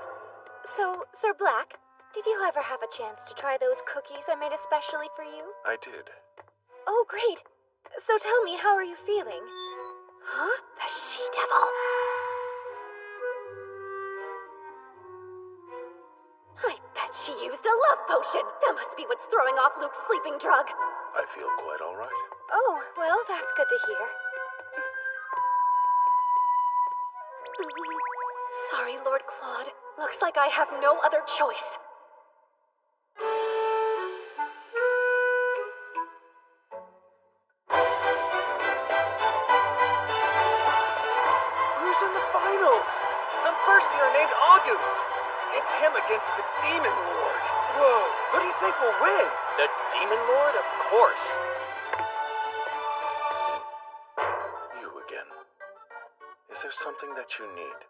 So, Sir Black, did you ever have a chance to try those cookies I made especially for you? I did. Oh, great. So tell me, how are you feeling? Huh? The she-devil. I bet She used a love potion. That must be what's throwing off Luke's sleeping drug. I feel quite all right. Oh, well, that's good to hear. Sorry, Lord Claude. Looks like I have no other choice. Who's in the finals? Some first year named August. It's him against the Demon Lord. Whoa, who do you think will win? The Demon Lord? Of course. You again. Is there something that you need?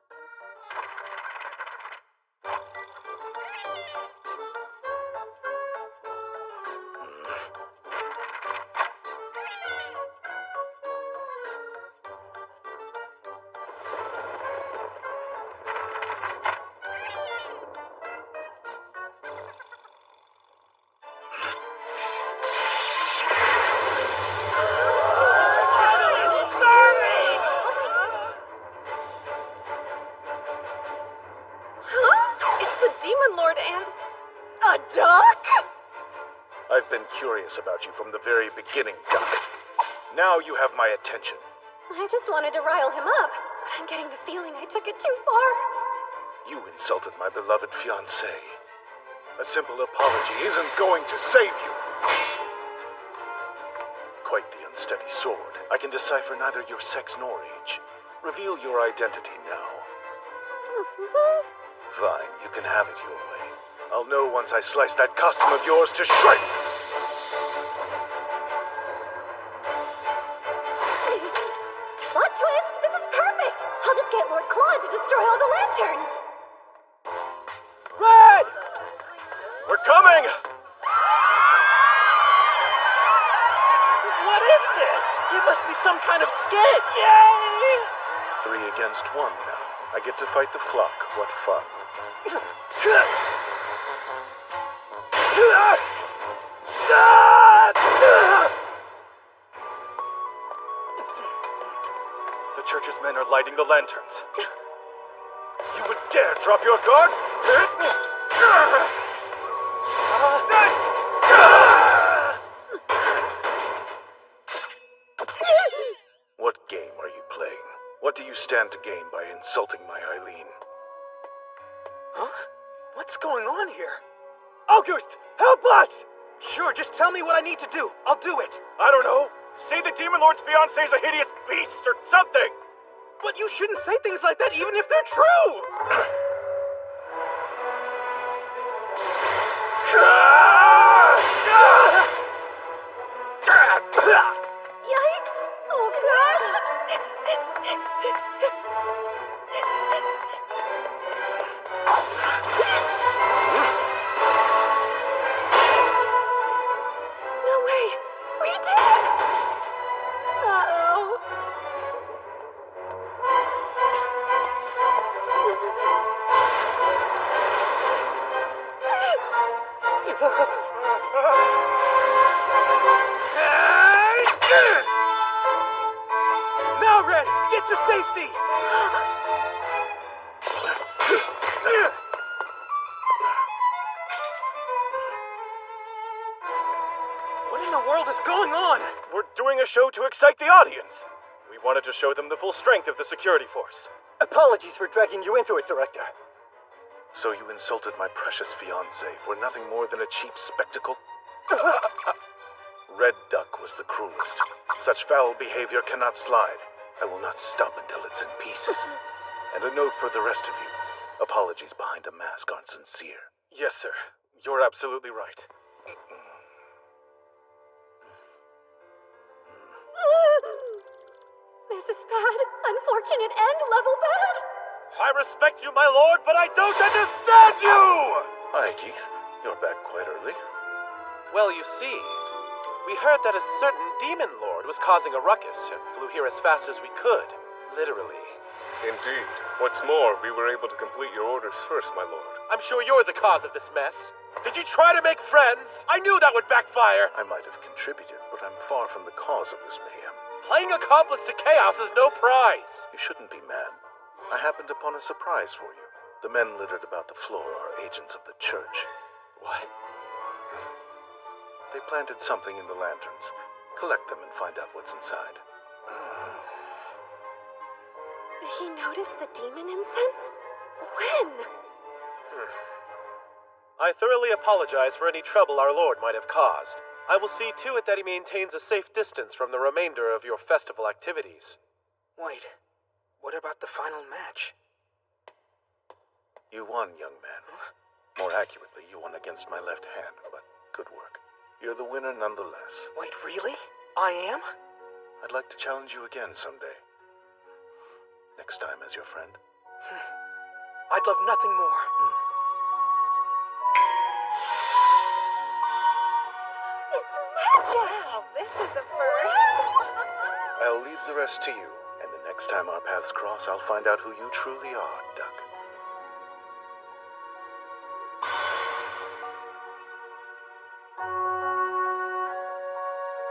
I've been curious about you from the very beginning, Duck. Now you have my attention. I just wanted to rile him up, but I'm getting the feeling I took it too far. You insulted my beloved fiancée. A simple apology isn't going to save you. Quite the unsteady sword. I can decipher neither your sex nor age. Reveal your identity now. Fine, you can have it your way. I'll know once I slice that costume of yours to shreds! Plot twist! This is perfect! I'll just get Lord Claude to destroy all the lanterns! Red! We're coming! What is this? It must be some kind of skit! Yay! 3 against 1 now. I get to fight the flock. What fun. The church's men are lighting the lanterns. You would dare drop your guard? What game are you playing? What do you stand to gain by insulting my Eileen? Huh? What's going on here? August, help us! Sure, just tell me what I need to do. I'll do it. I don't know. Say the Demon Lord's fiancé is a hideous beast or something! But you shouldn't say things like that even if they're true! Yikes! Oh gosh! No way! We did it! Uh-oh. Now, Red, get to safety! What in the world is going on? We're doing a show to excite the audience. We wanted to show them the full strength of the security force. Apologies for dragging you into it, Director. So you insulted my precious fiancée for nothing more than a cheap spectacle? Red Duck was the cruelest. Such foul behavior cannot slide. I will not stop until it's in pieces. And a note for the rest of you. Apologies behind a mask aren't sincere. Yes, sir. You're absolutely right. This is bad. Unfortunate and level bad. I respect you, my lord, but I don't understand you! Hi, Keith. You're back quite early. Well, you see, we heard that a certain demon lord was causing a ruckus and flew here as fast as we could. Literally. Indeed. What's more, we were able to complete your orders first, my lord. I'm sure you're the cause of this mess. Did you try to make friends? I knew that would backfire. I might have contributed, but I'm far from the cause of this mayhem. Playing accomplice to chaos is no prize. You shouldn't be mad. I happened upon a surprise for you. The men littered about the floor are agents of the church. What? They planted something in the lanterns. Collect them and find out what's inside. He noticed the demon incense? When? I thoroughly apologize for any trouble our lord might have caused. I will see to it that he maintains a safe distance from the remainder of your festival activities. Wait, what about the final match? You won, young man. More accurately, you won against my left hand, but good work. You're the winner nonetheless. Wait, really? I am? I'd like to challenge you again someday. Next time as your friend. I'd love nothing more. It's magic! Wow, this is a first. I'll leave the rest to you, and the next time our paths cross, I'll find out who you truly are, Duck.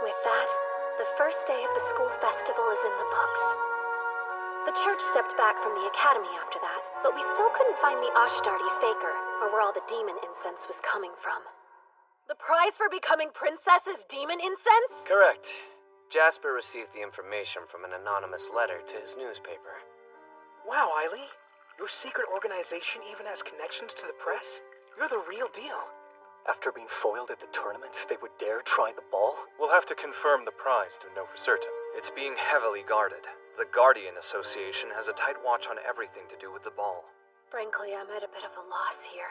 With that, the first day of the school festival is in the books. The church stepped back from the academy after that, but we still couldn't find the Ashtardi faker, or where all the demon incense was coming from. The prize for becoming princess is demon incense? Correct. Jasper received the information from an anonymous letter to his newspaper. Wow, Eileen. Your secret organization even has connections to the press? You're the real deal. After being foiled at the tournament, they would dare try the ball? We'll have to confirm the prize to know for certain. It's being heavily guarded. The Guardian Association has a tight watch on everything to do with the ball. Frankly, I'm at a bit of a loss here.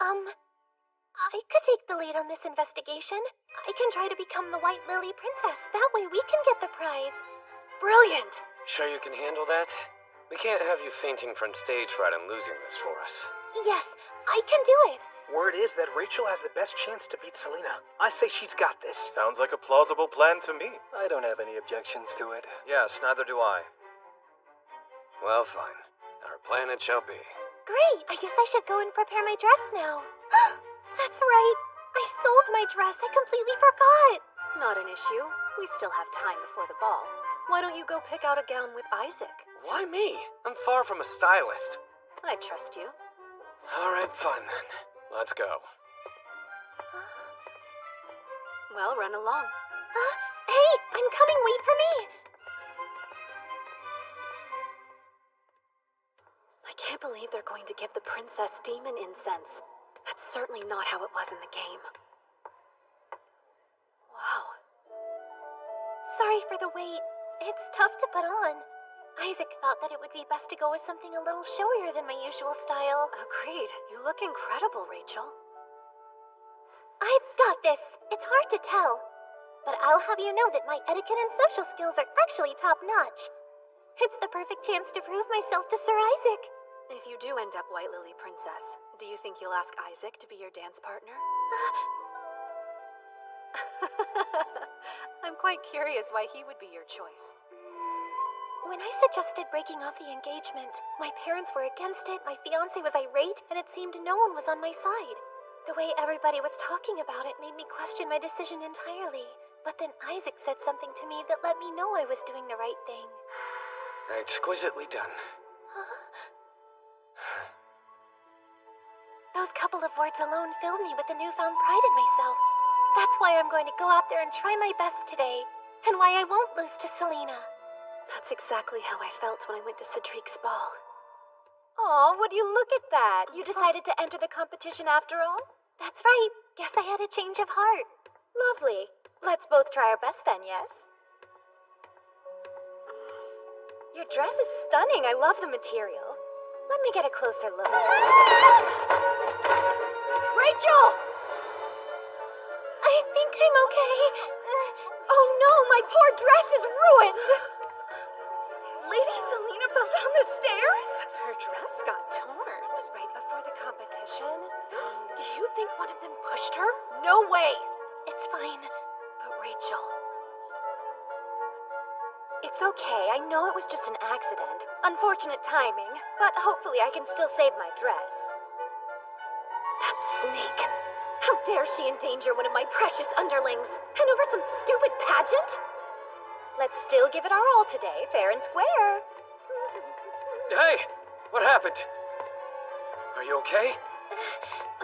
I could take the lead on this investigation. I can try to become the White Lily Princess. That way we can get the prize. Brilliant! Sure you can handle that? We can't have you fainting from stage fright and losing this for us. Yes, I can do it. Word is that Rachel has the best chance to beat Selena. I say she's got this. Sounds like a plausible plan to me. I don't have any objections to it. Yes, neither do I. Well, fine. Our plan it shall be. Great, I guess I should go and prepare my dress now. That's right. I sold my dress. I completely forgot. Not an issue. We still have time before the ball. Why don't you go pick out a gown with Isaac? Why me? I'm far from a stylist. I trust you. All right, fine then. Let's go. Well, run along. Hey, I'm coming. Wait for me. I can't believe they're going to give the princess demon incense. That's certainly not how it was in the game. Wow. Sorry for the wait. It's tough to put on. Isaac thought that it would be best to go with something a little showier than my usual style. Agreed. You look incredible, Rachel. I've got this. It's hard to tell. But I'll have you know that my etiquette and social skills are actually top-notch. It's the perfect chance to prove myself to Sir Isaac. If you do end up White Lily Princess, do you think you'll ask Isaac to be your dance partner? I'm quite curious why he would be your choice. When I suggested breaking off the engagement, my parents were against it, my fiancé was irate, and it seemed no one was on my side. The way everybody was talking about it made me question my decision entirely. But then Isaac said something to me that let me know I was doing the right thing. Exquisitely done. Those couple of words alone filled me with a newfound pride in myself. That's why I'm going to go out there and try my best today, and why I won't lose to Selena. That's exactly how I felt when I went to Cedric's ball. Aw, would you look at that? You decided to enter the competition after all? That's right. Guess I had a change of heart. Lovely. Let's both try our best then, yes? Your dress is stunning. I love the material. Let me get a closer look. Rachel! I think I'm okay. Oh no, my poor dress is ruined! Lady Selena fell down the stairs? Her dress got torn right before the competition. Do you think one of them pushed her? No way! It's fine. But Rachel... It's okay. I know it was just an accident. Unfortunate timing. But hopefully I can still save my dress. That snake! How dare she endanger one of my precious underlings? And over some stupid pageant? Let's still give it our all today, fair and square. Hey! What happened? Are you okay?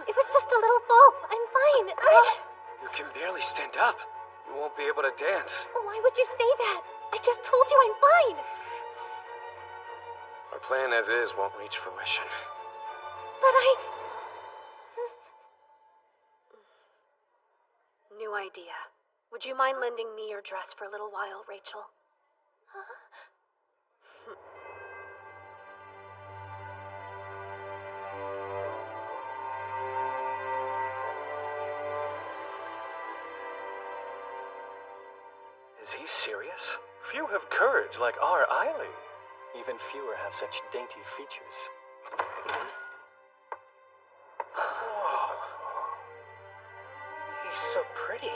It was just a little fall. I'm fine. You can barely stand up. You won't be able to dance. Why would you say that? I just told you I'm fine. Our plan as is won't reach fruition. But New idea. Would you mind lending me your dress for a little while, Rachel? Is he serious? Few have courage like our Eileen. Even fewer have such dainty features. Whoa. He's so pretty.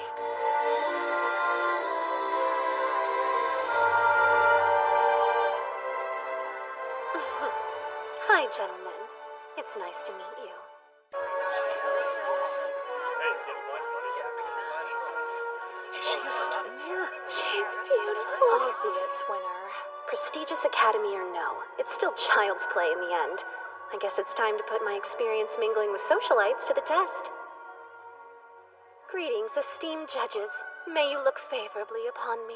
Hi, gentlemen. It's nice to meet you. Is she a student here? She's beautiful. Obvious winner. Prestigious academy or no, it's still child's play in the end. I guess it's time to put my experience mingling with socialites to the test. Greetings, esteemed judges. May you look favorably upon me.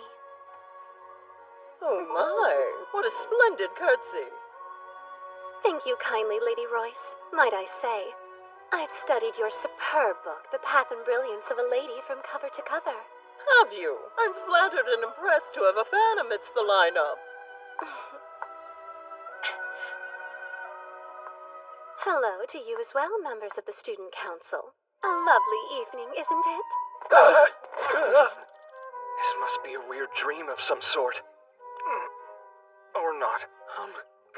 Oh my, what a splendid curtsy. Thank you kindly, Lady Royce. Might I say, I've studied your superb book, The Path and Brilliance of a Lady from cover to cover. Have you? I'm flattered and impressed to have a fan amidst the lineup. Hello to you as well, members of the Student Council. A lovely evening, isn't it? This must be a weird dream of some sort. Or not.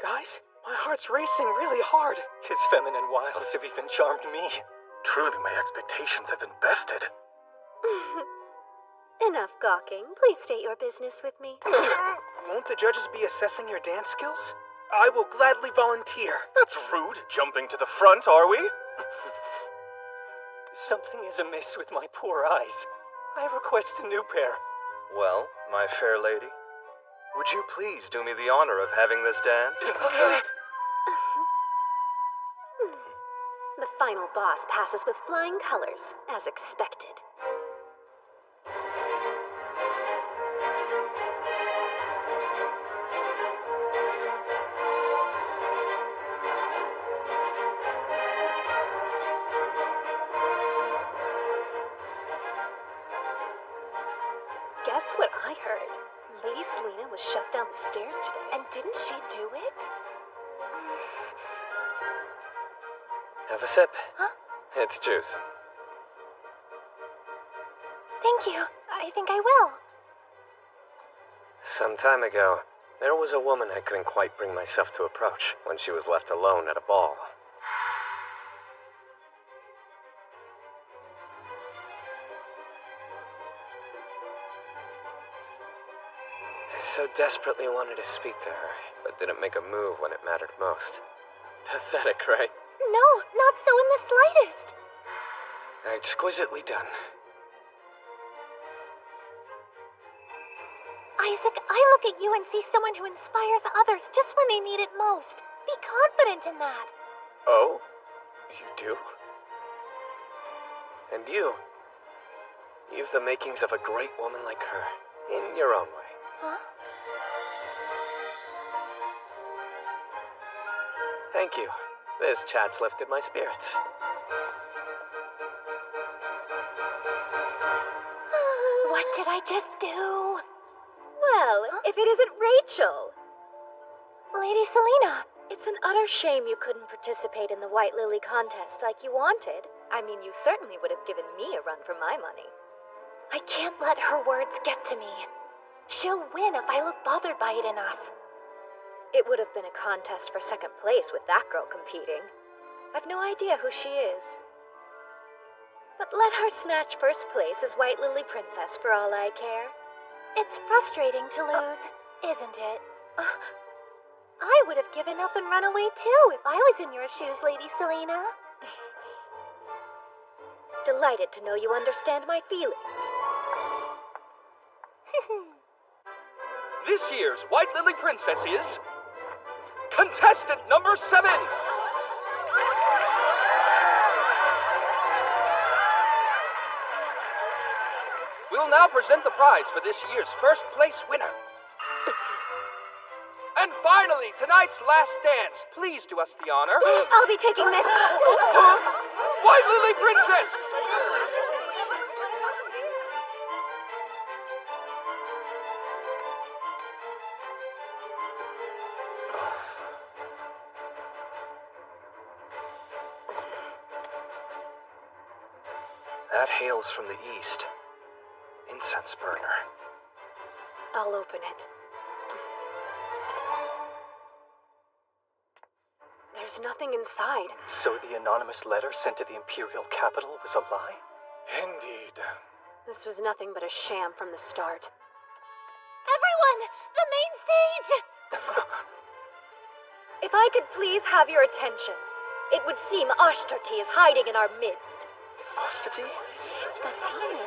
Guys, my heart's racing really hard. His feminine wiles have even charmed me. Truly, my expectations have been bested. Enough gawking. Please state your business with me. Won't the judges be assessing your dance skills? I will gladly volunteer. That's rude. Jumping to the front, are we? Something is amiss with my poor eyes. I request a new pair. Well, my fair lady, would you please do me the honor of having this dance? The final boss passes with flying colors, as expected. Guess what I heard? Lady Selena was shoved down the stairs today. And didn't she do it? Have a sip. Huh? It's juice. thank you. I think I will. Some time ago, there was a woman I couldn't quite bring myself to approach when she was left alone at a ball. I so desperately wanted to speak to her, but didn't make a move when it mattered most. Pathetic, right? No, not so in the slightest. Exquisitely done. Isaac, I look at you and see someone who inspires others just when they need it most. Be confident in that. Oh? You do? And you? You've the makings of a great woman like her, in your own way. Huh? Thank you. This chat's lifted my spirits. What did I just do? Well, if it isn't Rachel. Lady Selena. It's an utter shame you couldn't participate in the White Lily contest like you wanted. I mean, you certainly would have given me a run for my money. I can't let her words get to me. She'll win if I look bothered by it enough. It would have been a contest for second place with that girl competing. I've no idea who she is. But let her snatch first place as White Lily Princess for all I care. It's frustrating to lose, isn't it? I would have given up and run away too if I was in your shoes, Lady Selena. Delighted to know you understand my feelings. This year's White Lily Princess is... contestant number 7! will now present the prize for this year's first place winner. And finally, tonight's last dance. Please do us the honor. I'll be taking this. White Lily Princess! That hails from the east. Incense burner. I'll open it. There's nothing inside. So the anonymous letter sent to the Imperial capital was a lie? Indeed. This was nothing but a sham from the start. Everyone! The main stage! If I could please have your attention, it would seem Ashtarti is hiding in our midst. Ashtarti? The demon?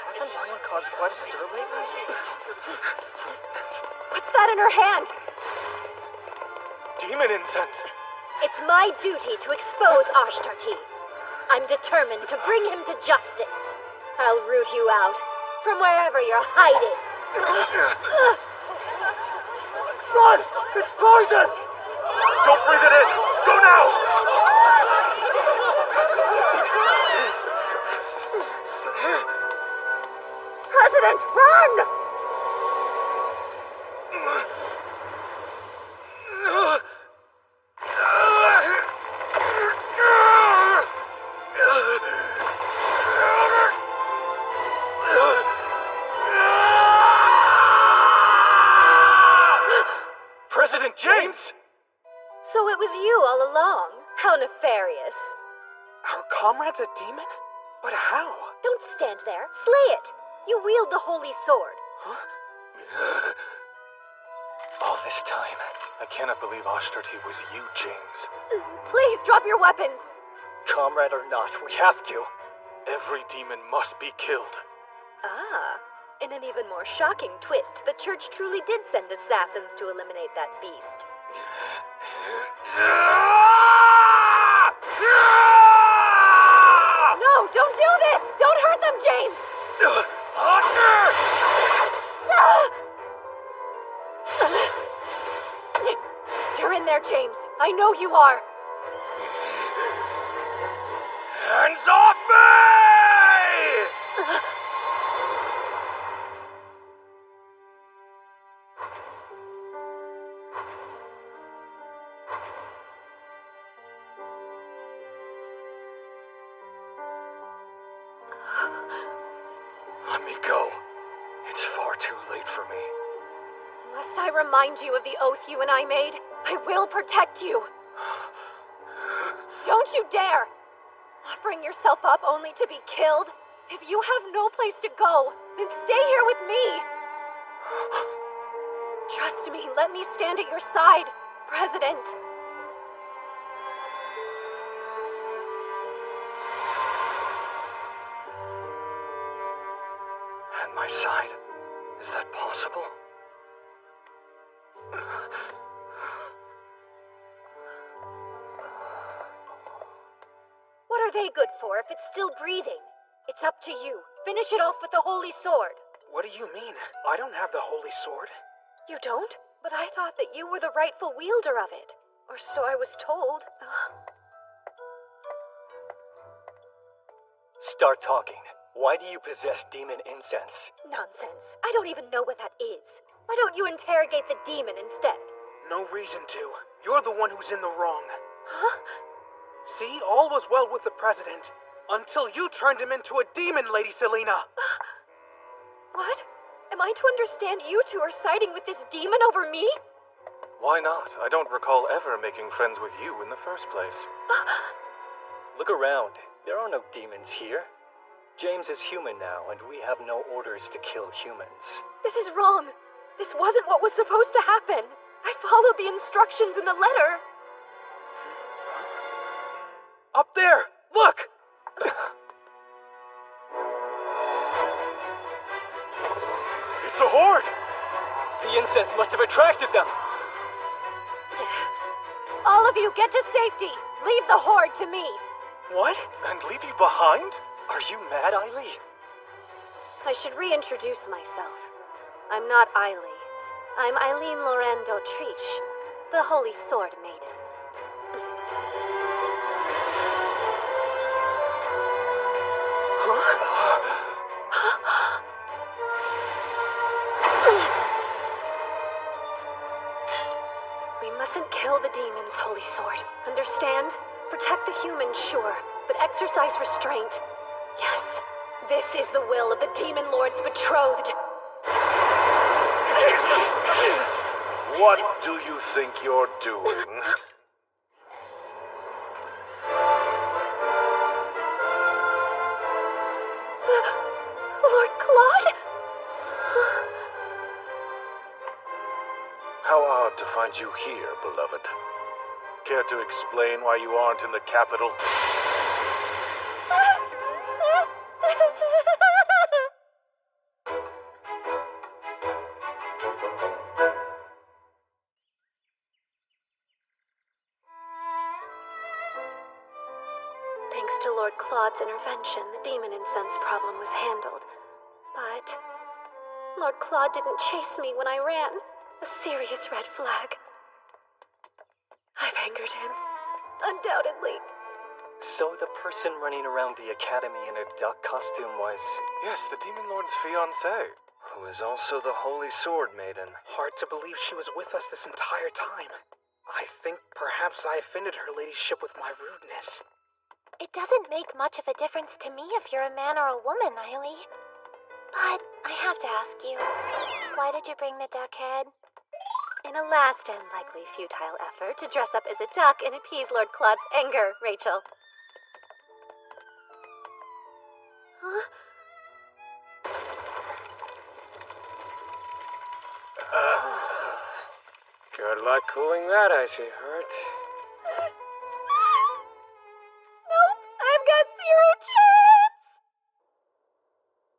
Hasn't that one caused quite a stir lately? What's that in her hand? Demon incense! It's my duty to expose Ashtarti. I'm determined to bring him to justice. I'll root you out from wherever you're hiding. Run! It's poison! Don't breathe it in! Go now! President, run! President James! So it was you all along. How nefarious. Our comrade's a demon? But how? Don't stand there. Slay it. You wield the holy sword. All this time, I cannot believe Ashtarti was you, James. Please drop your weapons. Comrade or not, we have to. Every demon must be killed. Ah. In an even more shocking twist, the church truly did send assassins to eliminate that beast. No, don't do this! Don't hurt them, James! You're in there, James. I know you are. Hands off me! Let me go. It's far too late for me. Must I remind you of the oath you and I made? I will protect you. Don't you dare! Offering yourself up only to be killed? If you have no place to go, then stay here with me. Trust me, let me stand at your side, President. At my side? Is that possible? What are they good for if it's still breathing? It's up to you. Finish it off with the holy sword. What do you mean? I don't have the holy sword. You don't? But I thought that you were the rightful wielder of it. Or so I was told. Start talking. Why do you possess demon incense? Nonsense. I don't even know what that is. Why don't you interrogate the demon instead? No reason to. You're the one who's in the wrong. Huh? See, all was well with the president. Until you turned him into a demon, Lady Selena. What? Am I to understand you two are siding with this demon over me? Why not? I don't recall ever making friends with you in the first place. Look around. There are no demons here. James is human now, and we have no orders to kill humans. This is wrong. This wasn't what was supposed to happen. I followed the instructions in the letter. Up there! Look! It's a horde! The incense must have attracted them! All of you, get to safety! Leave the horde to me! What? And leave you behind? Are you mad, Eileen? I should reintroduce myself. I'm not Eiley. I'm Eileen Lorraine d'Autriche, the Holy Sword Maiden. We mustn't kill the demons, Holy Sword. Understand? Protect the humans, sure, but exercise restraint. Yes, this is the will of the Demon Lord's betrothed. What do you think you're doing? Lord Claude? How odd to find you here, beloved. Care to explain why you aren't in the capital? Thanks to Lord Claude's intervention, the demon incense problem was handled. But Lord Claude didn't chase me when I ran. A serious red flag. I've angered him. Undoubtedly. So the person running around the academy in a duck costume was... Yes, the Demon Lord's fiancée. Who is also the Holy Sword Maiden. Hard to believe she was with us this entire time. I think perhaps I offended her ladyship with my rudeness. It doesn't make much of a difference to me if you're a man or a woman, Eiley. But I have to ask you, why did you bring the duck head? In a last and likely futile effort to dress up as a duck and appease Lord Claude's anger, Rachel. Huh? Good luck cooling that icy heart. Nope, I've got zero chance!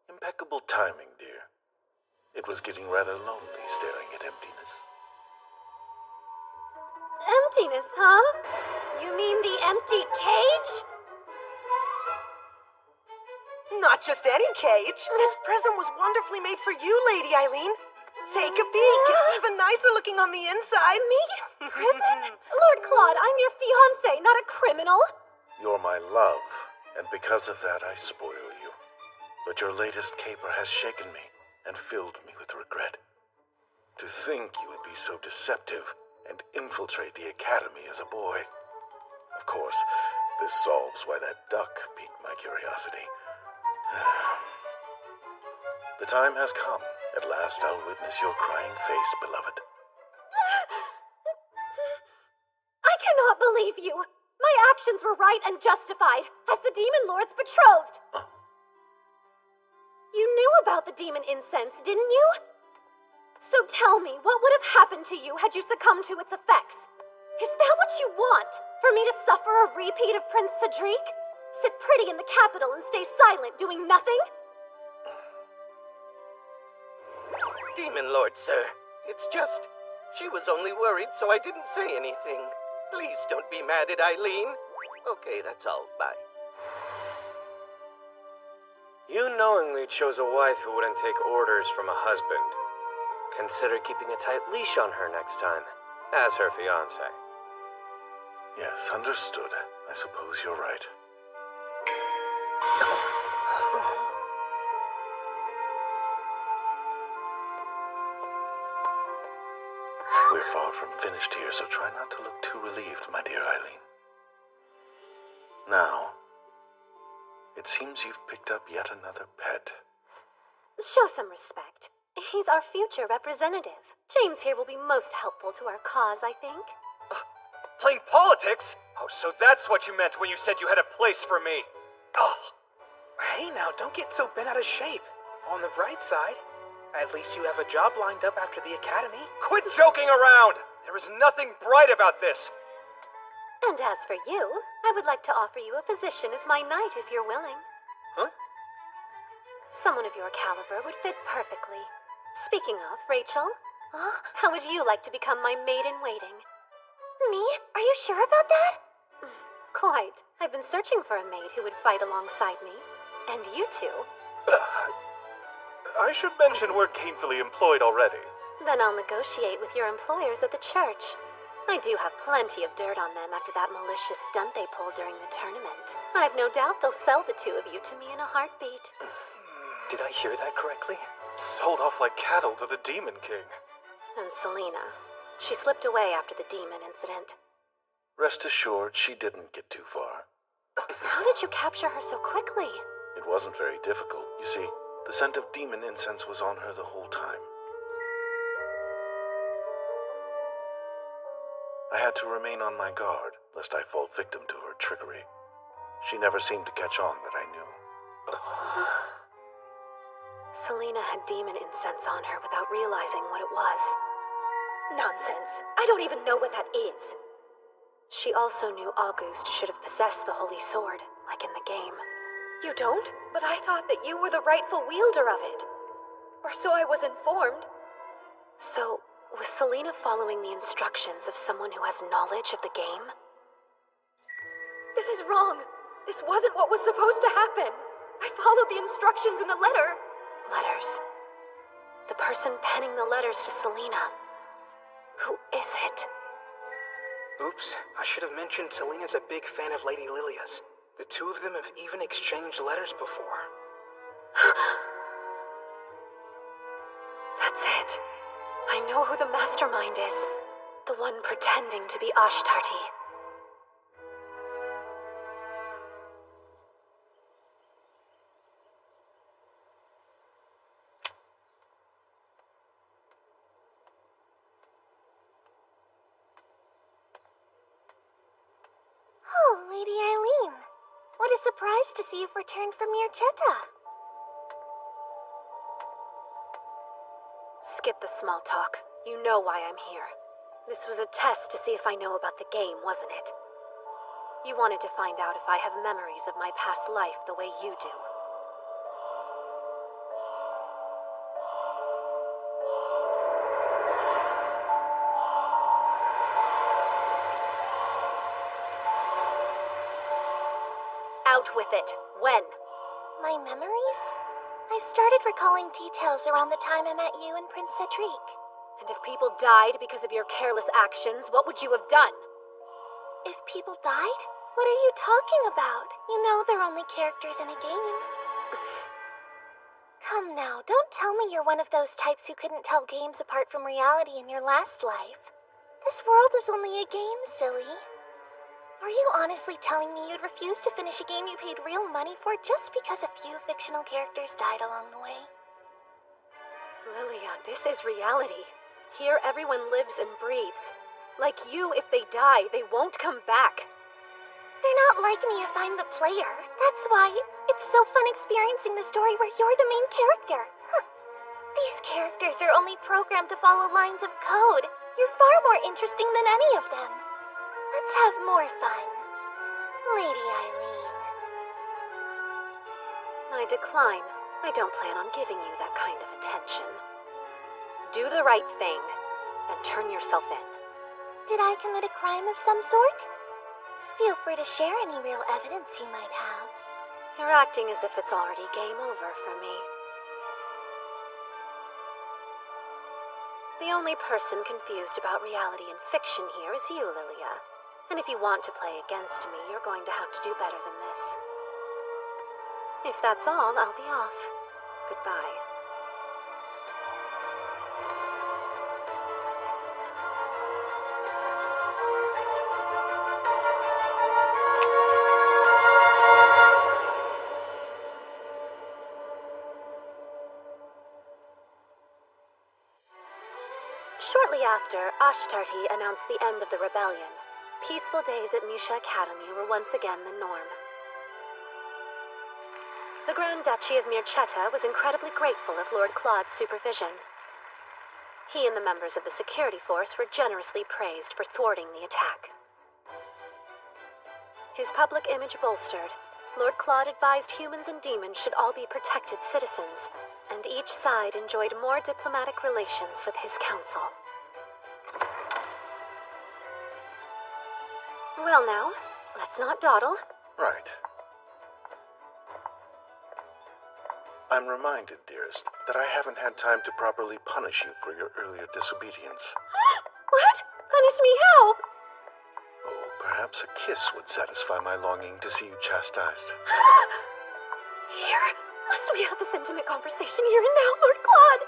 Impeccable timing, dear. It was getting rather lonely staring at emptiness. Emptiness, huh? You mean the empty cage? Not just any cage. This prison was wonderfully made for you, Lady Eileen. Take a peek. It's even nicer looking on the inside. Me? Prison? Lord Claude, I'm your fiancé, not a criminal. You're my love, and because of that I spoil you. But your latest caper has shaken me and filled me with regret. To think you would be so deceptive and infiltrate the academy as a boy. Of course, this solves why that duck piqued my curiosity. The time has come. At last I'll witness your crying face, beloved. I cannot believe you. My actions were right and justified, as the Demon Lord's betrothed. You knew about the demon incense, didn't you? So tell me, what would have happened to you had you succumbed to its effects? Is that what you want? For me to suffer a repeat of Prince Cedric? Sit pretty in the capital and stay silent, doing nothing? Demon Lord, sir. It's just, she was only worried, so I didn't say anything. Please don't be mad at Eileen. Okay, that's all. Bye. You knowingly chose a wife who wouldn't take orders from a husband. Consider keeping a tight leash on her next time, as her fiancé. Yes, understood. I suppose you're right. We're far from finished here, so try not to look too relieved, my dear Eileen. Now, it seems you've picked up yet another pet. Show some respect. He's our future representative. James here will be most helpful to our cause, I think. Playing politics? Oh, so that's what you meant when you said you had a place for me. Oh. Hey now, don't get so bent out of shape. On the bright side, at least you have a job lined up after the academy. Quit joking around! There is nothing bright about this. And as for you, I would like to offer you a position as my knight if you're willing. Huh? Someone of your caliber would fit perfectly. Speaking of, Rachel, how would you like to become my maid-in-waiting? Me? Are you sure about that? Quite. I've been searching for a maid who would fight alongside me. And you two. I should mention we're gainfully employed already. Then I'll negotiate with your employers at the church. I do have plenty of dirt on them after that malicious stunt they pulled during the tournament. I've no doubt they'll sell the two of you to me in a heartbeat. Did I hear that correctly? Sold off like cattle to the Demon King. And Selena. She slipped away after the demon incident. Rest assured, she didn't get too far. How did you capture her so quickly? It wasn't very difficult. You see, the scent of demon incense was on her the whole time. I had to remain on my guard, lest I fall victim to her trickery. She never seemed to catch on that I knew. Selena had demon incense on her without realizing what it was. Nonsense. I don't even know what that is. She also knew August should have possessed the Holy Sword, like in the game. You don't? But I thought that you were the rightful wielder of it. Or so I was informed. So, was Selena following the instructions of someone who has knowledge of the game? This is wrong. This wasn't what was supposed to happen. I followed the instructions in the letter. Letters. The person penning the letters to Selena. Who is it? Oops, I should have mentioned Selena's a big fan of Lady Lilia's. The two of them have even exchanged letters before. That's it. I know who the mastermind is. The one pretending to be Ashtarti. Oh, Lady Eileen. What a surprise to see you've returned from Mirchetta. Skip the small talk. You know why I'm here. This was a test to see if I know about the game, wasn't it? You wanted to find out if I have memories of my past life the way you do. Out with it. When? My memories? I started recalling details around the time I met you and Prince Cedric. And if people died because of your careless actions, what would you have done? If people died? What are you talking about? You know they're only characters in a game. Come now, don't tell me you're one of those types who couldn't tell games apart from reality in your last life. This world is only a game, silly. Are you honestly telling me you'd refuse to finish a game you paid real money for just because a few fictional characters died along the way? Lilia, this is reality. Here everyone lives and breathes. Like you, if they die, they won't come back. They're not like me if I'm the player. That's why it's so fun experiencing the story where you're the main character. Huh. These characters are only programmed to follow lines of code. You're far more interesting than any of them. Let's have more fun. Lady Eileen. I decline. I don't plan on giving you that kind of attention. Do the right thing, and turn yourself in. Did I commit a crime of some sort? Feel free to share any real evidence you might have. You're acting as if it's already game over for me. The only person confused about reality and fiction here is you, Lilia. And if you want to play against me, you're going to have to do better than this. If that's all, I'll be off. Goodbye. Shortly after, Ashtarti announced the end of the rebellion. Peaceful days at Misha Academy were once again the norm. The Grand Duchy of Mirchetta was incredibly grateful of Lord Claude's supervision. He and the members of the security force were generously praised for thwarting the attack. His public image bolstered, Lord Claude advised humans and demons should all be protected citizens, and each side enjoyed more diplomatic relations with his council. Well now, let's not dawdle. Right. I'm reminded, dearest, that I haven't had time to properly punish you for your earlier disobedience. What? Punish me how? Oh, perhaps a kiss would satisfy my longing to see you chastised. Here? Must we have this intimate conversation here and now, Lord Claude?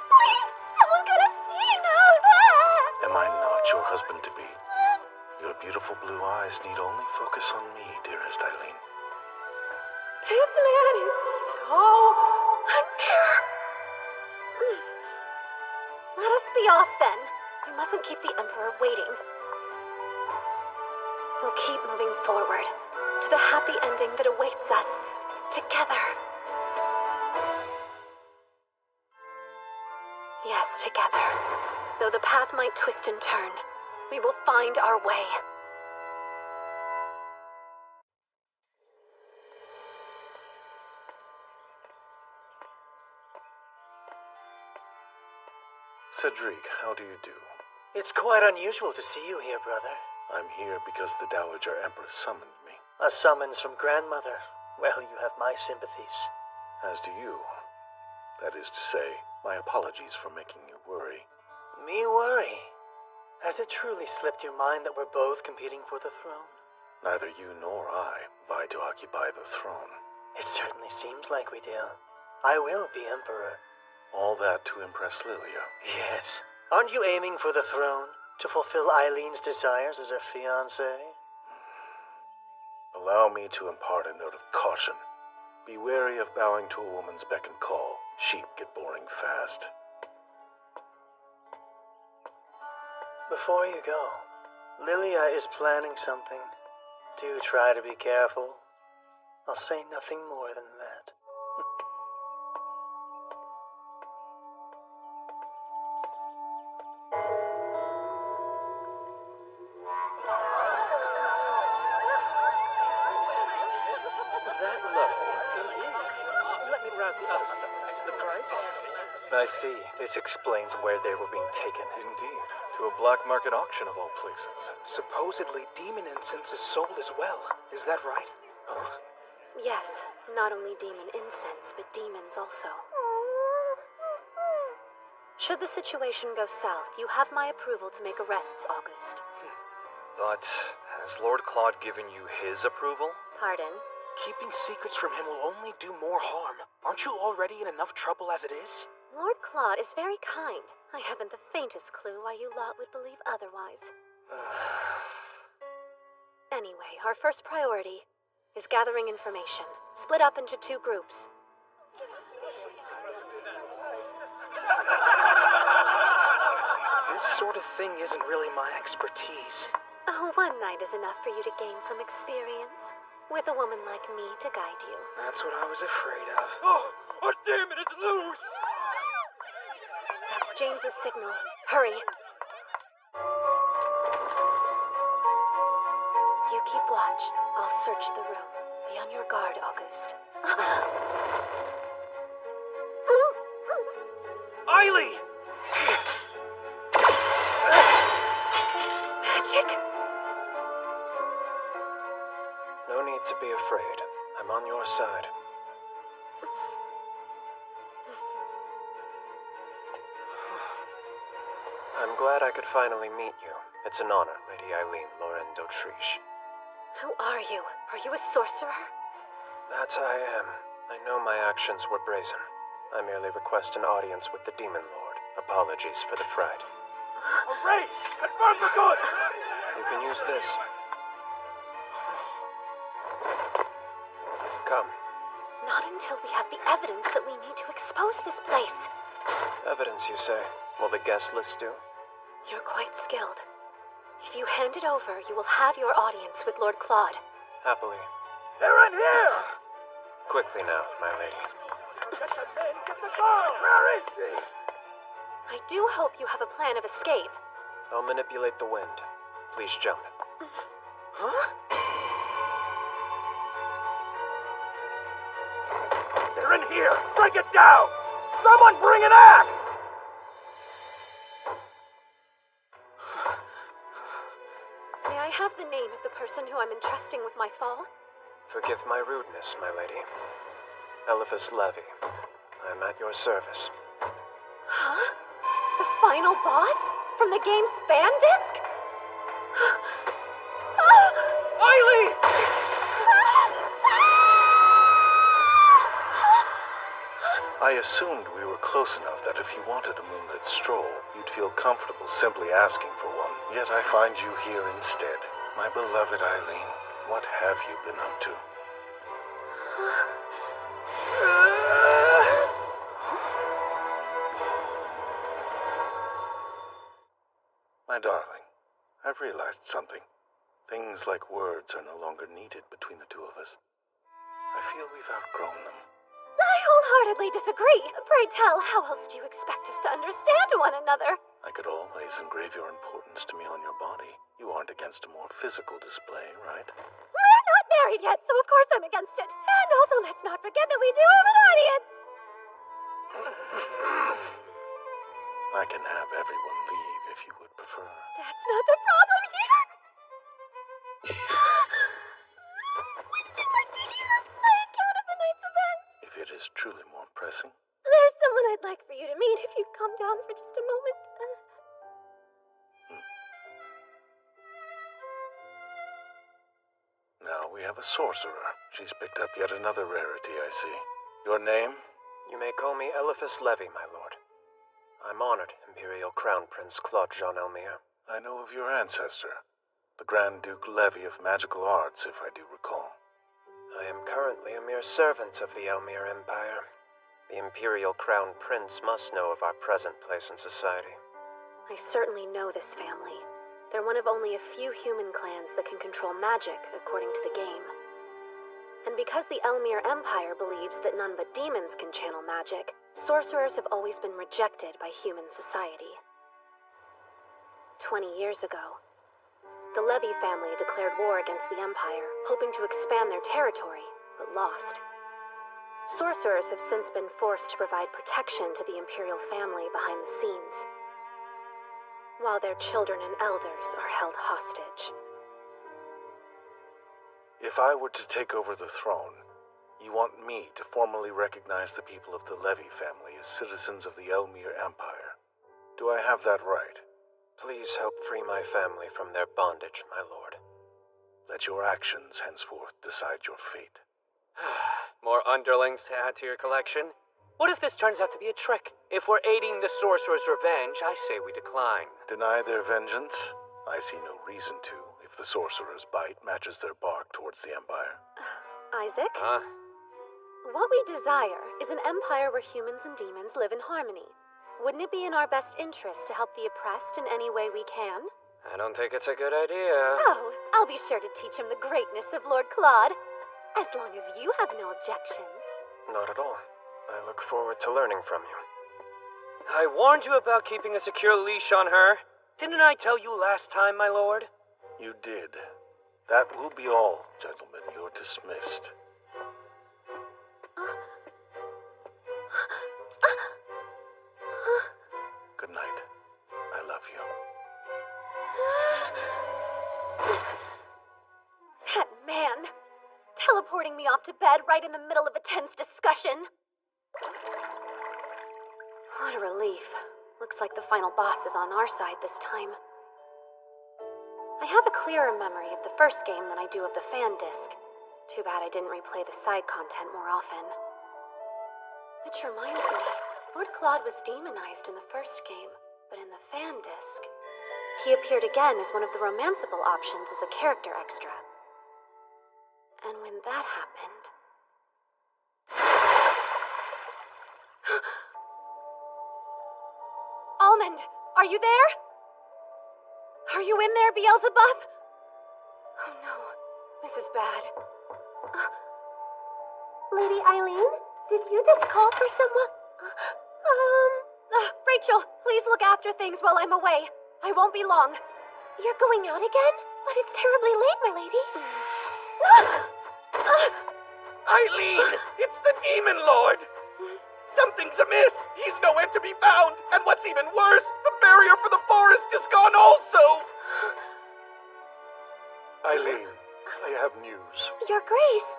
Please, someone could have seen us! Am I not your husband-to-be? Your beautiful blue eyes need only focus on me, dearest Eileen. This man is so unfair. Let us be off then. We mustn't keep the Emperor waiting. We'll keep moving forward to the happy ending that awaits us together. Yes, together. Though the path might twist and turn, we will find our way. Cedric, how do you do? It's quite unusual to see you here, brother. I'm here because the Dowager Empress summoned me. A summons from grandmother. Well, you have my sympathies. As do you. That is to say, my apologies for making you worry. Me worry? Has it truly slipped your mind that we're both competing for the throne? Neither you nor I vie to occupy the throne. It certainly seems like we do. I will be Emperor. All that to impress Lilia. Yes. Aren't you aiming for the throne? To fulfill Eileen's desires as her fiancé? Allow me to impart a note of caution. Be wary of bowing to a woman's beck and call. Sheep get boring fast. Before you go, Lilia is planning something. Do try to be careful. I'll say nothing more than that. That low, indeed. Let me browse the other stuff. The price? I see. This explains where they were being taken. Indeed. To a black market auction of all places. Supposedly, demon incense is sold as well. Is that right? Yes, not only demon incense, but demons also. Should the situation go south, you have my approval to make arrests, August. But has Lord Claude given you his approval? Pardon? Keeping secrets from him will only do more harm. Aren't you already in enough trouble as it is? Lord Claude is very kind. I haven't the faintest clue why you lot would believe otherwise. Anyway, our first priority is gathering information, split up into 2 groups. This sort of thing isn't really my expertise. Oh, one night is enough for you to gain some experience. With a woman like me to guide you. That's what I was afraid of. Oh, damn it, it's loose! That's James's signal. Hurry. You keep watch. I'll search the room. Be on your guard, August. Eiley! Magic? No need to be afraid. I'm on your side. I'm glad I could finally meet you. It's an honor, Lady Eileen Lauren d'Autriche. Who are you? Are you a sorcerer? That I am. I know my actions were brazen. I merely request an audience with the Demon Lord. Apologies for the fright. Hooray! Confirmed for good! You can use this. Come. Not until we have the evidence that we need to expose this place. Evidence, you say? Will the guest list do? You're quite skilled. If you hand it over, you will have your audience with Lord Claude. Happily. They're in here! Quickly now, my lady. Get the men, get the girl! Where is she? I do hope you have a plan of escape. I'll manipulate the wind. Please jump. Huh? They're in here! Break it down! Someone bring an axe! I have the name of the person who I'm entrusting with my fall? Forgive my rudeness, my lady. Eliphas Levy. I am at your service. Huh? The final boss? From the game's fan disc? Eileen! I assumed we were close enough that if you wanted a moonlit stroll, you'd feel comfortable simply asking for one. Yet I find you here instead. My beloved Eileen, what have you been up to? My darling, I've realized something. Things like words are no longer needed between the two of us. I feel we've outgrown them. I wholeheartedly disagree. Pray tell, how else do you expect us to understand one another? I could always engrave your importance to me on your body. You aren't against a more physical display, right? We're not married yet, so of course I'm against it. And also, let's not forget that we do have an audience. I can have everyone leave if you would prefer. That's not the problem here. Would you like to hear my account of the night's events? If it is truly more pressing. There's someone I'd like for you to meet if you'd come down for just a moment. Now we have a sorcerer. She's picked up yet another rarity, I see. Your name? You may call me Eliphas Levy, my lord. I'm honored, Imperial Crown Prince Claude Jean Elmire. I know of your ancestor, the Grand Duke Levy of Magical Arts, if I do recall. I am currently a mere servant of the Elmire Empire. The Imperial Crown Prince must know of our present place in society. I certainly know this family. They're one of only a few human clans that can control magic, according to the game. And because the Elmire Empire believes that none but demons can channel magic, sorcerers have always been rejected by human society. 20 years ago, the Levy family declared war against the Empire, hoping to expand their territory, but lost. Sorcerers have since been forced to provide protection to the Imperial family behind the scenes, while their children and elders are held hostage. If I were to take over the throne, you want me to formally recognize the people of the Levy family as citizens of the Elmire Empire. Do I have that right? Please help free my family from their bondage, my lord. Let your actions henceforth decide your fate. More underlings to add to your collection? What if this turns out to be a trick? If we're aiding the sorcerer's revenge, I say we decline. Deny their vengeance? I see no reason to, if the sorcerer's bite matches their bark towards the Empire. Isaac? Huh? What we desire is an empire where humans and demons live in harmony. Wouldn't it be in our best interest to help the oppressed in any way we can? I don't think it's a good idea. Oh, I'll be sure to teach him the greatness of Lord Claude, as long as you have no objections. Not at all. I look forward to learning from you. I warned you about keeping a secure leash on her. Didn't I tell you last time, my lord? You did. That will be all, gentlemen. You're dismissed. Good night. I love you. That man! Teleporting me off to bed right in the middle of a tense discussion. What a relief. Looks like the final boss is on our side this time. I have a clearer memory of the first game than I do of the fan disc. Too bad I didn't replay the side content more often. Which reminds me, Lord Claude was demonized in the first game, but in the fan disc, he appeared again as one of the romanceable options as a character extra. And when that happened... Almond, are you there? Are you in there, Beelzebub? Oh no, this is bad. Lady Eileen, did you just call for someone? Rachel, please look after things while I'm away. I won't be long. You're going out again? But it's terribly late, my lady. Eileen! It's the Demon Lord! Something's amiss! He's nowhere to be found! And what's even worse, the barrier for the forest is gone also! Eileen, I have news. Your Grace.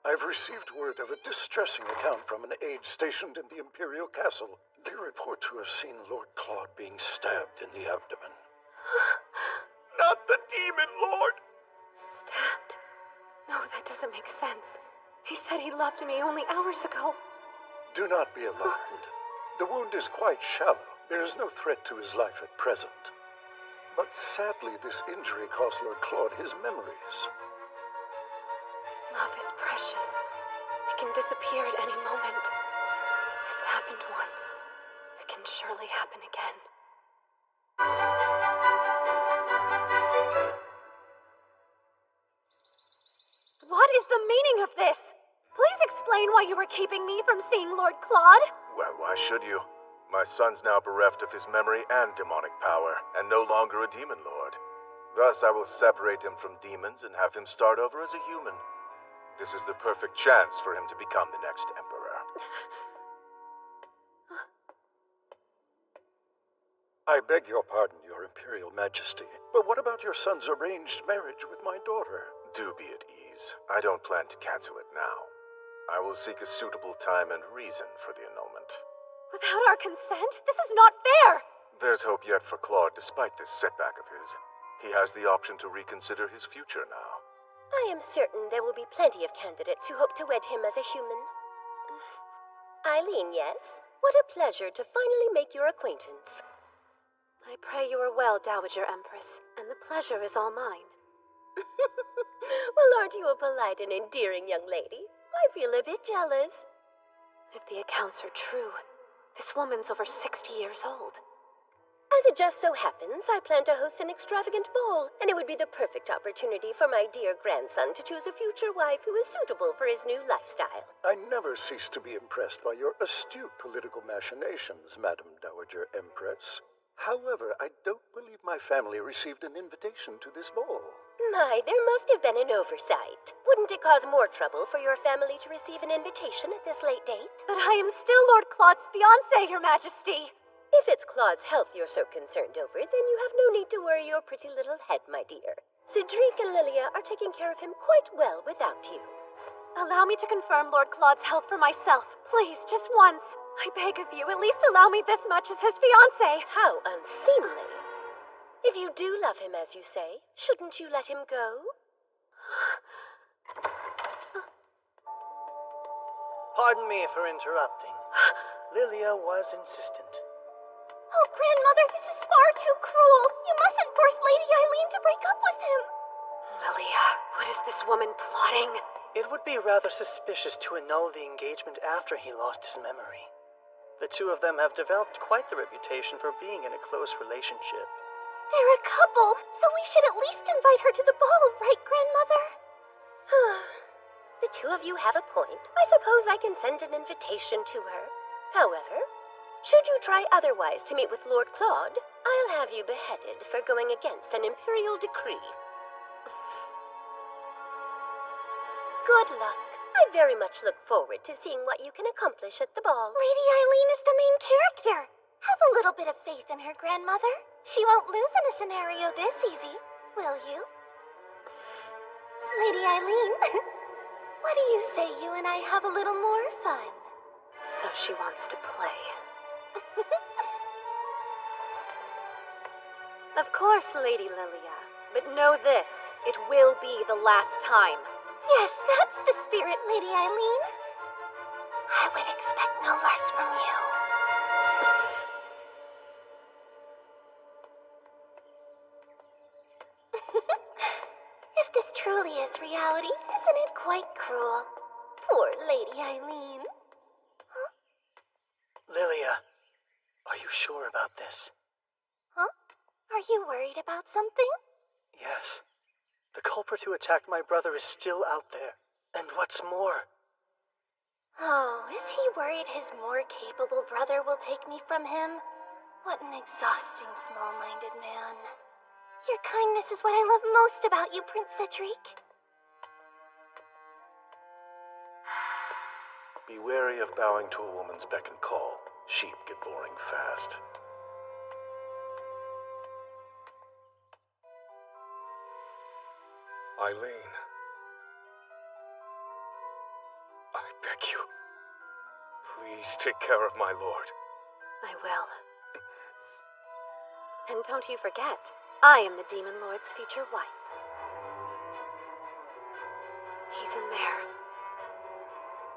I've received word of a distressing account from an aide stationed in the Imperial Castle. They report to have seen Lord Claude being stabbed in the abdomen. Not the Demon Lord! Stabbed? No, that doesn't make sense. He said he loved me only hours ago. Do not be alarmed. The wound is quite shallow. There is no threat to his life at present. But sadly, this injury cost Lord Claude his memories. Love is precious. It can disappear at any moment. It's happened once. It can surely happen again. What is the meaning of this? Please explain why you were keeping me from seeing Lord Claude. Well, why should you? My son's now bereft of his memory and demonic power, and no longer a demon lord. Thus, I will separate him from demons and have him start over as a human. This is the perfect chance for him to become the next emperor. I beg your pardon, Your Imperial Majesty, but what about your son's arranged marriage with my daughter? Do be at ease. I don't plan to cancel it now. I will seek a suitable time and reason for the annulment. Without our consent? This is not fair! There's hope yet for Claude despite this setback of his. He has the option to reconsider his future now. I am certain there will be plenty of candidates who hope to wed him as a human. Eileen, yes? What a pleasure to finally make your acquaintance. I pray you are well, Dowager Empress, and the pleasure is all mine. Well, aren't you a polite and endearing young lady? I feel a bit jealous. If the accounts are true, this woman's over 60 years old. As it just so happens, I plan to host an extravagant ball, and it would be the perfect opportunity for my dear grandson to choose a future wife who is suitable for his new lifestyle. I never cease to be impressed by your astute political machinations, Madam Dowager Empress. However, I don't believe my family received an invitation to this ball. My, there must have been an oversight. Wouldn't it cause more trouble for your family to receive an invitation at this late date? But I am still Lord Claude's fiancée, Your Majesty! If it's Claude's health you're so concerned over, then you have no need to worry your pretty little head, my dear. Cedric and Lilia are taking care of him quite well without you. Allow me to confirm Lord Claude's health for myself. Please, just once. I beg of you, at least allow me this much as his fiancée. How unseemly. If you do love him, as you say, shouldn't you let him go? Pardon me for interrupting. Lilia was insistent. Oh, Grandmother, this is far too cruel. You mustn't force Lady Eileen to break up with him. Lilia, what is this woman plotting? It would be rather suspicious to annul the engagement after he lost his memory. The two of them have developed quite the reputation for being in a close relationship. They're a couple, so we should at least invite her to the ball, right, Grandmother? The two of you have a point. I suppose I can send an invitation to her. However, should you try otherwise to meet with Lord Claude, I'll have you beheaded for going against an imperial decree. Good luck. I very much look forward to seeing what you can accomplish at the ball. Lady Eileen is the main character. Have a little bit of faith in her, Grandmother. She won't lose in a scenario this easy, will you? Lady Eileen, what do you say you and I have a little more fun? So she wants to play. Of course, Lady Lilia. But know this, it will be the last time. Yes, that's the spirit, Lady Eileen. I would expect no less from you. If this truly is reality, isn't it quite cruel? Poor Lady Eileen. Huh? Lilia, are you sure about this? Huh? Are you worried about something? Yes. The culprit who attacked my brother is still out there. And what's more... Oh, is he worried his more capable brother will take me from him? What an exhausting, small-minded man. Your kindness is what I love most about you, Prince Cedric. Be wary of bowing to a woman's beck and call. Sheep get boring fast. Eileen. I beg you. Please take care of my lord. I will. And don't you forget, I am the Demon Lord's future wife. He's in there.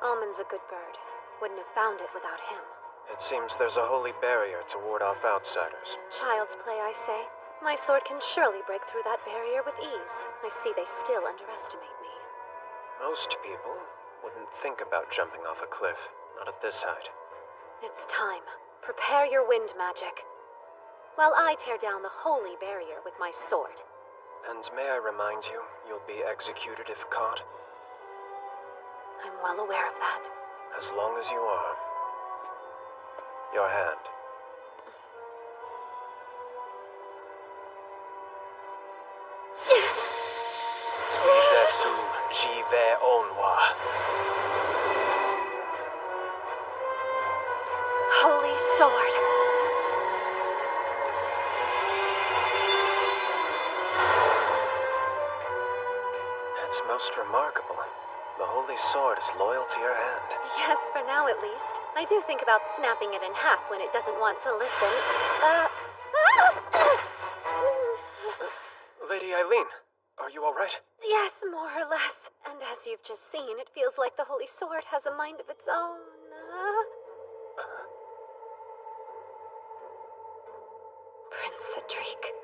Almond's a good bird. Wouldn't have found it without him. It seems there's a holy barrier to ward off outsiders. Child's play, I say. My sword can surely break through that barrier with ease. I see they still underestimate me. Most people wouldn't think about jumping off a cliff, not at this height. It's time. Prepare your wind magic. While I tear down the holy barrier with my sword. And may I remind you, you'll be executed if caught? I'm well aware of that. As long as you are. Your hand. Suizesu jive onwa. Holy sword. It's most remarkable. The holy sword is loyal to your hand. Yes, for now at least. I do think about snapping it in half when it doesn't want to listen. Lady Eileen, are you alright? Yes, more or less. And as you've just seen, it feels like the holy sword has a mind of its own. Prince Cedric.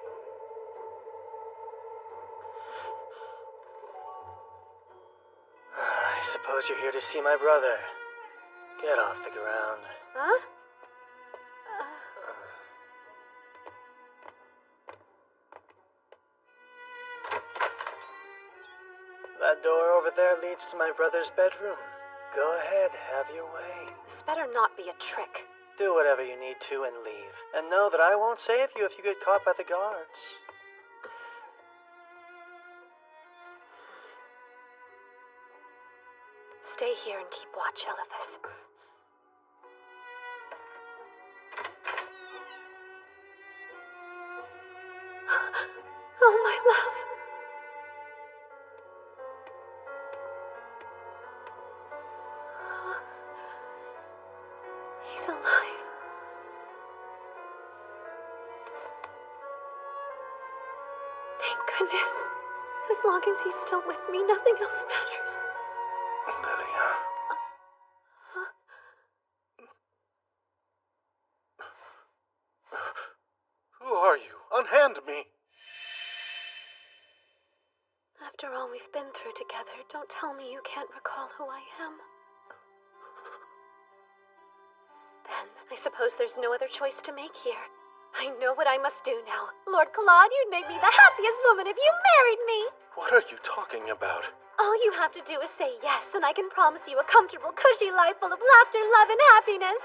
I suppose you're here to see my brother. Get off the ground. Huh? That door over there leads to my brother's bedroom. Go ahead, have your way. This better not be a trick. Do whatever you need to and leave. And know that I won't save you if you get caught by the guards. Stay here and keep watch, Eliphas. Oh, my love. He's alive. Thank goodness. As long as he's still with me, nothing else matters. Lilia. Who are you? Unhand me! After all we've been through together, don't tell me you can't recall who I am. Then, I suppose there's no other choice to make here. I know what I must do now. Lord Claude, you'd make me the happiest woman if you married me! What are you talking about? All you have to do is say yes, and I can promise you a comfortable, cushy life full of laughter, love, and happiness.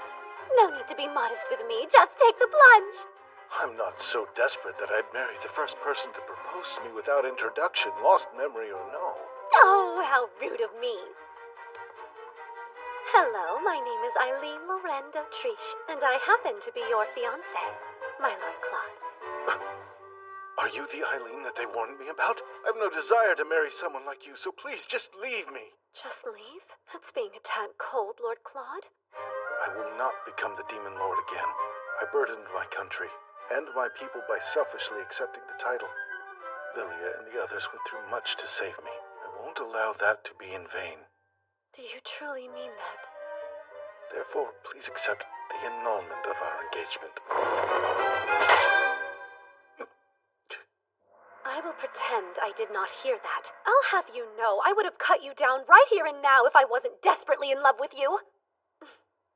No need to be modest with me, just take the plunge. I'm not so desperate that I'd marry the first person to propose to me without introduction, lost memory or no. Oh, how rude of me. Hello, my name is Eileen Loren d'Autriche, and I happen to be your fiancé, my Lord Claude. Are you the Eileen that they warned me about? I've no desire to marry someone like you, so please just leave me. Just leave? That's being a tad cold, Lord Claude. I will not become the Demon Lord again. I burdened my country and my people by selfishly accepting the title. Lilia and the others went through much to save me. I won't allow that to be in vain. Do you truly mean that? Therefore, please accept the annulment of our engagement. I will pretend I did not hear that. I'll have you know I would have cut you down right here and now if I wasn't desperately in love with you.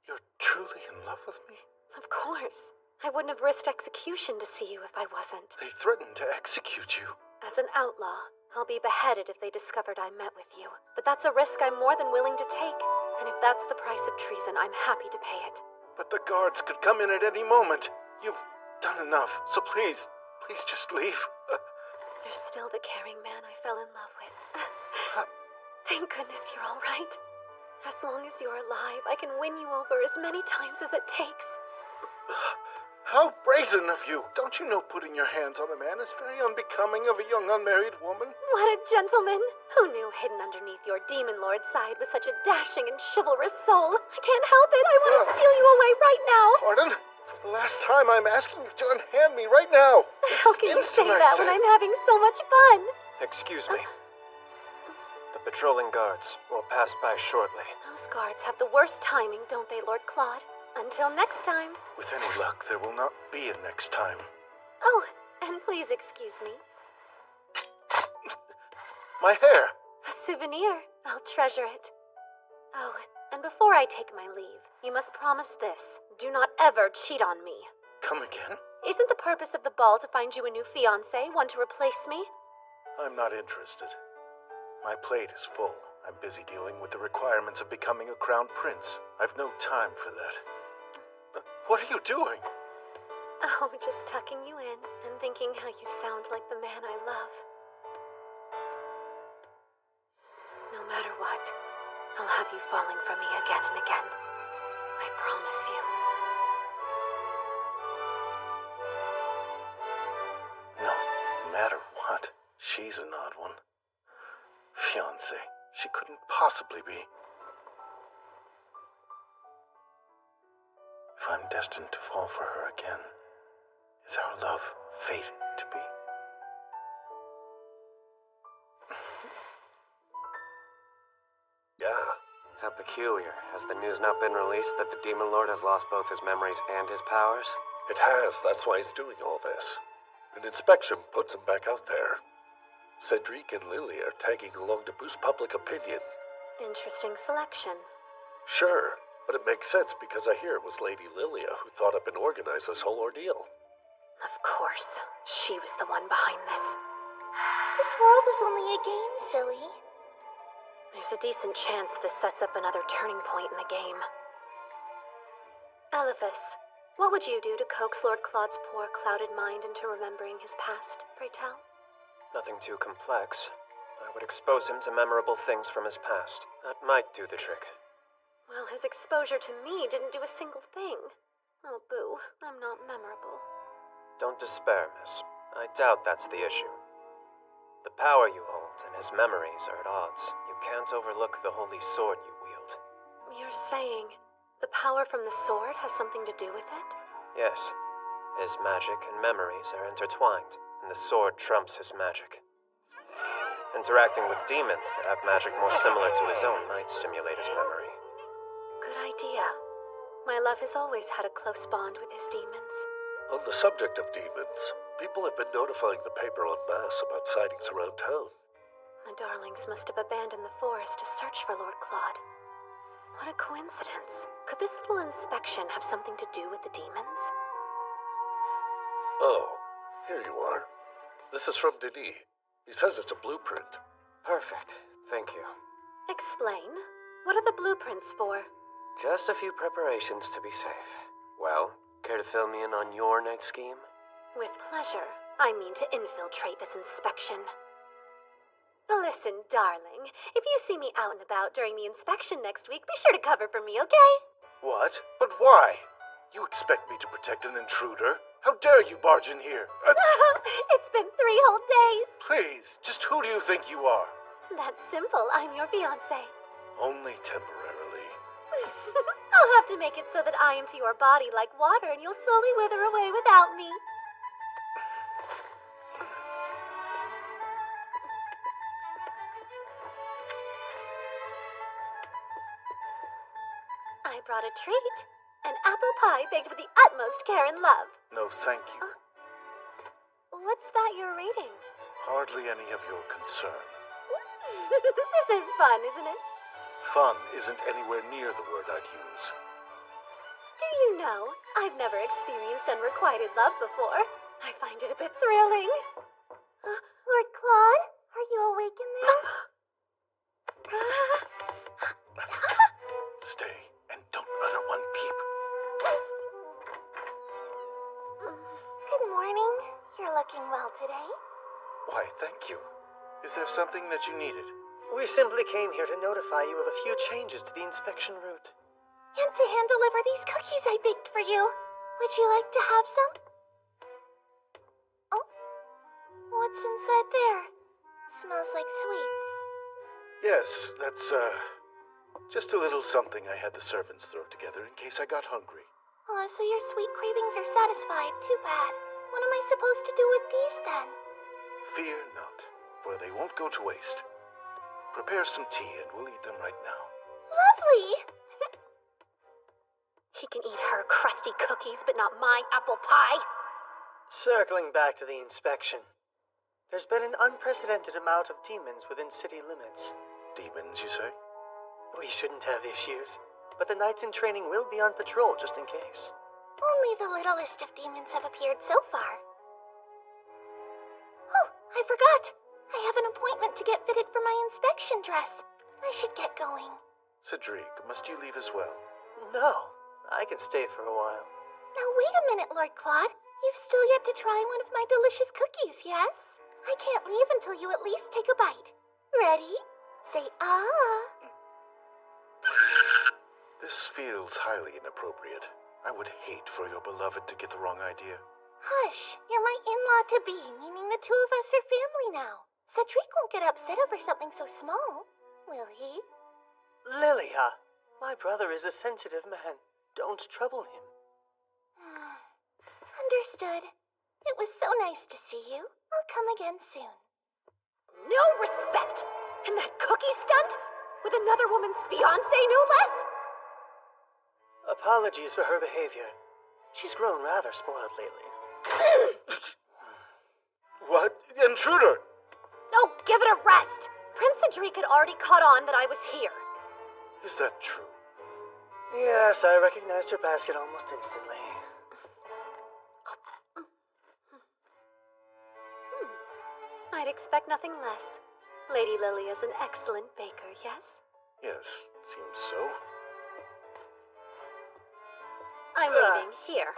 You're truly in love with me? Of course. I wouldn't have risked execution to see you if I wasn't. They threatened to execute you. As an outlaw, I'll be beheaded if they discovered I met with you. But that's a risk I'm more than willing to take. And if that's the price of treason, I'm happy to pay it. But the guards could come in at any moment. You've done enough, so please just leave. You're still the caring man I fell in love with. Thank goodness you're all right. As long as you're alive, I can win you over as many times as it takes. How brazen of you! Don't you know putting your hands on a man is very unbecoming of a young unmarried woman? What a gentleman! Who knew hidden underneath your demon lord's side was such a dashing and chivalrous soul? I can't help it! I want to steal you away right now! Pardon? For the last time, I'm asking you to unhand me right now! How can you say that when I'm having so much fun? Excuse me. The patrolling guards will pass by shortly. Those guards have the worst timing, don't they, Lord Claude? Until next time. With any luck, there will not be a next time. Oh, and please excuse me. My hair! A souvenir. I'll treasure it. Oh, and before I take my leave, you must promise this. Do not ever cheat on me. Come again? Isn't the purpose of the ball to find you a new fiancé, one to replace me? I'm not interested. My plate is full. I'm busy dealing with the requirements of becoming a crown prince. I've no time for that. What are you doing? Oh, just tucking you in and thinking how you sound like the man I love. No matter what, I'll have you falling for me again and again. I promise you. No matter what, she's an odd one. Fiancé. She couldn't possibly be. If I'm destined to fall for her again, is our love fated to be? Yeah. How peculiar. Has the news not been released that the Demon Lord has lost both his memories and his powers? It has. That's why he's doing all this. An inspection puts him back out there. Cedric and Lily are tagging along to boost public opinion. Interesting selection. Sure, but it makes sense because I hear it was Lady Lilia who thought up and organized this whole ordeal. Of course. She was the one behind this. This world is only a game, silly. There's a decent chance this sets up another turning point in the game. Elephas, what would you do to coax Lord Claude's poor, clouded mind into remembering his past, pray tell? Nothing too complex. I would expose him to memorable things from his past. That might do the trick. Well, his exposure to me didn't do a single thing. Oh, boo, I'm not memorable. Don't despair, miss. I doubt that's the issue. The power you hold and his memories are at odds. You can't overlook the holy sword you wield. You're saying the power from the sword has something to do with it? Yes. His magic and memories are intertwined, and the sword trumps his magic. Interacting with demons that have magic more similar to his own might stimulate his memory. Good idea. My love has always had a close bond with his demons. On the subject of demons, people have been notifying the paper en masse about sightings around town. The darlings must have abandoned the forest to search for Lord Claude. What a coincidence. Could this little inspection have something to do with the demons? Oh, here you are. This is from Denis. He says it's a blueprint. Perfect. Thank you. Explain. What are the blueprints for? Just a few preparations to be safe. Well, care to fill me in on your next scheme? With pleasure. I mean to infiltrate this inspection. Listen, darling. If you see me out and about during the inspection next week, be sure to cover for me, okay? What? But why? You expect me to protect an intruder? How dare you barge in here? It's been 3 whole days. Please, just who do you think you are? That's simple. I'm your fiancé. Only temporarily. I'll have to make it so that I am to your body like water and you'll slowly wither away without me. I brought a treat. An apple pie baked with the utmost care and love. No, thank you. What's that you're reading? Hardly any of your concern. This is fun, isn't it? Fun isn't anywhere near the word I'd use. Do you know, I've never experienced unrequited love before. I find it a bit thrilling. Lord Claude, are you awake in there? Stay, and don't utter one peep. Good morning. You're looking well today. Why, thank you. Is there something that you needed? We simply came here to notify you of a few changes to the inspection route. And to hand deliver these cookies I baked for you. Would you like to have some? Oh, what's inside there? Smells like sweets. Yes, that's, just a little something I had the servants throw together in case I got hungry. Oh, so your sweet cravings are satisfied. Too bad. What am I supposed to do with these then? Fear not, for they won't go to waste. Prepare some tea and we'll eat them right now. Lovely! He can eat her crusty cookies, but not my apple pie. Circling back to the inspection. There's been an unprecedented amount of demons within city limits. Demons, you say? We shouldn't have issues, but the knights in training will be on patrol just in case. Only the littlest of demons have appeared so far. Oh, I forgot. I have an appointment to get fitted for my inspection dress. I should get going. Cedric, must you leave as well? No, I can stay for a while. Now wait a minute, Lord Claude. You've still yet to try one of my delicious cookies, yes? I can't leave until you at least take a bite. Ready? Say ah. This feels highly inappropriate. I would hate for your beloved to get the wrong idea. Hush, you're my in-law-to-be, meaning the two of us are family now. Cedric won't get upset over something so small, will he? Lilia, my brother is a sensitive man. Don't trouble him. Understood. It was so nice to see you. I'll come again soon. No respect! And that cookie stunt? With another woman's fiancé, no less? Apologies for her behavior. She's grown rather spoiled lately. What? Intruder! Oh, give it a rest! Prince Cedric had already caught on that I was here. Is that true? Yes, I recognized her basket almost instantly. I'd expect nothing less. Lady Lilia's an excellent baker, yes? Yes, seems so. I'm leaving. Here.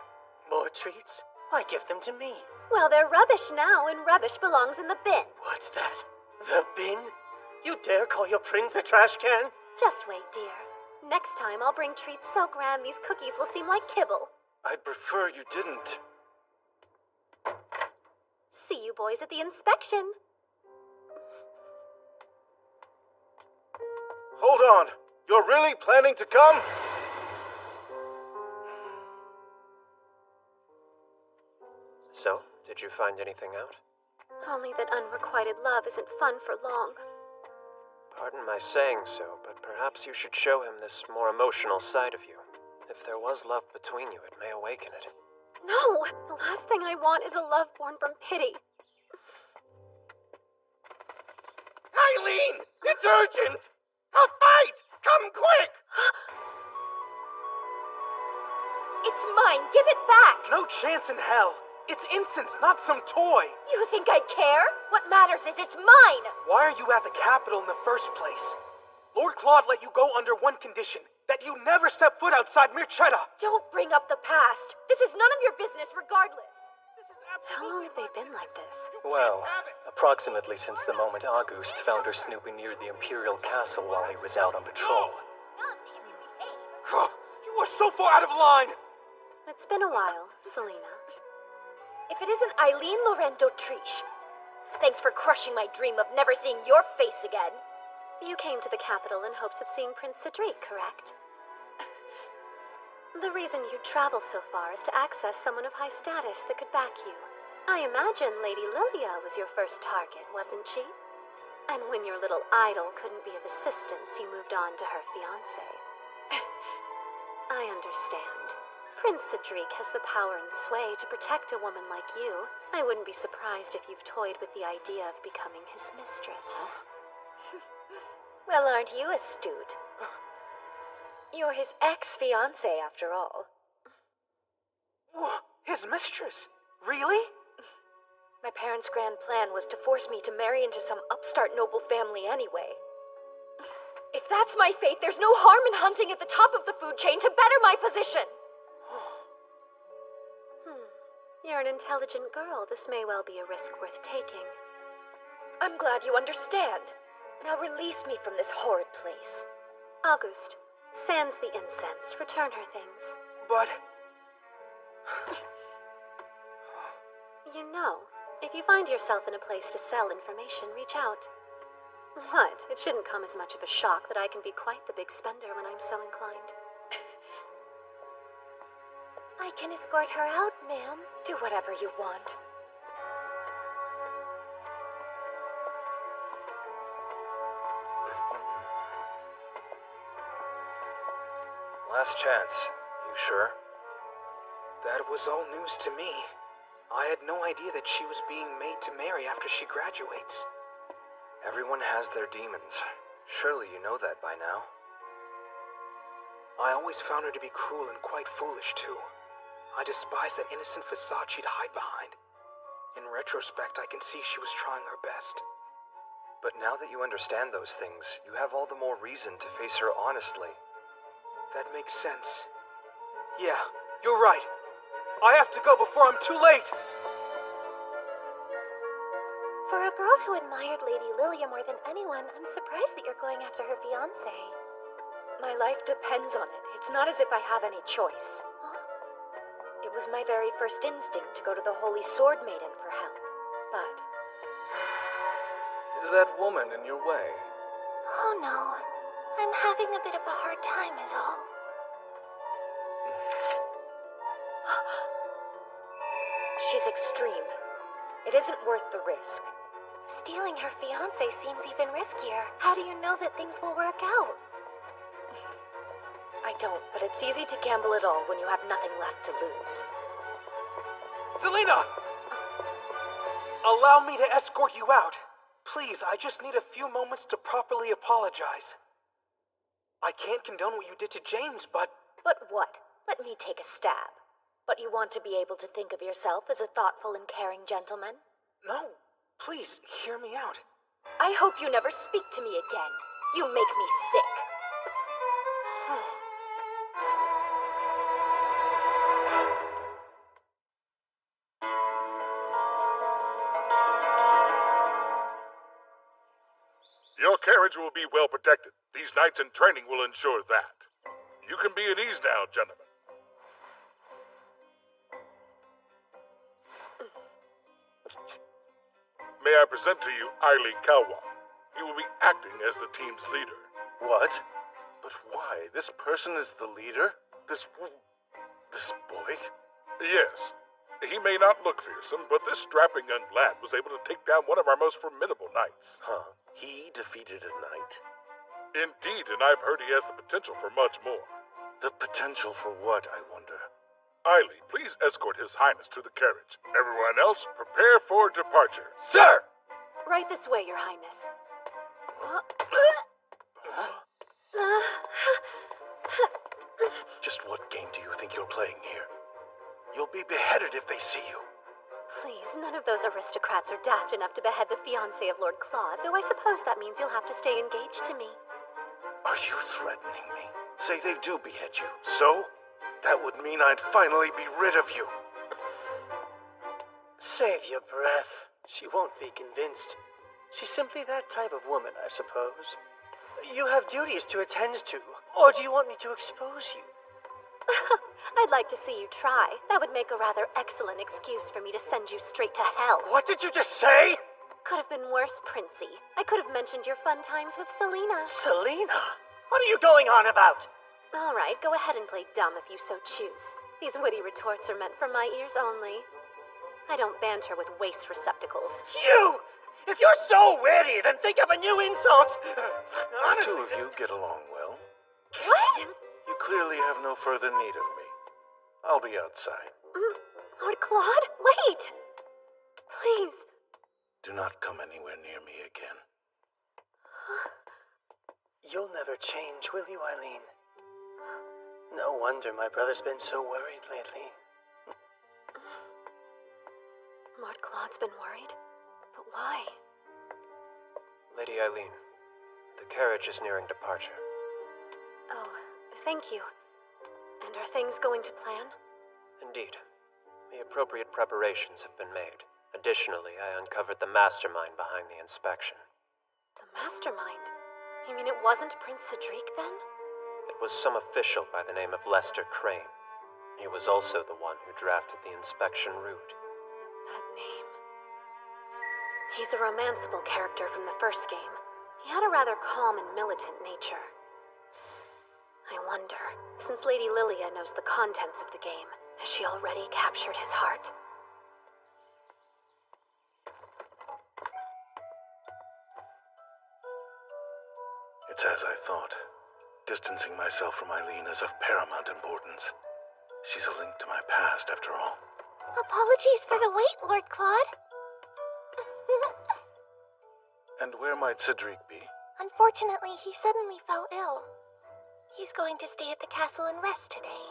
More treats? Why give them to me? Well, they're rubbish now, and rubbish belongs in the bin. What's that? The bin? You dare call your prince a trash can? Just wait, dear. Next time I'll bring treats so grand these cookies will seem like kibble. I'd prefer you didn't. See you boys at the inspection. Hold on! You're really planning to come? So, did you find anything out? Only that unrequited love isn't fun for long. Pardon my saying so, but perhaps you should show him this more emotional side of you. If there was love between you, it may awaken it. No! The last thing I want is a love born from pity. Eileen! It's urgent! A fight! Come quick! It's mine! Give it back! No chance in hell! It's incense, not some toy! You think I'd care? What matters is it's mine! Why are you at the Capitol in the first place? Lord Claude let you go under one condition, that you never step foot outside Mirchetta! Don't bring up the past! This is none of your business regardless! How long have they been like this? Well, approximately since the moment August found her snooping near the Imperial Castle while he was out on patrol. You are so far out of line! It's been a while, Selena. If it isn't Eileen Lorendo Triche, thanks for crushing my dream of never seeing your face again. You came to the capital in hopes of seeing Prince Cedric, correct? The reason you'd travel so far is to access someone of high status that could back you. I imagine Lady Lilia was your first target, wasn't she? And when your little idol couldn't be of assistance, you moved on to her fiancé. I understand. Prince Cedric has the power and sway to protect a woman like you. I wouldn't be surprised if you've toyed with the idea of becoming his mistress. Well, aren't you astute? You're his ex-fiancé, after all. His mistress? Really? My parents' grand plan was to force me to marry into some upstart noble family anyway. If that's my fate, there's no harm in hunting at the top of the food chain to better my position. You're an intelligent girl. This may well be a risk worth taking. I'm glad you understand. Now release me from this horrid place. August, sans the incense, return her things. But... You know, if you find yourself in a place to sell information, reach out. What? It shouldn't come as much of a shock that I can be quite the big spender when I'm so inclined. I can escort her out, ma'am. Do whatever you want. Last chance. You sure? That was all news to me. I had no idea that she was being made to marry after she graduates. Everyone has their demons. Surely you know that by now. I always found her to be cruel and quite foolish, too. I despised that innocent facade she'd hide behind. In retrospect, I can see she was trying her best. But now that you understand those things, you have all the more reason to face her honestly. That makes sense. Yeah, you're right. I have to go before I'm too late! For a girl who admired Lady Lilia more than anyone, I'm surprised that you're going after her fiancé. My life depends on it. It's not as if I have any choice. It was my very first instinct to go to the Holy Sword Maiden for help. But... Is that woman in your way? Oh no. I'm having a bit of a hard time is all. She's extreme. It isn't worth the risk. Stealing her fiancé seems even riskier. How do you know that things will work out? I don't, but it's easy to gamble at all when you have nothing left to lose. Selena! Allow me to escort you out. Please, I just need a few moments to properly apologize. I can't condone what you did to James, but... But what? Let me take a stab. But you want to be able to think of yourself as a thoughtful and caring gentleman? No, please, hear me out. I hope you never speak to me again. You make me sick. Your carriage will be well protected. These nights in training will ensure that. You can be at ease now, gentlemen. May I present to you Aili Kawa. He will be acting as the team's leader. What? But why? This person is the leader? This boy? Yes. He may not look fearsome, but this strapping young lad was able to take down one of our most formidable knights. Huh? He defeated a knight? Indeed, and I've heard he has the potential for much more. The potential for what, I wonder? Aili, please escort His Highness to the carriage. Everyone else, prepare for departure. Sir! Right this way, Your Highness. Just what game do you think you're playing here? You'll be beheaded if they see you. Please, none of those aristocrats are daft enough to behead the fiancé of Lord Claude, though I suppose that means you'll have to stay engaged to me. Are you threatening me? Say they do behead you. So? That would mean I'd finally be rid of you. Save your breath. She won't be convinced. She's simply that type of woman, I suppose. You have duties to attend to, or do you want me to expose you? I'd like to see you try. That would make a rather excellent excuse for me to send you straight to hell. What did you just say? Could have been worse, Princey. I could have mentioned your fun times with Selena. Selena? What are you going on about? All right, go ahead and play dumb if you so choose. These witty retorts are meant for my ears only. I don't banter with waste receptacles. You! If you're so witty, then think of a new insult! The two of you get along well. What? You clearly have no further need of me. I'll be outside. Lord Claude, wait! Please. Do not come anywhere near me again. You'll never change, will you, Eileen? No wonder my brother's been so worried lately. Lord Claude's been worried? But why? Lady Eileen, the carriage is nearing departure. Oh, thank you. And are things going to plan? Indeed. The appropriate preparations have been made. Additionally, I uncovered the mastermind behind the inspection. The mastermind? You mean it wasn't Prince Cedric, then? It was some official by the name of Lester Crane. He was also the one who drafted the inspection route. That name... He's a romanceable character from the first game. He had a rather calm and militant nature. I wonder, since Lady Lilia knows the contents of the game, has she already captured his heart? It's as I thought. Distancing myself from Eileen is of paramount importance. She's a link to my past, after all. Apologies for the wait, Lord Claude. And where might Cedric be? Unfortunately, he suddenly fell ill. He's going to stay at the castle and rest today.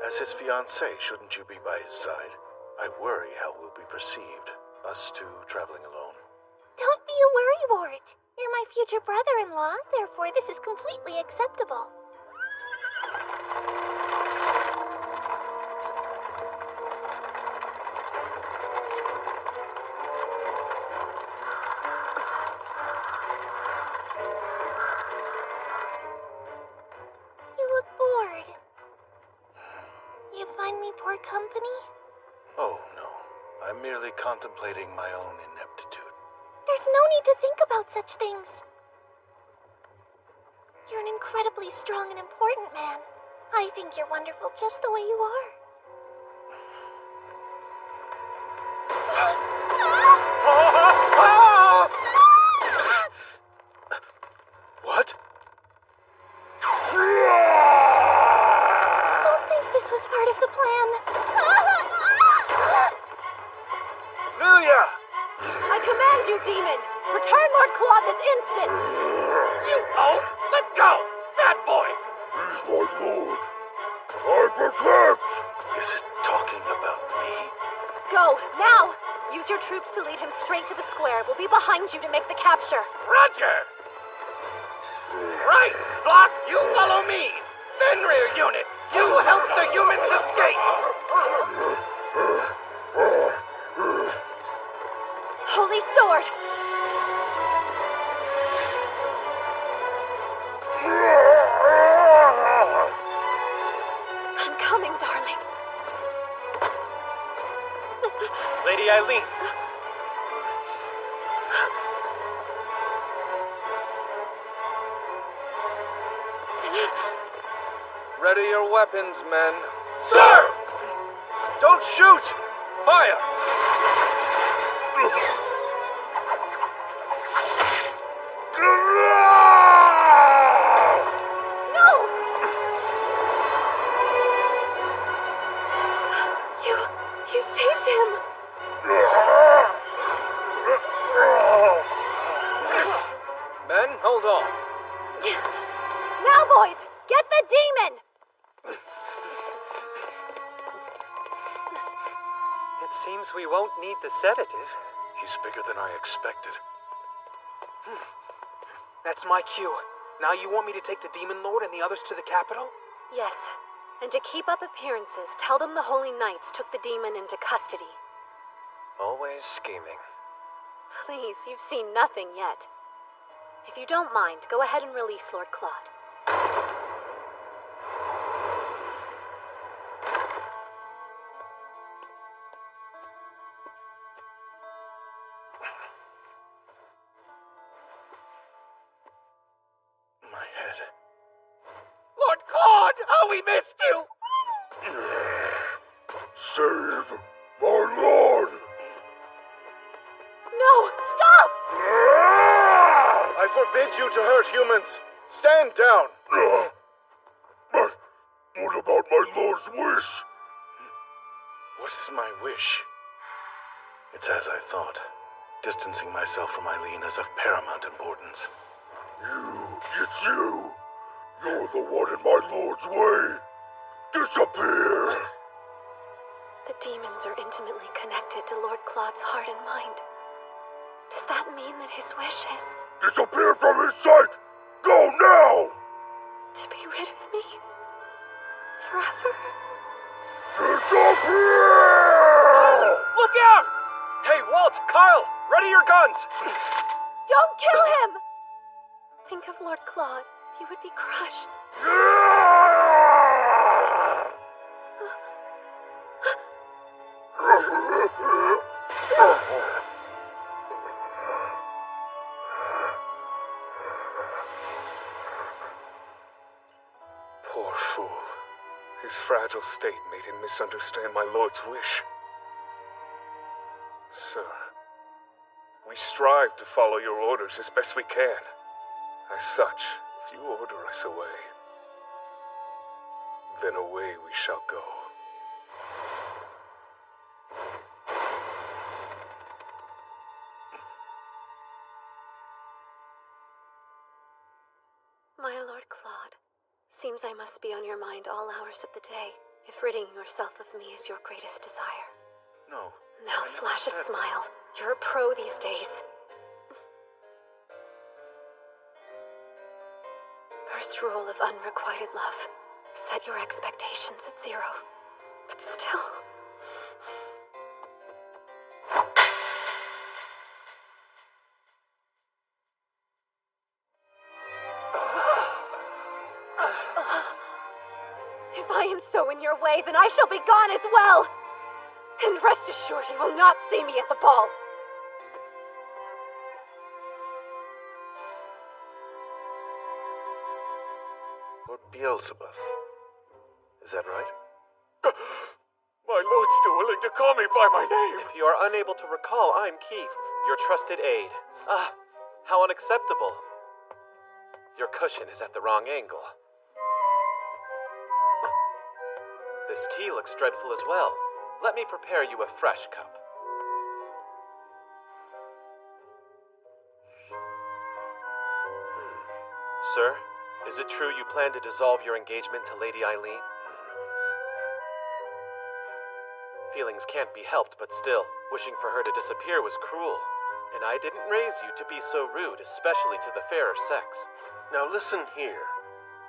As his fiancée, shouldn't you be by his side? I worry how we'll be perceived, us two traveling alone. Don't be a worrywart. You're my future brother-in-law, therefore this is completely acceptable. You look bored. You find me poor company? Oh, no. I'm merely contemplating my own ineptitude. There's no need to think about such things. You're an incredibly strong and important man. I think you're wonderful just the way you are. What? Don't think this was part of the plan. Lilia! I command you, demon! Return Lord Claude this instant! You own? Let go! Bad boy! He's my lord. I protect! Is it talking about me? Go, now! Use your troops to lead him straight to the square. We'll be behind you to make the capture. Roger! Right! Flock, you follow me! Fenrir unit, you help the humans escape! Holy sword! I'm coming, darling. Lady Eileen! Ready your weapons, men. Sir! Don't shoot! Fire! No! You saved him! Men, hold on. Now, boys, get the demon! It seems we won't need the sedative. He's bigger than I expected. That's my cue. Now you want me to take the Demon Lord and the others to the capital? Yes, and to keep up appearances, tell them the Holy Knights took the demon into custody. Always scheming. Please, you've seen nothing yet. If you don't mind, go ahead and release Lord Claude. My head. Lord Claude, how we missed you! Save my lord! No, stop! I forbid you to hurt humans! Stand down! But what about my lord's wish? What is my wish? It's as I thought. Distancing myself from Eileen is of paramount importance. It's you! You're the one in my lord's way! Disappear! The demons are intimately connected to Lord Claude's heart and mind. Does that mean that his wish is Disappear from his sight! Go now! to be rid of me? Forever? Disappear! Look out! Hey, Walt, Kyle, ready your guns! Don't kill him! Think of Lord Claude. He would be crushed. fragile state made him misunderstand my lord's wish. Sir, we strive to follow your orders as best we can. As such, if you order us away, then away we shall go. My Lord Claude, seems I must be on your mind all hours of the day, if ridding yourself of me is your greatest desire. No. Now flash a smile. You're a pro these days. First rule of unrequited love. Set your expectations at 0. But still... If I am so in your way, then I shall be gone as well! And rest assured you will not see me at the ball. Lord Beelzebub. Is that right? My lord's still willing to call me by my name. If you are unable to recall, I'm Keith, your trusted aide. Ah, how unacceptable. Your cushion is at the wrong angle. This tea looks dreadful as well. Let me prepare you a fresh cup. Sir, is it true you plan to dissolve your engagement to Lady Eileen? Feelings can't be helped, but still, wishing for her to disappear was cruel. And I didn't raise you to be so rude, especially to the fairer sex. Now listen here.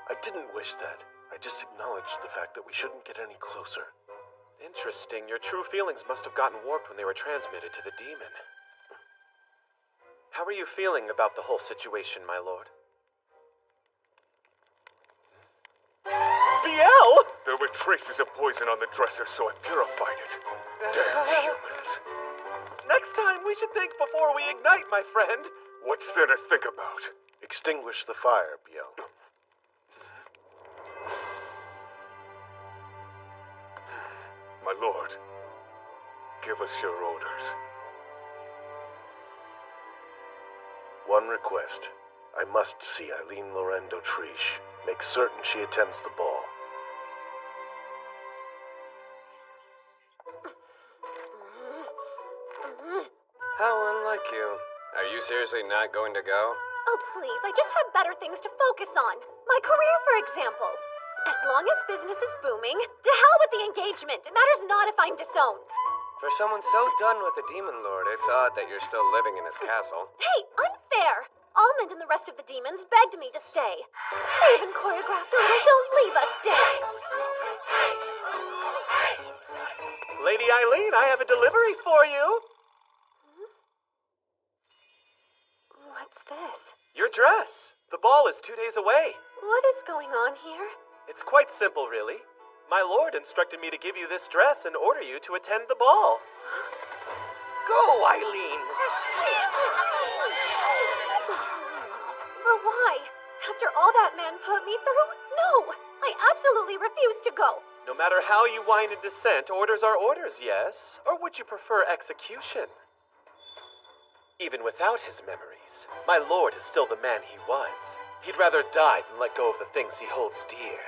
I didn't wish that. I just acknowledged the fact that we shouldn't get any closer. Interesting. Your true feelings must have gotten warped when they were transmitted to the demon. How are you feeling about the whole situation, my lord? Biel! There were traces of poison on the dresser, so I purified it. Damn humans. Next time, we should think before we ignite, my friend. What's there to think about? Extinguish the fire, Biel. My lord, give us your orders. One request. I must see Eileen Lorendo Triche. Make certain she attends the ball. How unlike you. Are you seriously not going to go? Oh, please, I just have better things to focus on. My career, for example. As long as business is booming, to hell with the engagement. It matters not if I'm disowned. For someone so done with the Demon Lord, it's odd that you're still living in his castle. Hey, unfair! Almond and the rest of the demons begged me to stay. They even choreographed a little Don't Leave Us dance. Lady Eileen, I have a delivery for you. What's this? Your dress. The ball is 2 days away. What is going on here? It's quite simple, really. My lord instructed me to give you this dress and order you to attend the ball. Go, Eileen! But why? After all that man put me through? No! I absolutely refuse to go! No matter how you whine and dissent, orders are orders, yes? Or would you prefer execution? Even without his memories, my lord is still the man he was. He'd rather die than let go of the things he holds dear.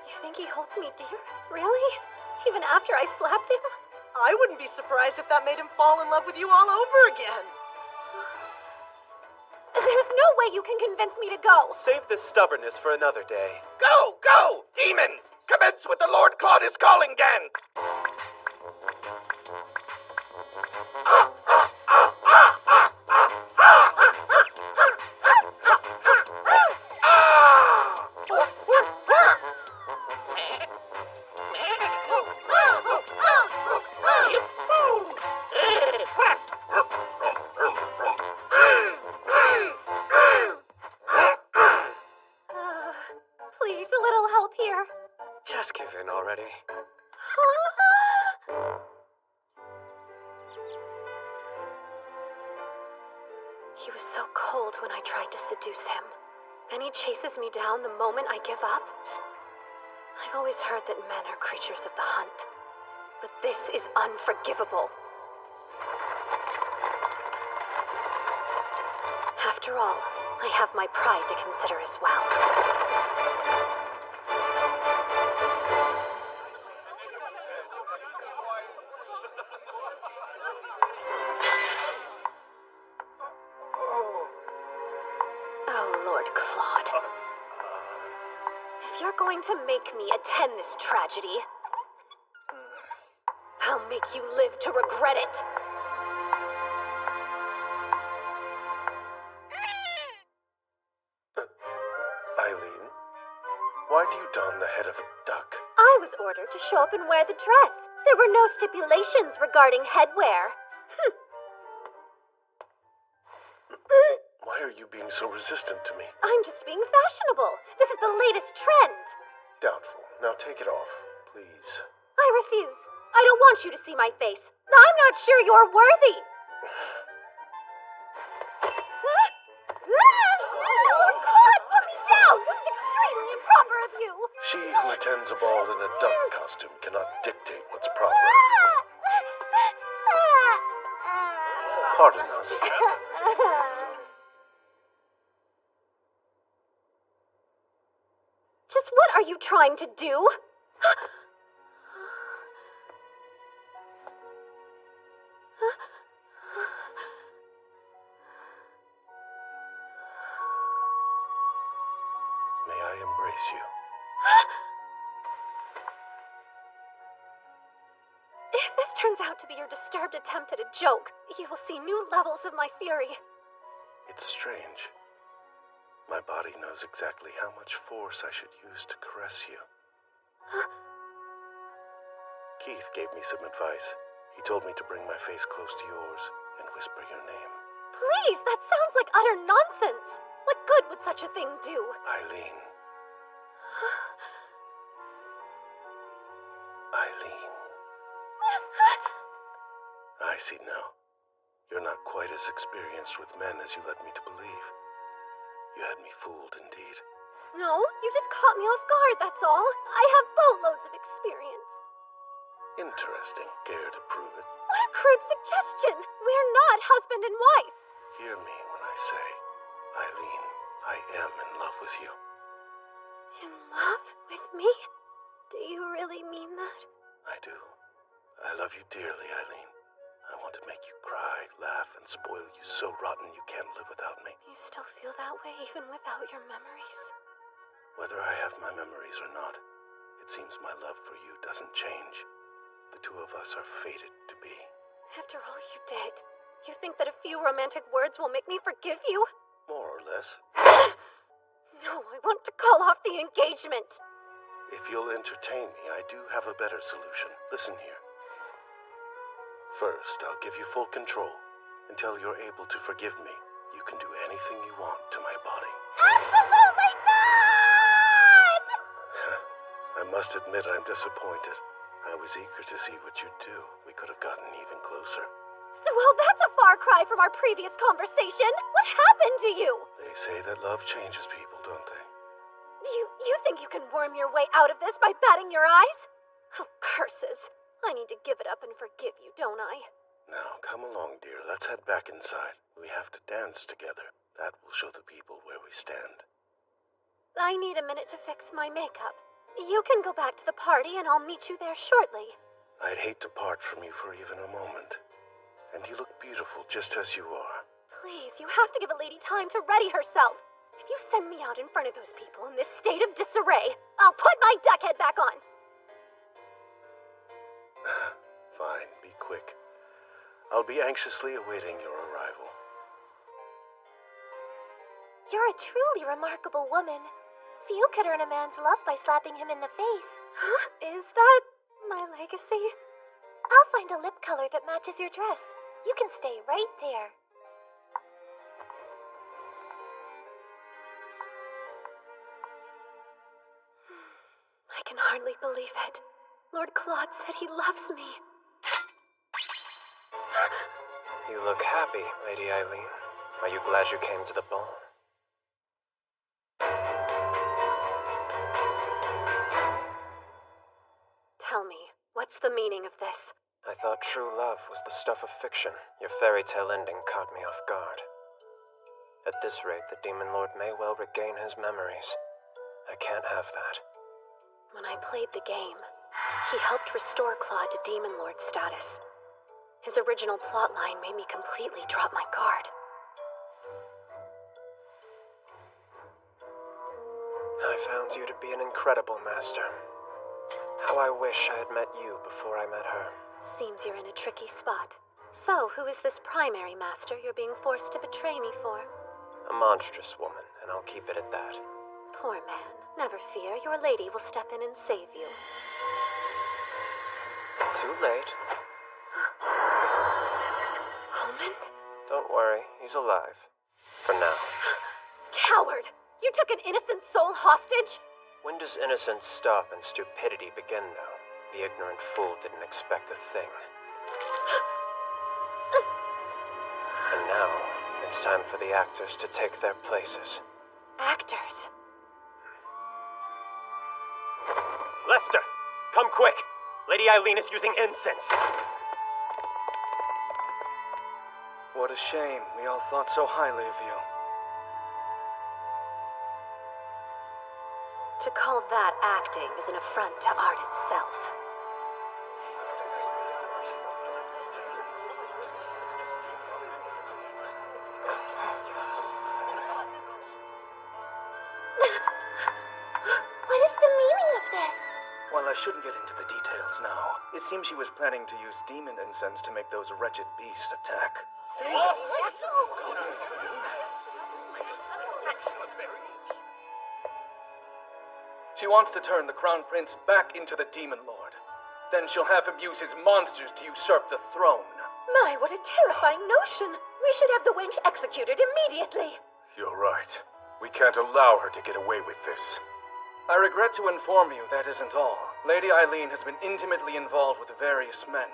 You think he holds me dear? Really? Even after I slapped him? I wouldn't be surprised if that made him fall in love with you all over again. There's no way you can convince me to go. Save this stubbornness for another day. Go! Go! Demons! Commence with the Lord Claudius calling dance! Please, a little help here. Just give in already. He was so cold when I tried to seduce him. Then he chases me down the moment I give up. I've always heard that men are creatures of the hunt, but this is unforgivable. After all, I have my pride to consider as well. Oh, Lord Claude. If you're going to make me attend this tragedy, I'll make you live to regret it. Eileen, why do you don the head of a duck? I was ordered to show up and wear the dress. There were no stipulations regarding headwear. Why are you being so resistant to me? I'm just being fashionable. This is the latest trend. Doubtful. Now take it off, please. I refuse. I don't want you to see my face. I'm not sure you're worthy. Lord God, put me down! This is extremely improper of you. She who attends a ball in a duck costume cannot dictate what's proper. Pardon us. Just what are you trying to do? May I embrace you? If this turns out to be your disturbed attempt at a joke, you will see new levels of my fury. It's strange. My body knows exactly how much force I should use to caress you. Keith gave me some advice. He told me to bring my face close to yours and whisper your name. Please, that sounds like utter nonsense. What good would such a thing do? Eileen. Eileen. I see now. You're not quite as experienced with men as you led me to believe. You had me fooled indeed. No, you just caught me off guard, that's all. I have boatloads of experience. Interesting. Care to prove it? What a crude suggestion! We're not husband and wife. Hear me when I say, Eileen, I am in love with you. In love with me? Do you really mean that? I do. I love you dearly, Eileen. I want to make you cry, laugh, and spoil you so rotten you can't live without me. You still feel that way even without your memories? Whether I have my memories or not, it seems my love for you doesn't change. The two of us are fated to be. After all you did, you think that a few romantic words will make me forgive you? More or less. No, I want to call off the engagement. If you'll entertain me, I do have a better solution. Listen here. First, I'll give you full control. Until you're able to forgive me, you can do anything you want to my body. Absolutely not! I must admit I'm disappointed. I was eager to see what you'd do. We could have gotten even closer. Well, that's a far cry from our previous conversation. What happened to you? They say that love changes people, don't they? You think you can worm your way out of this by batting your eyes? Oh, curses. I need to give it up and forgive you, don't I? Now, come along, dear. Let's head back inside. We have to dance together. That will show the people where we stand. I need a minute to fix my makeup. You can go back to the party and I'll meet you there shortly. I'd hate to part from you for even a moment. And you look beautiful just as you are. Please, you have to give a lady time to ready herself. If you send me out in front of those people in this state of disarray, I'll put my duck head back on. Fine, be quick. I'll be anxiously awaiting your arrival. You're a truly remarkable woman. Few could earn a man's love by slapping him in the face. Huh? Is that my legacy? I'll find a lip color that matches your dress. You can stay right there. I can hardly believe it. Lord Claude said he loves me. You look happy, Lady Eileen. Are you glad you came to the ball? me. What's the meaning of this? I thought true love was the stuff of fiction. Your fairy tale ending caught me off guard. At this rate, the Demon Lord may well regain his memories. I can't have that. When I played the game, he helped restore Claude to Demon Lord status. His original plotline made me completely drop my guard. I found you to be an incredible master. How I wish I had met you before I met her. Seems you're in a tricky spot. So, who is this primary master you're being forced to betray me for? A monstrous woman, and I'll keep it at that. Poor man. Never fear, your lady will step in and save you. Too late. Almond? Don't worry, he's alive. For now. Coward! You took an innocent soul hostage? When does innocence stop and stupidity begin, though? The ignorant fool didn't expect a thing. And now, it's time for the actors to take their places. Actors? Lester, come quick! Lady Eileen is using incense. What a shame. We all thought so highly of you. To call that acting is an affront to art itself. What is the meaning of this? Well, I shouldn't get into the details now. It seems she was planning to use demon incense to make those wretched beasts attack. She wants to turn the Crown Prince back into the Demon Lord. Then she'll have him use his monsters to usurp the throne. My, what a terrifying notion! We should have the wench executed immediately. You're right. We can't allow her to get away with this. I regret to inform you that isn't all. Lady Eileen has been intimately involved with various men,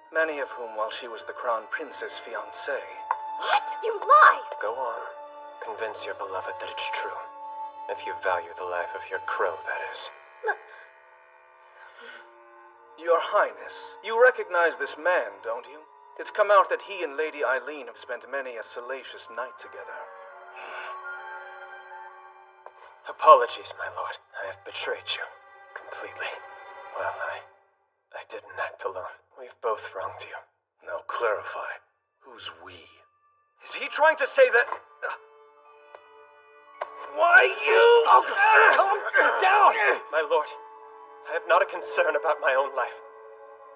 many of whom while she was the Crown Prince's fiancé. What? You lie! Go on. Convince your beloved that it's true. If you value the life of your crow, that is. Your Highness, you recognize this man, don't you? It's come out that he and Lady Eileen have spent many a salacious night together. Apologies, my lord. I have betrayed you. Completely. Well, I didn't act alone. We've both wronged you. Now clarify. Who's we? Is he trying to say that... Why you? Calm down! My lord, I have not a concern about my own life.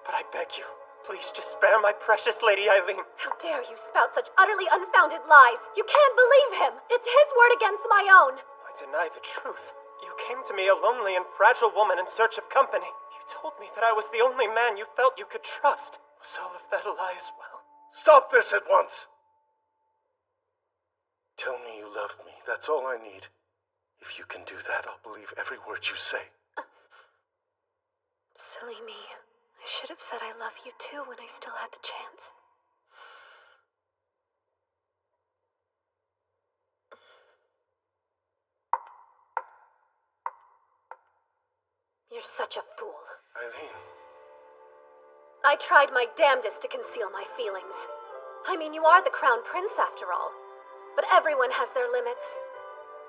But I beg you, please just spare my precious Lady Eileen. How dare you spout such utterly unfounded lies? You can't believe him! It's his word against my own! I deny the truth. You came to me a lonely and fragile woman in search of company. You told me that I was the only man you felt you could trust. Was all of that a lie as well? Stop this at once! Tell me you love me. That's all I need. If you can do that, I'll believe every word you say. Silly me. I should have said I love you too when I still had the chance. You're such a fool. Eileen. I tried my damnedest to conceal my feelings. I mean, you are the Crown Prince after all. But everyone has their limits.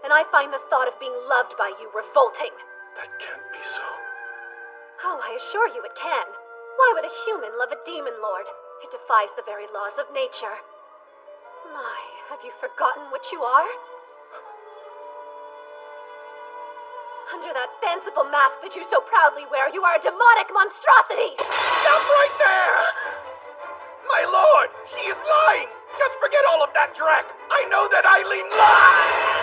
And I find the thought of being loved by you revolting. That can't be so. Oh, I assure you it can. Why would a human love a demon lord? It defies the very laws of nature. My, have you forgotten what you are? Under that fanciful mask that you so proudly wear, you are a demonic monstrosity! Stop right there! My lord, she is lying! Just forget all of that dreck! I know that Eileen lies!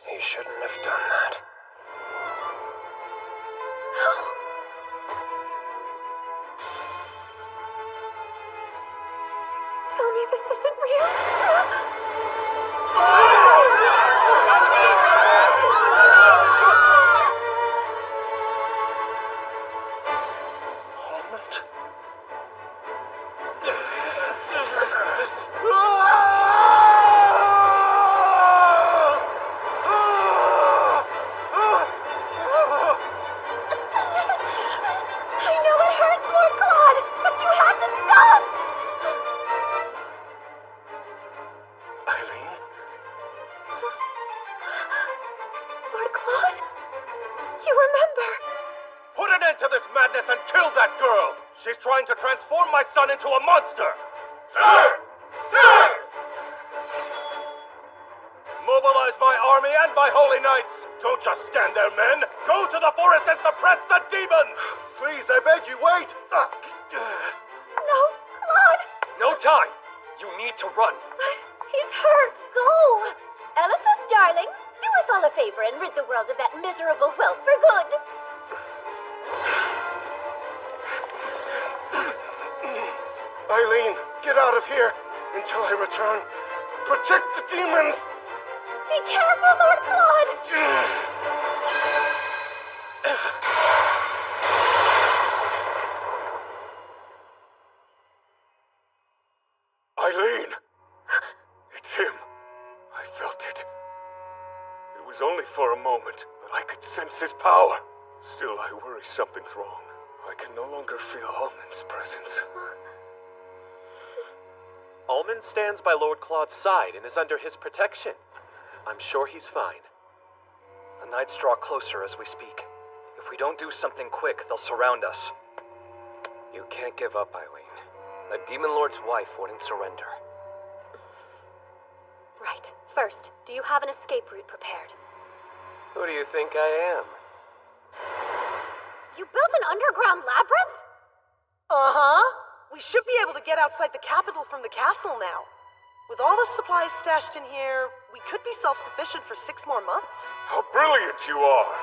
He shouldn't have done that. Tell me this isn't real. Lord Claude? You remember? Put an end to this madness and kill that girl! She's trying to transform my son into a monster! Sir! Sir! Mobilize my army and my holy knights! Don't just stand there, men! Go to the forest and suppress the demon! Please, I beg you, wait! No, Claude! No time! You need to run! But he's hurt! Go! Elephas, darling, do us all a favor and rid the world of that miserable whelp for good. Eileen, get out of here until I return. Protect the demons! Be careful, Lord Claude! Eileen! It's him. I felt it. It was only for a moment, but I could sense his power. Still, I worry something's wrong. I can no longer feel Almond's presence. Almond stands by Lord Claude's side and is under his protection. I'm sure he's fine. The knights draw closer as we speak. If we don't do something quick, they'll surround us. You can't give up, Eileen. A Demon Lord's wife wouldn't surrender. Right. First, do you have an escape route prepared? Who do you think I am? You built an underground labyrinth? Uh-huh. We should be able to get outside the capital from the castle now. With all the supplies stashed in here, we could be self-sufficient for 6 more months. How brilliant you are!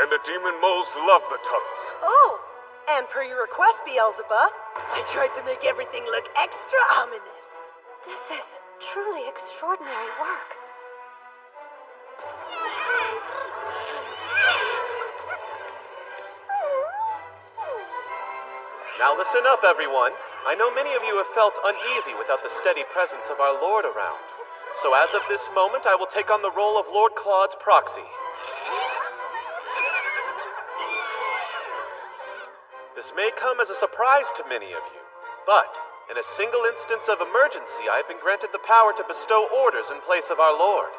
And the demon moles love the tunnels. Oh, and per your request, Beelzebub, I tried to make everything look extra ominous. This is truly extraordinary work. Now listen up, everyone. I know many of you have felt uneasy without the steady presence of our Lord around. So as of this moment, I will take on the role of Lord Claude's proxy. This may come as a surprise to many of you, but in a single instance of emergency, I have been granted the power to bestow orders in place of our Lord.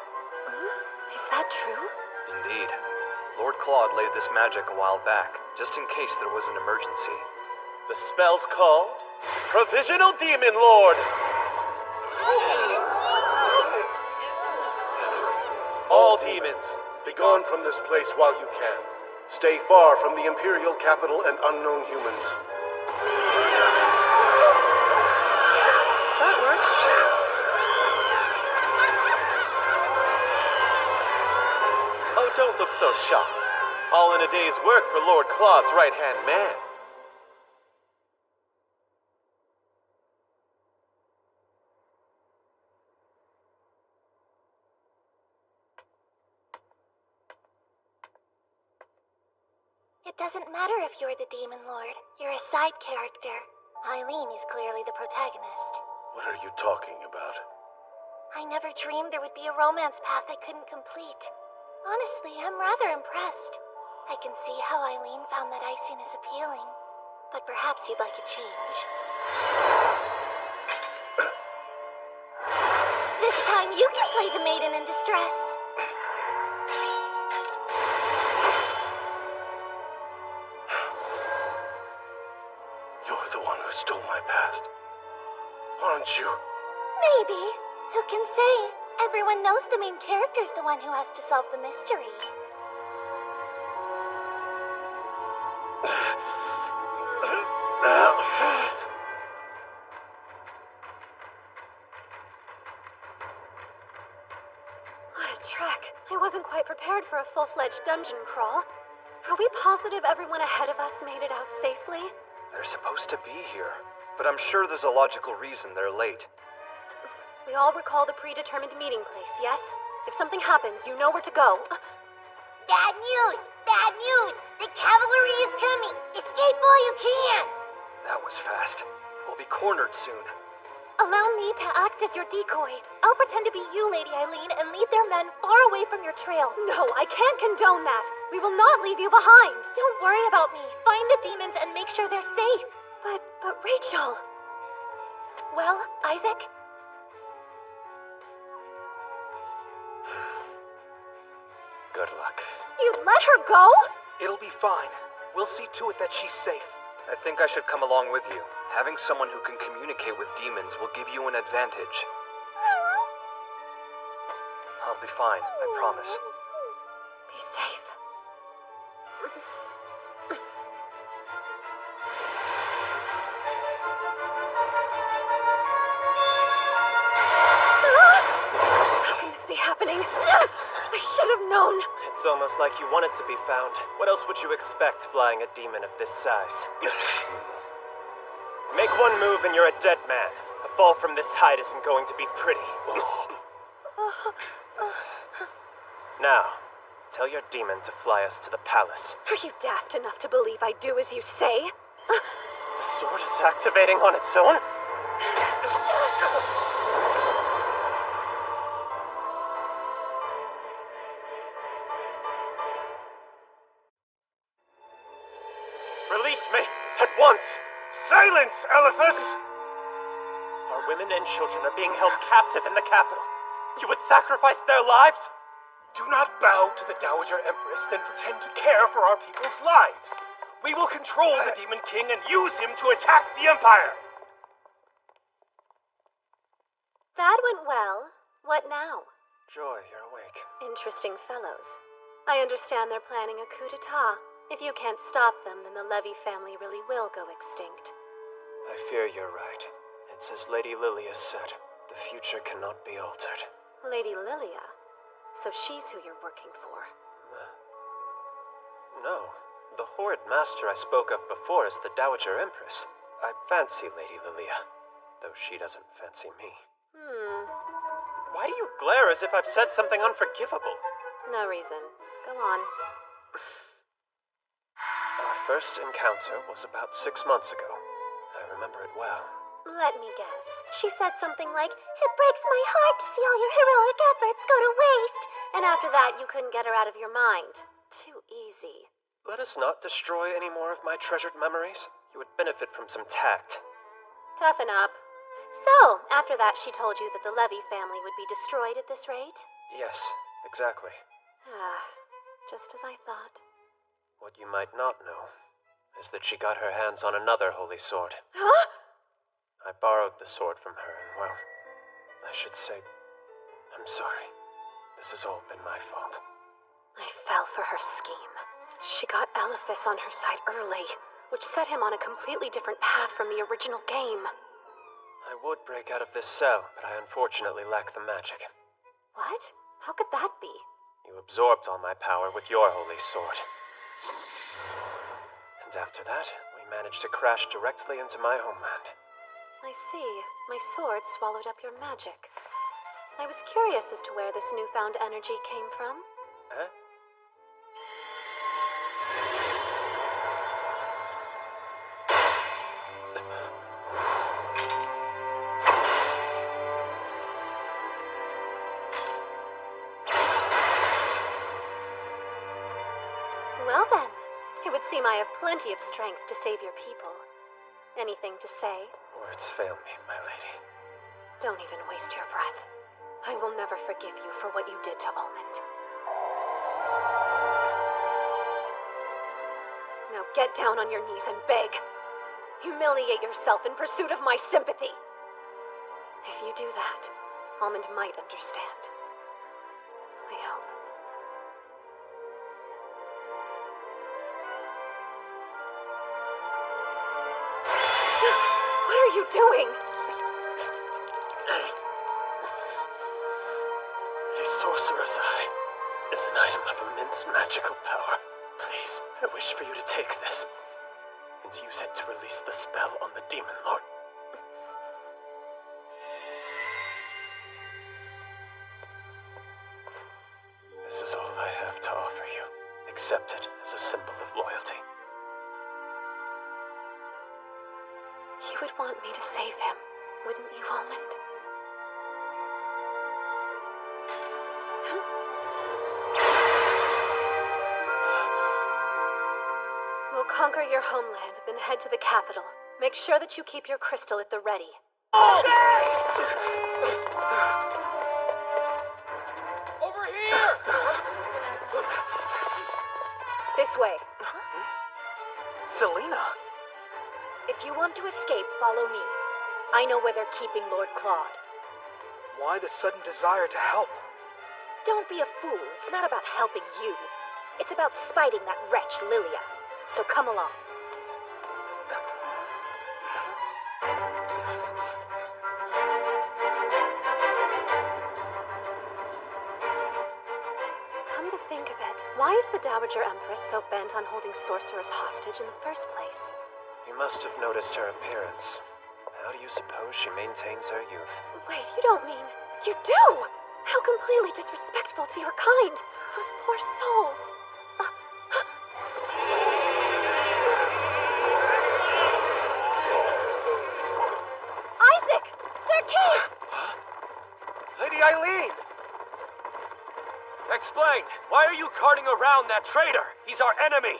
Is that true? Indeed. Lord Claude laid this magic a while back, just in case there was an emergency. The spell's called Provisional Demon Lord. All demons, be gone from this place while you can. Stay far from the Imperial capital and unknown humans. That works. Oh, don't look so shocked. All in a day's work for Lord Claude's right-hand man. It doesn't matter if you're the Demon Lord. You're a side character. Eileen is clearly the protagonist. What are you talking about? I never dreamed there would be a romance path I couldn't complete. Honestly, I'm rather impressed. I can see how Eileen found that iciness appealing. But perhaps you'd like a change. This time you can play the maiden in distress. You're the one who stole my past, aren't you? Maybe. Who can say? Everyone knows the main character's the one who has to solve the mystery. What a trek. I wasn't quite prepared for a full-fledged dungeon crawl. Are we positive everyone ahead of us made it out safely? They're supposed to be here, but I'm sure there's a logical reason they're late. We all recall the predetermined meeting place, yes? If something happens, you know where to go. Bad news! Bad news! The cavalry is coming! Escape while you can! That was fast. We'll be cornered soon. Allow me to act as your decoy. I'll pretend to be you, Lady Eileen, and lead their men far away from your trail. No, I can't condone that. We will not leave you behind. Don't worry about me. Find the demons and make sure they're safe. But Rachel... Well, Isaac? Good luck. You let her go? It'll be fine. We'll see to it that she's safe. I think I should come along with you. Having someone who can communicate with demons will give you an advantage. I'll be fine, I promise. Be safe. How can this be happening? I should have known. It's almost like you want it to be found. What else would you expect flying a demon of this size? Make one move and you're a dead man. A fall from this height isn't going to be pretty. Now, tell your demon to fly us to the palace. Are you daft enough to believe I do as you say? The sword is activating on its own? Release me! At once! Silence, Elephas! Our women and children are being held captive in the capital. You would sacrifice their lives? Do not bow to the Dowager Empress, then pretend to care for our people's lives. We will control the Demon King and use him to attack the Empire. That went well. What now? Joy, you're awake. Interesting fellows. I understand they're planning a coup d'etat. If you can't stop them, then the Levy family really will go extinct. I fear you're right. It's as Lady Lilia said. The future cannot be altered. Lady Lilia? So she's who you're working for. No. The horrid master I spoke of before is the Dowager Empress. I fancy Lady Lilia, though she doesn't fancy me. Why do you glare as if I've said something unforgivable? No reason. Go on. Our first encounter was about 6 months ago. I remember it well. Let me guess. She said something like, "It breaks my heart to see all your heroic efforts go to waste." And after that, you couldn't get her out of your mind. Too easy. Let us not destroy any more of my treasured memories. You would benefit from some tact. Toughen up. So, after that, she told you that the Levy family would be destroyed at this rate? Yes, exactly. Just as I thought. What you might not know is that she got her hands on another holy sword. Huh? I borrowed the sword from her, and well, I should say, I'm sorry. This has all been my fault. I fell for her scheme. She got Elephas on her side early, which set him on a completely different path from the original game. I would break out of this cell, but I unfortunately lack the magic. What? How could that be? You absorbed all my power with your holy sword. And after that, we managed to crash directly into my homeland. I see. My sword swallowed up your magic. I was curious as to where this newfound energy came from. Huh? Well then, it would seem I have plenty of strength to save your people. Anything to say? Words fail me, my lady. Don't even waste your breath. I will never forgive you for what you did to Almond. Now get down on your knees and beg. Humiliate yourself in pursuit of my sympathy. If you do that, Almond might understand. I hope. What are you doing? A sorcerer's eye is an item of immense magical power. Please, I wish for you to take this and use it to release the spell on the Demon Lord. This is all I have to offer you. Accept it as a symbol of loyalty. You would want me to save him, wouldn't you, Almond? We'll conquer your homeland, then head to the capital. Make sure that you keep your crystal at the ready. Over here! This way. Selena! If you want to escape, follow me. I know where they're keeping Lord Claude. Why the sudden desire to help? Don't be a fool. It's not about helping you. It's about spiting that wretch, Lilia. So come along. Come to think of it, why is the Dowager Empress so bent on holding sorcerers hostage in the first place? You must have noticed her appearance. How do you suppose she maintains her youth? Wait, you don't mean... You do! How completely disrespectful to your kind! Those poor souls! Isaac! Sir Kay! Lady Eileen! Explain! Why are you carting around that traitor? He's our enemy!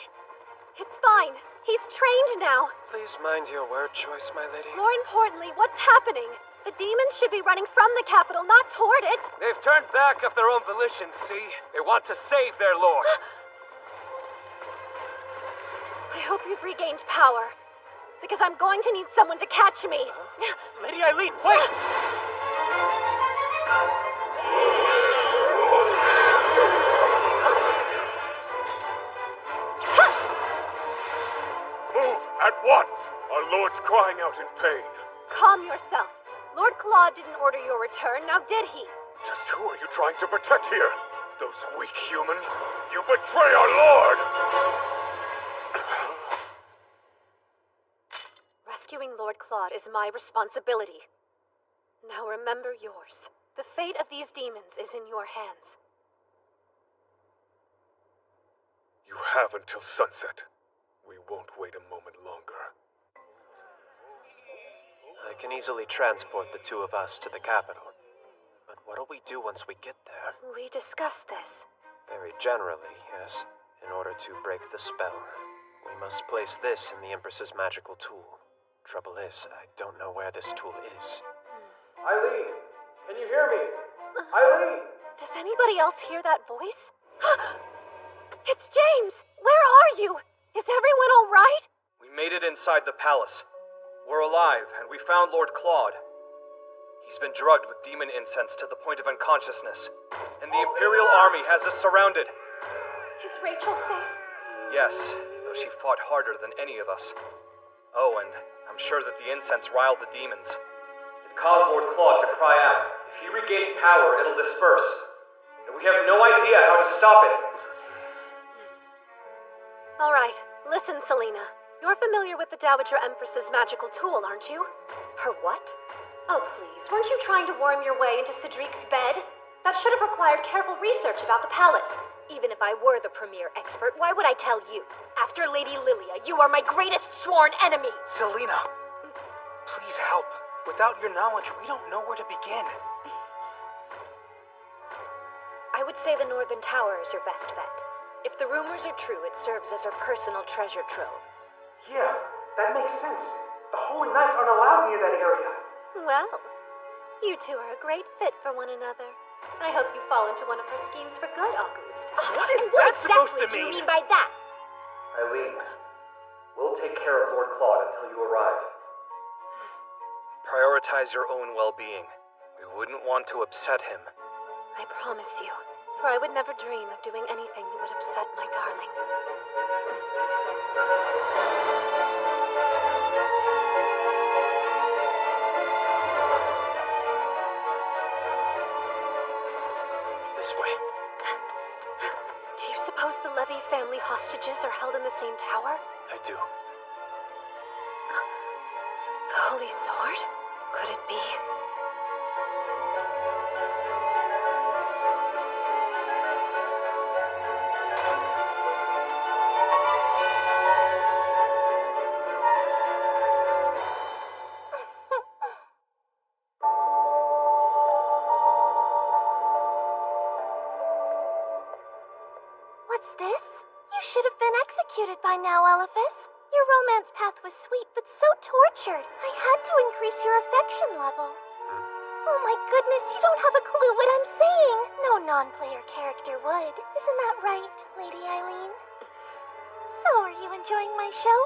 It's fine. He's trained now. Please mind your word choice, my lady. More importantly, what's happening? The demons should be running from the capital, not toward it. They've turned back of their own volition, see? They want to save their lord. I hope you've regained power, because I'm going to need someone to catch me. Lady Eileen, wait! Move at once! Our lord's crying out in pain. Calm yourself. Lord Claude didn't order your return, now did he? Just who are you trying to protect here? Those weak humans? You betray our lord! Rescuing Lord Claude is my responsibility. Now remember yours. The fate of these demons is in your hands. You have until sunset. We won't wait a moment longer. I can easily transport the two of us to the capital. But what'll we do once we get there? We discussed this. Very generally, yes. In order to break the spell, we must place this in the Empress's magical tool. Trouble is, I don't know where this tool is. Eileen! Can you hear me? Eileen! Does anybody else hear that voice? It's James! Where are you? Is everyone all right? We made it inside the palace. We're alive, and we found Lord Claude. He's been drugged with demon incense to the point of unconsciousness, and the Imperial Army has us surrounded. Is Rachel safe? Yes, though she fought harder than any of us. Oh, and I'm sure that the incense riled the demons. It caused Lord Claude to cry out. If he regains power, it'll disperse. And we have no idea how to stop it. All right, listen, Selena. You're familiar with the Dowager Empress's magical tool, aren't you? Her what? Oh, please, weren't you trying to worm your way into Cedric's bed? That should have required careful research about the palace. Even if I were the premier expert, why would I tell you? After Lady Lilia, you are my greatest sworn enemy! Selena, please help. Without your knowledge, we don't know where to begin. I would say the Northern Tower is your best bet. If the rumors are true, it serves as her personal treasure trove. Yeah, that makes sense. The Holy Knights aren't allowed near that area. Well, you two are a great fit for one another. I hope you fall into one of her schemes for good, August. What is What that supposed exactly to mean? do you mean by that? Eileen, we'll take care of Lord Claude until you arrive. Prioritize your own well-being. We wouldn't want to upset him. I promise you, for I would never dream of doing anything that would upset my darling. This way. Do you suppose the Levy family hostages are held in the same tower? I do. The Holy Sword? Could it be? What's this? You should have been executed by now, Elephas. Your romance path was sweet, but so tortured. I had to increase your affection level. Oh my goodness, you don't have a clue what I'm saying. No non-player character would. Isn't that right, Lady Eileen? So, are you enjoying my show?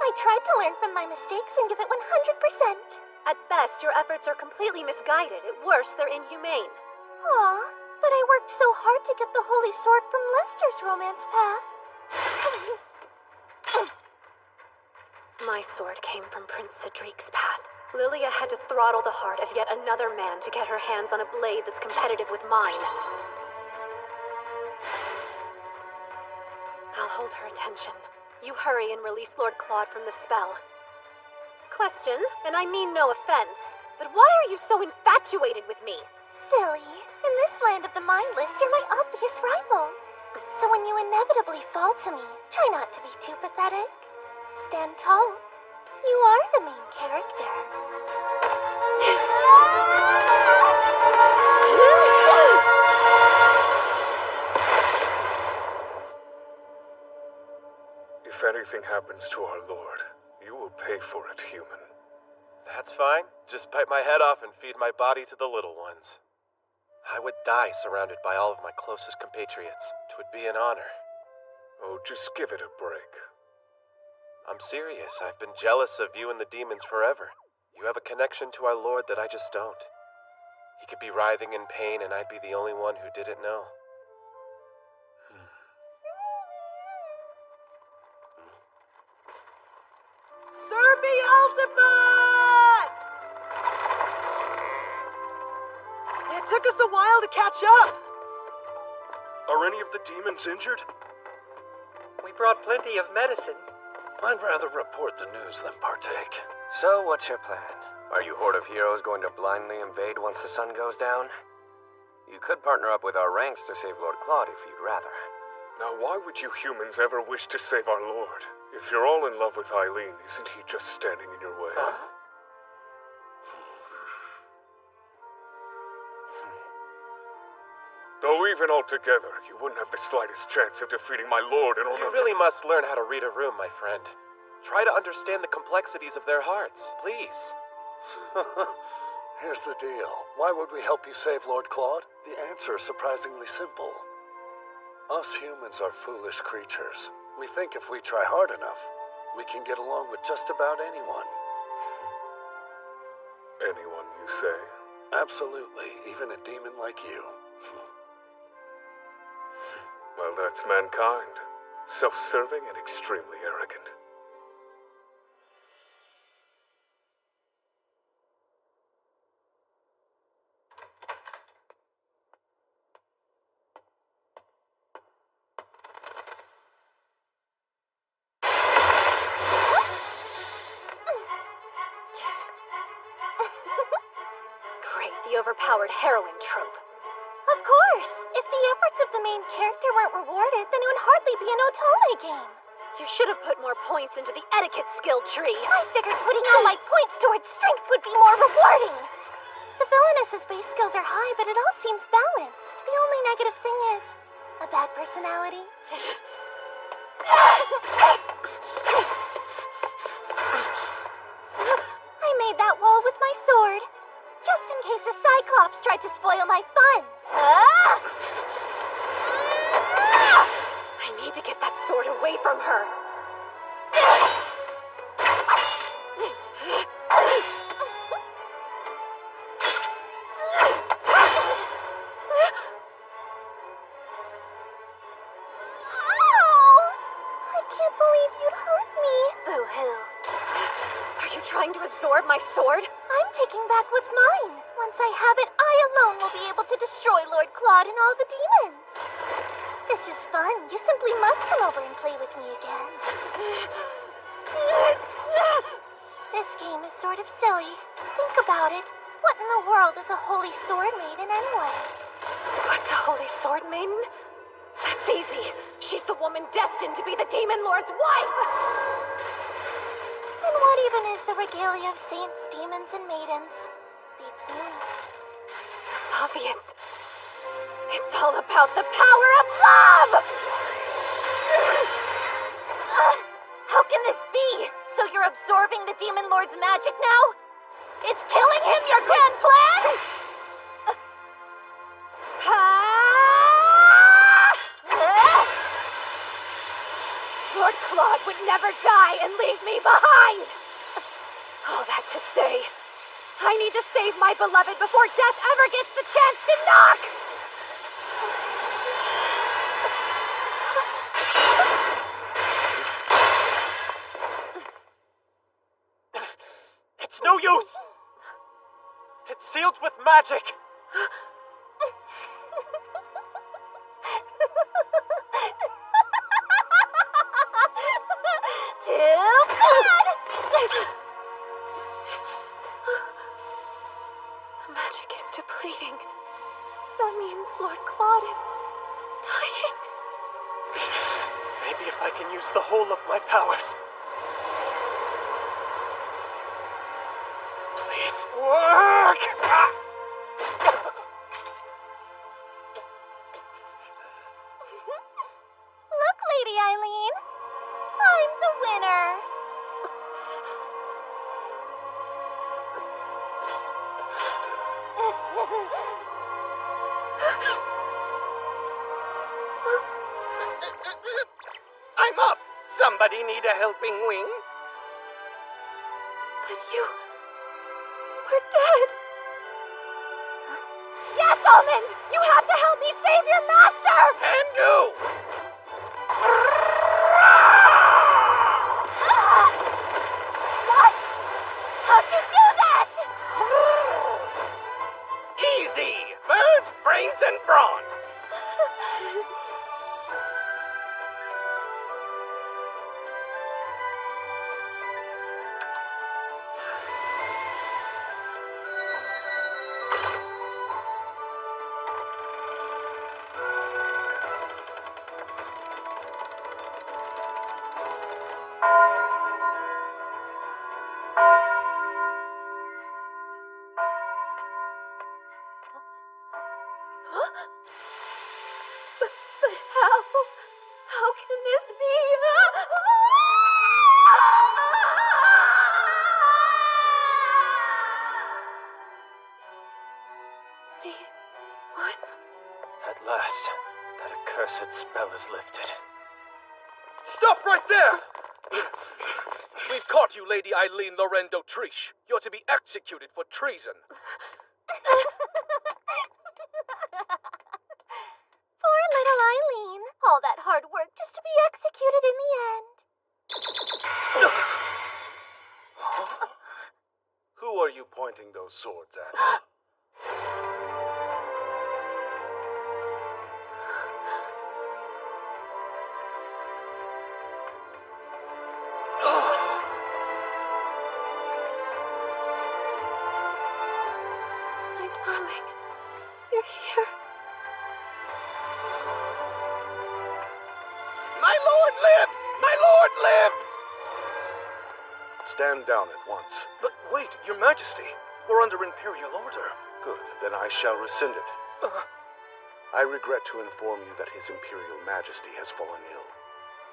I tried to learn from my mistakes and give it 100%. At best, your efforts are completely misguided. At worst, they're inhumane. Aw, but I worked so hard to get the Holy Sword from Lester's romance path. My sword came from Prince Cedric's path. Lilia had to throttle the heart of yet another man to get her hands on a blade that's competitive with mine. I'll hold her attention. You hurry and release Lord Claude from the spell. Question, and I mean no offense, but why are you so infatuated with me? Silly. In this land of the mindless, you're my obvious rival. So when you inevitably fall to me, try not to be too pathetic. Stand tall. You are the main character. If anything happens to our lord, you will pay for it, human. That's fine. Just bite my head off and feed my body to the little ones. I would die surrounded by all of my closest compatriots. It would be an honor. Oh, just give it a break. I'm serious. I've been jealous of you and the demons forever. You have a connection to our Lord that I just don't. He could be writhing in pain and I'd be the only one who didn't know. Sir Beelzebub! It took us a while to catch up. Are any of the demons injured? We brought plenty of medicine. I'd rather report the news than partake. So, what's your plan? Are you Horde of Heroes going to blindly invade once the sun goes down? You could partner up with our ranks to save Lord Claude if you'd rather. Now, why would you humans ever wish to save our lord? If you're all in love with Eileen, isn't he just standing in your way? Huh? Though even altogether, you wouldn't have the slightest chance of defeating my lord in order You really must learn how to read a room, my friend. Try to understand the complexities of their hearts, please. Here's the deal. Why would we help you save Lord Claude? The answer is surprisingly simple. Us humans are foolish creatures. We think if we try hard enough, we can get along with just about anyone. Anyone, you say? Absolutely, even a demon like you. Well, that's mankind. Self-serving and extremely arrogant. Great, the overpowered heroine trope. Of course! If the efforts of the main character weren't rewarded, then it would hardly be an Otome game. You should have put more points into the etiquette skill tree. I figured putting all my points towards strength would be more rewarding. The Villainess's base skills are high, but it all seems balanced. The only negative thing is a bad personality. I made that wall with my sword, just in case a Cyclops tried to spoil my fun. I need to get that sword away from her. I can't believe you'd hurt me. Boo-hoo. Are you trying to absorb my sword? I'm taking back what's mine. Once I have it, I alone will be able to destroy Lord Claude and all the demons. This is fun. You simply must come over and play with me again. This game is sort of silly. Think about it. What in the world is a holy sword maiden anyway? What's a holy sword maiden? That's easy. She's the woman destined to be the Demon Lord's wife! And what even is the regalia of saints, demons, and maidens? Beats me. It's obvious. It's all about the power of love! How can this be? So you're absorbing the Demon Lord's magic now? It's killing him, your grand plan? Lord Claude would never die and leave me behind! All that to say, I need to save my beloved before death ever gets the chance to knock! It's no use! It's sealed with magic! Too bad! The magic is depleting. That means Lord Claude is dying. Maybe if I can use the whole of my powers. Please work! Look, Lady Eileen. I'm the winner. I'm up! Somebody need a helping wing? But you were dead. Yes, Almond! You have to help me save your master! Can do! What? How'd you do that? Easy! Bird, brains, and brawn! But how? How can this be? Me? What? At last, that accursed spell is lifted. Stop right there! We've caught you, Lady Eileen Lorendo Triche. You're to be executed for treason. Poor little Eileen. All that hard work just to be executed in the end. Who are you pointing those swords at? My darling, you're here. My lord lives! My lord lives! Stand down at once. But wait, Your Majesty. We're under Imperial order. Good, then I shall rescind it. I regret to inform you that His Imperial Majesty has fallen ill.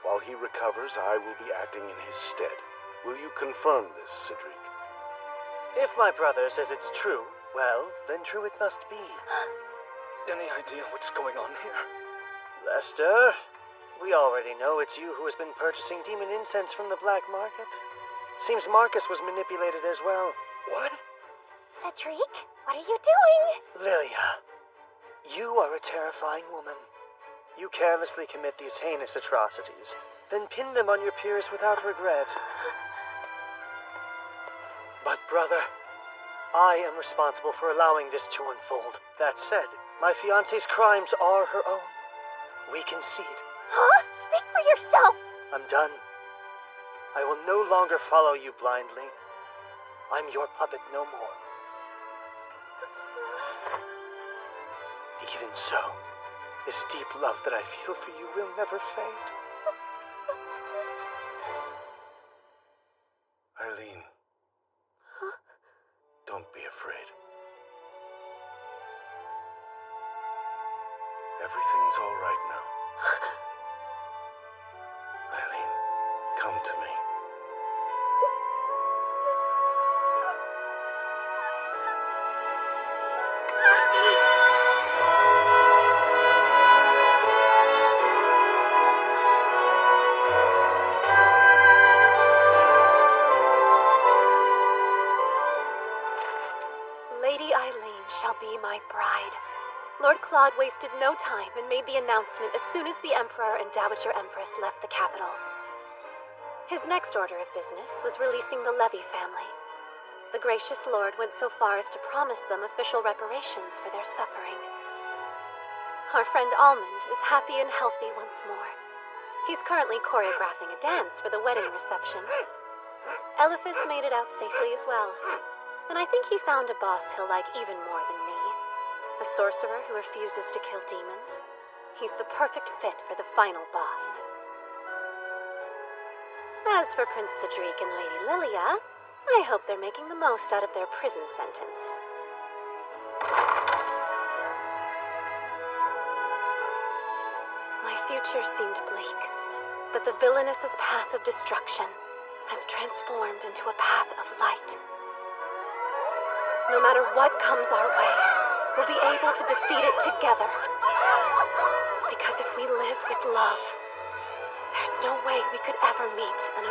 While he recovers, I will be acting in his stead. Will you confirm this, Cedric? If my brother says it's true, well, then true it must be. Any idea what's going on here? Lester, we already know it's you who has been purchasing demon incense from the black market. Seems Marcus was manipulated as well. What? Cedric, what are you doing? Lilia, you are a terrifying woman. You carelessly commit these heinous atrocities, then pin them on your peers without regret. But brother, I am responsible for allowing this to unfold. That said, my fiancé's crimes are her own. We concede. Huh? Speak for yourself! I'm done. I will no longer follow you blindly. I'm your puppet no more. Even so, this deep love that I feel for you will never fade. Eileen. Don't be afraid. Everything's all right now. Eileen, come to me. Claude wasted no time and made the announcement as soon as the Emperor and Dowager Empress left the capital. His next order of business was releasing the Levy family. The gracious Lord went so far as to promise them official reparations for their suffering. Our friend Almond is happy and healthy once more. He's currently choreographing a dance for the wedding reception. Eliphas made it out safely as well. And I think he found a boss he'll like even more than me. A sorcerer who refuses to kill demons. He's the perfect fit for the final boss. As for Prince Cedric and Lady Lilia, I hope they're making the most out of their prison sentence. My future seemed bleak, but the Villainess's path of destruction has transformed into a path of light. No matter what comes our way, we'll be able to defeat it together. Because if we live with love, there's no way we could ever meet an